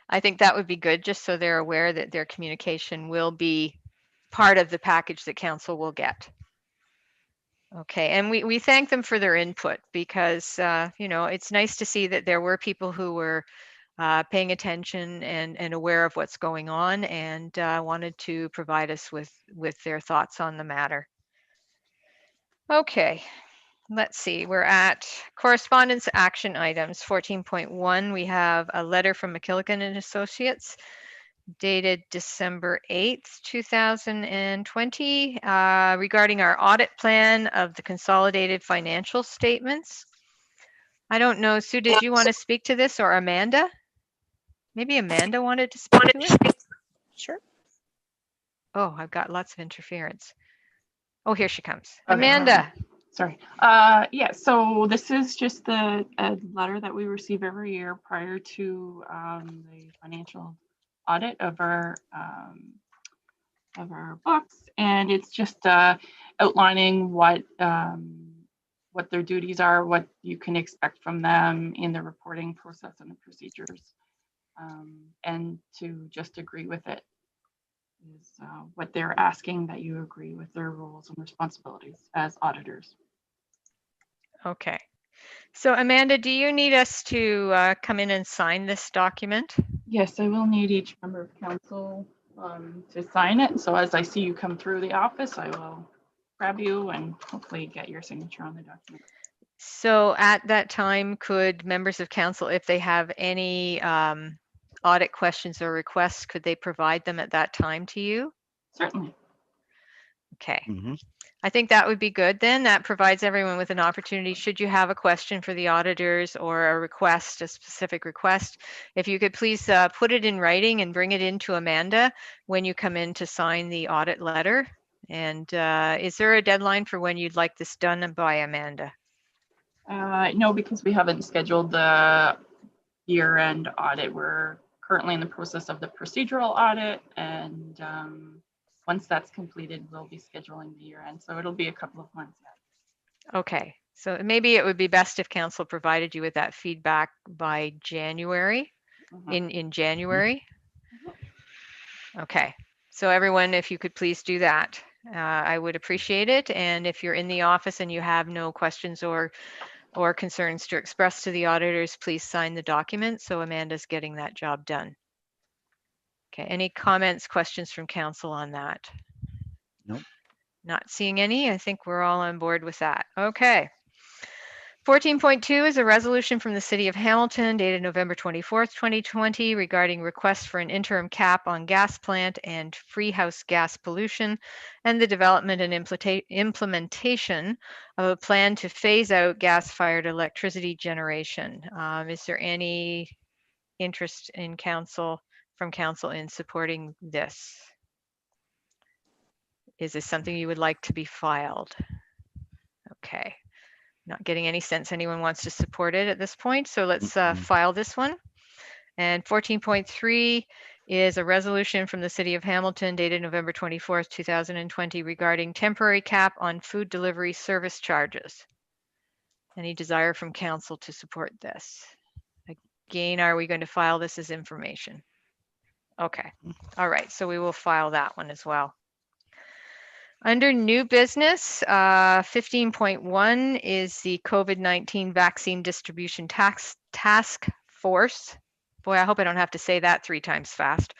I think that would be good, just so they're aware that their communication will be part of the package that council will get. Okay, and we thank them for their input because, you know, it's nice to see that there were people who were paying attention and aware of what's going on and wanted to provide us with their thoughts on the matter. Okay, let's see, we're at correspondence action items 14.1. We have a letter from McKilligan and Associates dated December 8th, 2020, regarding our audit plan of the consolidated financial statements. I don't know, Sue, did you want to speak to this, or Amanda? Maybe Amanda wanted to speak to it? Sure. Oh, I've got lots of interference. Oh, here she comes. Okay. Amanda. Sorry. Yeah, so this is just a letter that we receive every year prior to the financial audit of our books, and it's just outlining what their duties are, what you can expect from them in the reporting process and the procedures, and to just agree with it is what they're asking, that you agree with their roles and responsibilities as auditors. Okay. So Amanda, do you need us to come in and sign this document? Yes, I will need each member of council to sign it. So as I see you come through the office, I will grab you and hopefully get your signature on the document. So at that time, could members of council, if they have any audit questions or requests, could they provide them at that time to you? Certainly. Okay. Mm-hmm. I think that would be good then. That provides everyone with an opportunity, should you have a question for the auditors or a request, a specific request, if you could please put it in writing and bring it in to Amanda when you come in to sign the audit letter. And is there a deadline for when you'd like this done by, Amanda? No, because we haven't scheduled the year-end audit. We're currently in the process of the procedural audit, and once that's completed, we'll be scheduling the year-end. So it'll be a couple of months yet. Okay, so maybe it would be best if council provided you with that feedback by January, in January. Okay, so everyone, if you could please do that, I would appreciate it. And if you're in the office and you have no questions or concerns to express to the auditors, please sign the document so Amanda's getting that job done. Okay, any comments, questions from council on that? Nope. Not seeing any. I think we're all on board with that. Okay. 14.2 is a resolution from the City of Hamilton dated November 24th, 2020 regarding request for an interim cap on gas plant and freehouse gas pollution and the development and implementation of a plan to phase out gas-fired electricity generation. Is there any interest in from council in supporting this? Is this something you would like to be filed? Okay. Not getting any sense anyone wants to support it at this point, so let's file this one. And 14.3 is a resolution from the City of Hamilton dated November 24th, 2020 regarding temporary cap on food delivery service charges. Any desire from council to support this? Again, are we going to file this as information? Okay, all right, so we will file that one as well. Under new business, 15.1 is the COVID-19 vaccine distribution task force. Boy, I hope I don't have to say that 3 times fast.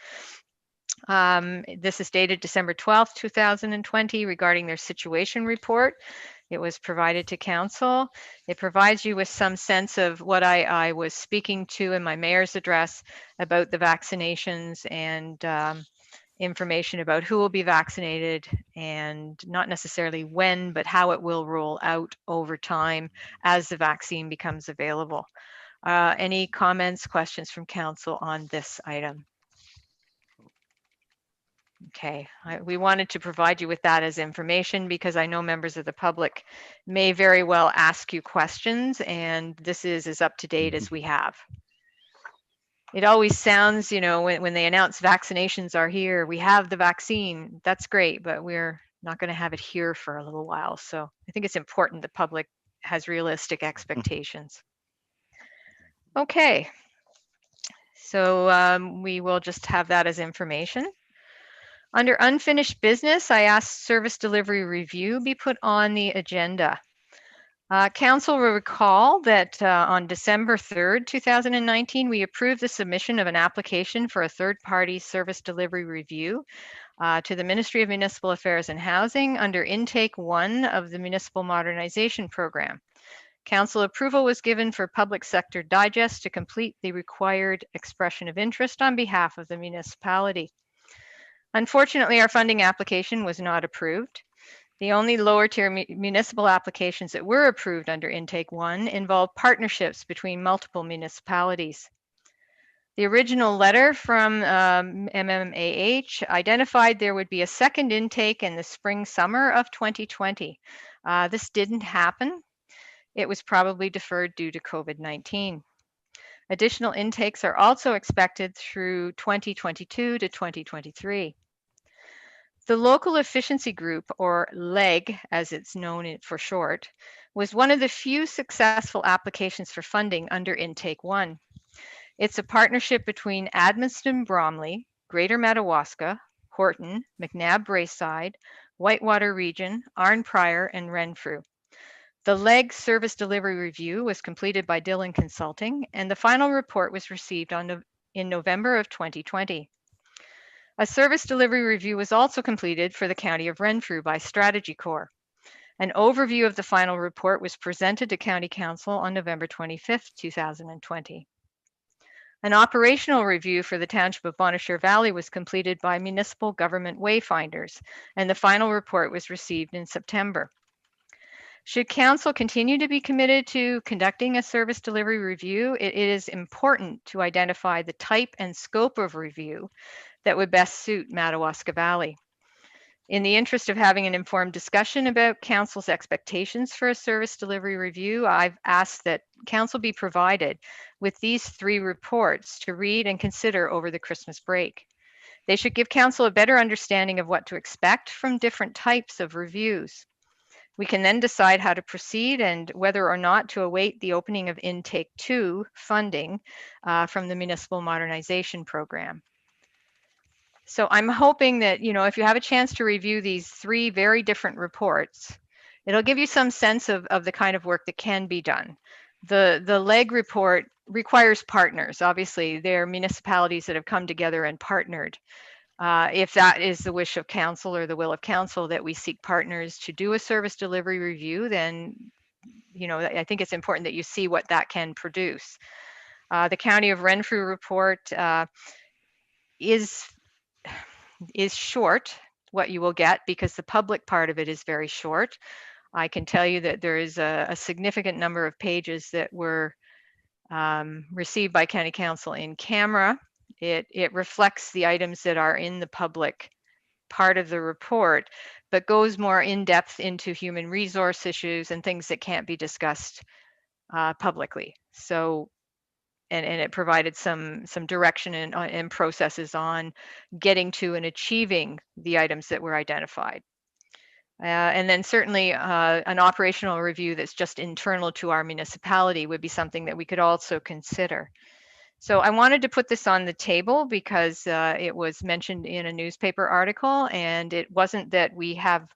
This is dated December 12th, 2020 regarding their situation report. It was provided to council. It provides you with some sense of what I was speaking to in my mayor's address about the vaccinations and information about who will be vaccinated and not necessarily when, but how it will roll out over time as the vaccine becomes available. Any comments, questions from council on this item? Okay, we wanted to provide you with that as information because I know members of the public may very well ask you questions, and this is as up to date as we have. It always sounds, you know, when they announce vaccinations are here, we have the vaccine, that's great, but we're not going to have it here for a little while. So I think it's important the public has realistic expectations. Okay, so we will just have that as information. Under unfinished business, I asked service delivery review be put on the agenda. Council will recall that on December 3rd, 2019, we approved the submission of an application for a third-party service delivery review to the Ministry of Municipal Affairs and Housing under Intake 1 of the Municipal Modernization Program. Council approval was given for Public Sector Digest to complete the required expression of interest on behalf of the municipality. Unfortunately, our funding application was not approved. The only lower tier municipal applications that were approved under Intake 1 involved partnerships between multiple municipalities. The original letter from MMAH identified there would be a second intake in the spring-summer of 2020. This didn't happen. It was probably deferred due to COVID-19. Additional intakes are also expected through 2022 to 2023. The Local Efficiency Group, or LEG as it's known for short, was one of the few successful applications for funding under Intake 1. It's a partnership between Admiston Bromley, Greater Madawaska, Horton, McNabb Braeside, Whitewater Region, Arnprior, and Renfrew. The LEG service delivery review was completed by Dillon Consulting, and the final report was received in November of 2020. A service delivery review was also completed for the County of Renfrew by Strategy Corps. An overview of the final report was presented to County Council on November 25th, 2020. An operational review for the Township of Bonnechere Valley was completed by Municipal Government Wayfinders, and the final report was received in September. Should Council continue to be committed to conducting a service delivery review, it is important to identify the type and scope of review that would best suit Madawaska Valley. In the interest of having an informed discussion about Council's expectations for a service delivery review, I've asked that Council be provided with these 3 reports to read and consider over the Christmas break. They should give Council a better understanding of what to expect from different types of reviews. We can then decide how to proceed and whether or not to await the opening of Intake 2 funding from the Municipal Modernization Program. So I'm hoping that, you know, if you have a chance to review these 3 very different reports, it'll give you some sense of the kind of work that can be done. The LEG report requires partners. Obviously, they're municipalities that have come together and partnered. If that is the wish of Council or the will of Council that we seek partners to do a service delivery review, then, you know, I think it's important that you see what that can produce. The County of Renfrew report is short, what you will get, because the public part of it is very short. I can tell you that there is a significant number of pages that were received by County Council in camera. It reflects the items that are in the public part of the report, but goes more in depth into human resource issues and things that can't be discussed publicly. So, and it provided some direction and processes on getting to and achieving the items that were identified. And then certainly an operational review that's just internal to our municipality would be something that we could also consider. So I wanted to put this on the table because it was mentioned in a newspaper article, and it wasn't that we have,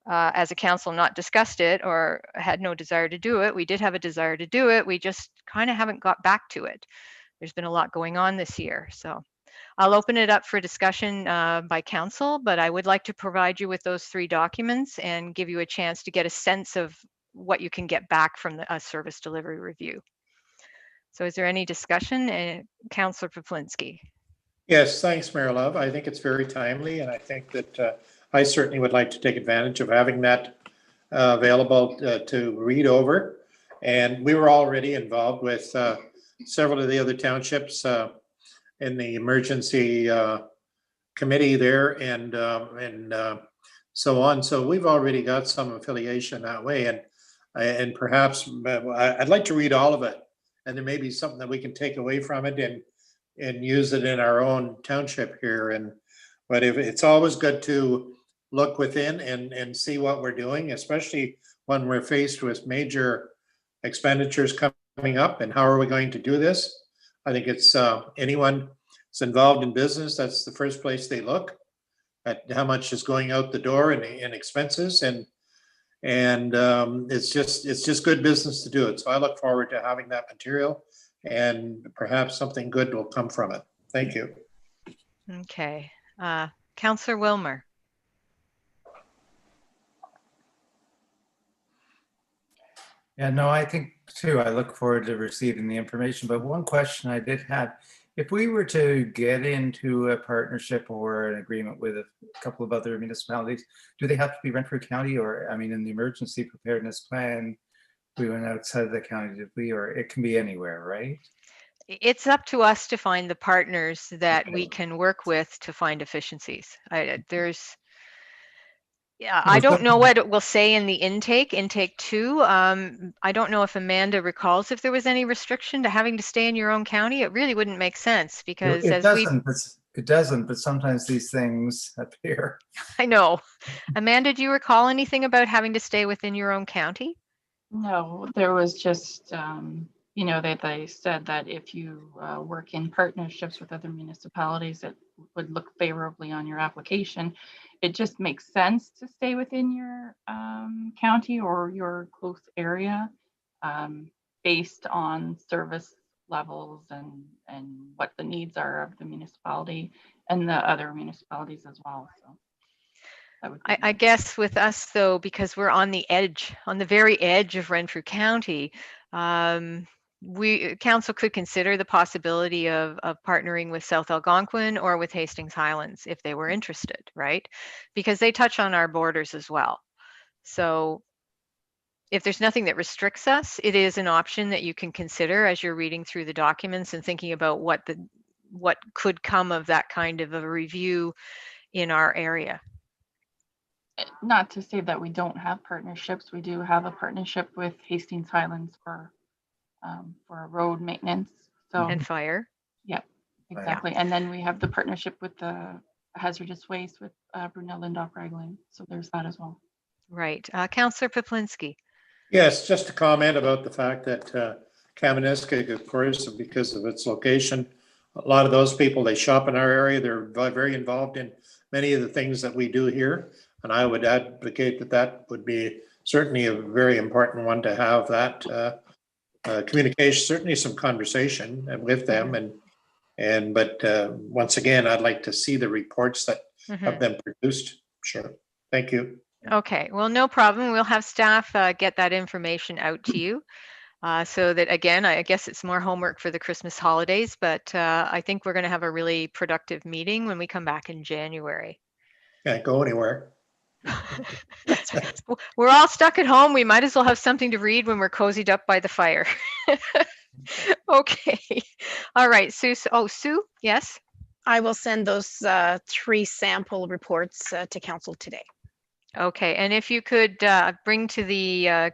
as a council, not discussed it or had no desire to do it. We did have a desire to do it. We just kind of haven't got back to it. There's been a lot going on this year. So I'll open it up for discussion by council, but I would like to provide you with those 3 documents and give you a chance to get a sense of what you can get back from a service delivery review. So is there any discussion? Councillor Pawlinski. Yes, thanks, Mayor Love. I think it's very timely, and I think that I certainly would like to take advantage of having that available to read over. And we were already involved with several of the other townships in the emergency committee there and so on. So we've already got some affiliation that way, and perhaps I'd like to read all of it, and there may be something that we can take away from it and use it in our own township here. But if it's always good to look within and see what we're doing, especially when we're faced with major expenditures coming up, and how are we going to do this? I think it's anyone that's involved in business, that's the first place they look at how much is going out the door in expenses, and it's just good business to do it. So I look forward to having that material, and perhaps something good will come from it. Thank you. Okay. Councillor Wilmer. Yeah, no, I think too, I look forward to receiving the information, but one question I did have, if we were to get into a partnership or an agreement with a couple of other municipalities, do they have to be Renfrew County, or, I mean, in the emergency preparedness plan, we went outside of the county, did we, or it can be anywhere, right? It's up to us to find the partners that we can work with to find efficiencies. I don't know what it will say in the intake 2. I don't know if Amanda recalls if there was any restriction to having to stay in your own county. It really wouldn't make sense because it doesn't, but sometimes these things appear. I know. Amanda, do you recall anything about having to stay within your own county? No, there was just, you know, they said that if you work in partnerships with other municipalities, it would look favorably on your application. It just makes sense to stay within your county or your close area based on service levels and what the needs are of the municipality and the other municipalities as well. So I guess with us though, because we're on the edge, on the very edge of Renfrew County, council could consider the possibility of partnering with South Algonquin or with Hastings Highlands if they were interested, right? Because they touch on our borders as well. So if there's nothing that restricts us, it is an option that you can consider as you're reading through the documents and thinking about what could come of that kind of a review in our area. Not to say that we don't have partnerships. We do have a partnership with Hastings Highlands for road maintenance. So and fire. Yeah, exactly. And then we have the partnership with the hazardous waste with Brunel Lindop Raglan. So there's that as well. Right. Councillor Poplinski. Yes, just a comment about the fact that Kamieniskig, of course, because of its location, a lot of those people, they shop in our area. They're very involved in many of the things that we do here. And I would advocate that would be certainly a very important one to have that communication, certainly some conversation with them. But once again, I'd like to see the reports that have been produced. Sure. Thank you. Okay, well, no problem. We'll have staff get that information out to you. So that, again, I guess it's more homework for the Christmas holidays, but I think we're going to have a really productive meeting when we come back in January. Can't go anywhere. We're all stuck at home. We might as well have something to read when we're cozied up by the fire. Okay. All right, Sue. Oh, Sue, yes? I will send those 3 sample reports to council today. Okay, and if you could bring to the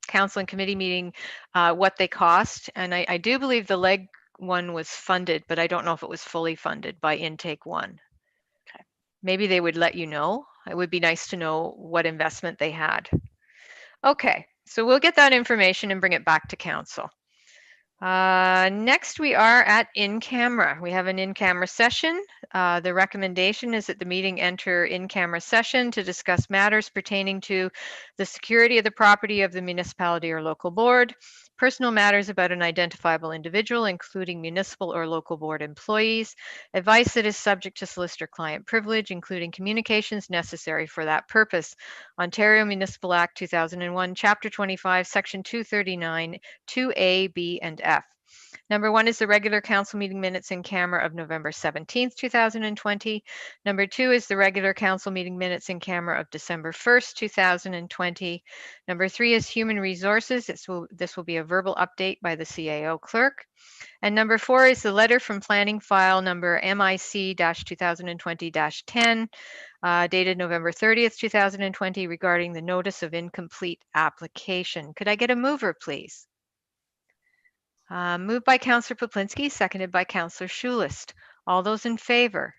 council and committee meeting what they cost. And I do believe the leg one was funded, but I don't know if it was fully funded by intake 1. Okay. Maybe they would let you know. It would be nice to know what investment they had. Okay, so we'll get that information and bring it back to council. Next, we are at in-camera. We have an in-camera session. The recommendation is that the meeting enter in-camera session to discuss matters pertaining to the security of the property of the municipality or local board, personal matters about an identifiable individual, including municipal or local board employees, advice that is subject to solicitor-client privilege, including communications necessary for that purpose. Ontario Municipal Act 2001, Chapter 25, Section 239, 2A, B, and F. Number 1 is the regular council meeting minutes in camera of November 17th, 2020. Number 2 is the regular council meeting minutes in camera of December 1st, 2020. Number 3 is human resources. This will be a verbal update by the CAO clerk. And number 4 is the letter from planning file number MIC-2020-10, dated November 30th, 2020, regarding the notice of incomplete application. Could I get a mover, please? Moved by Councillor Poplinski, seconded by Councillor Schulist. All those in favor?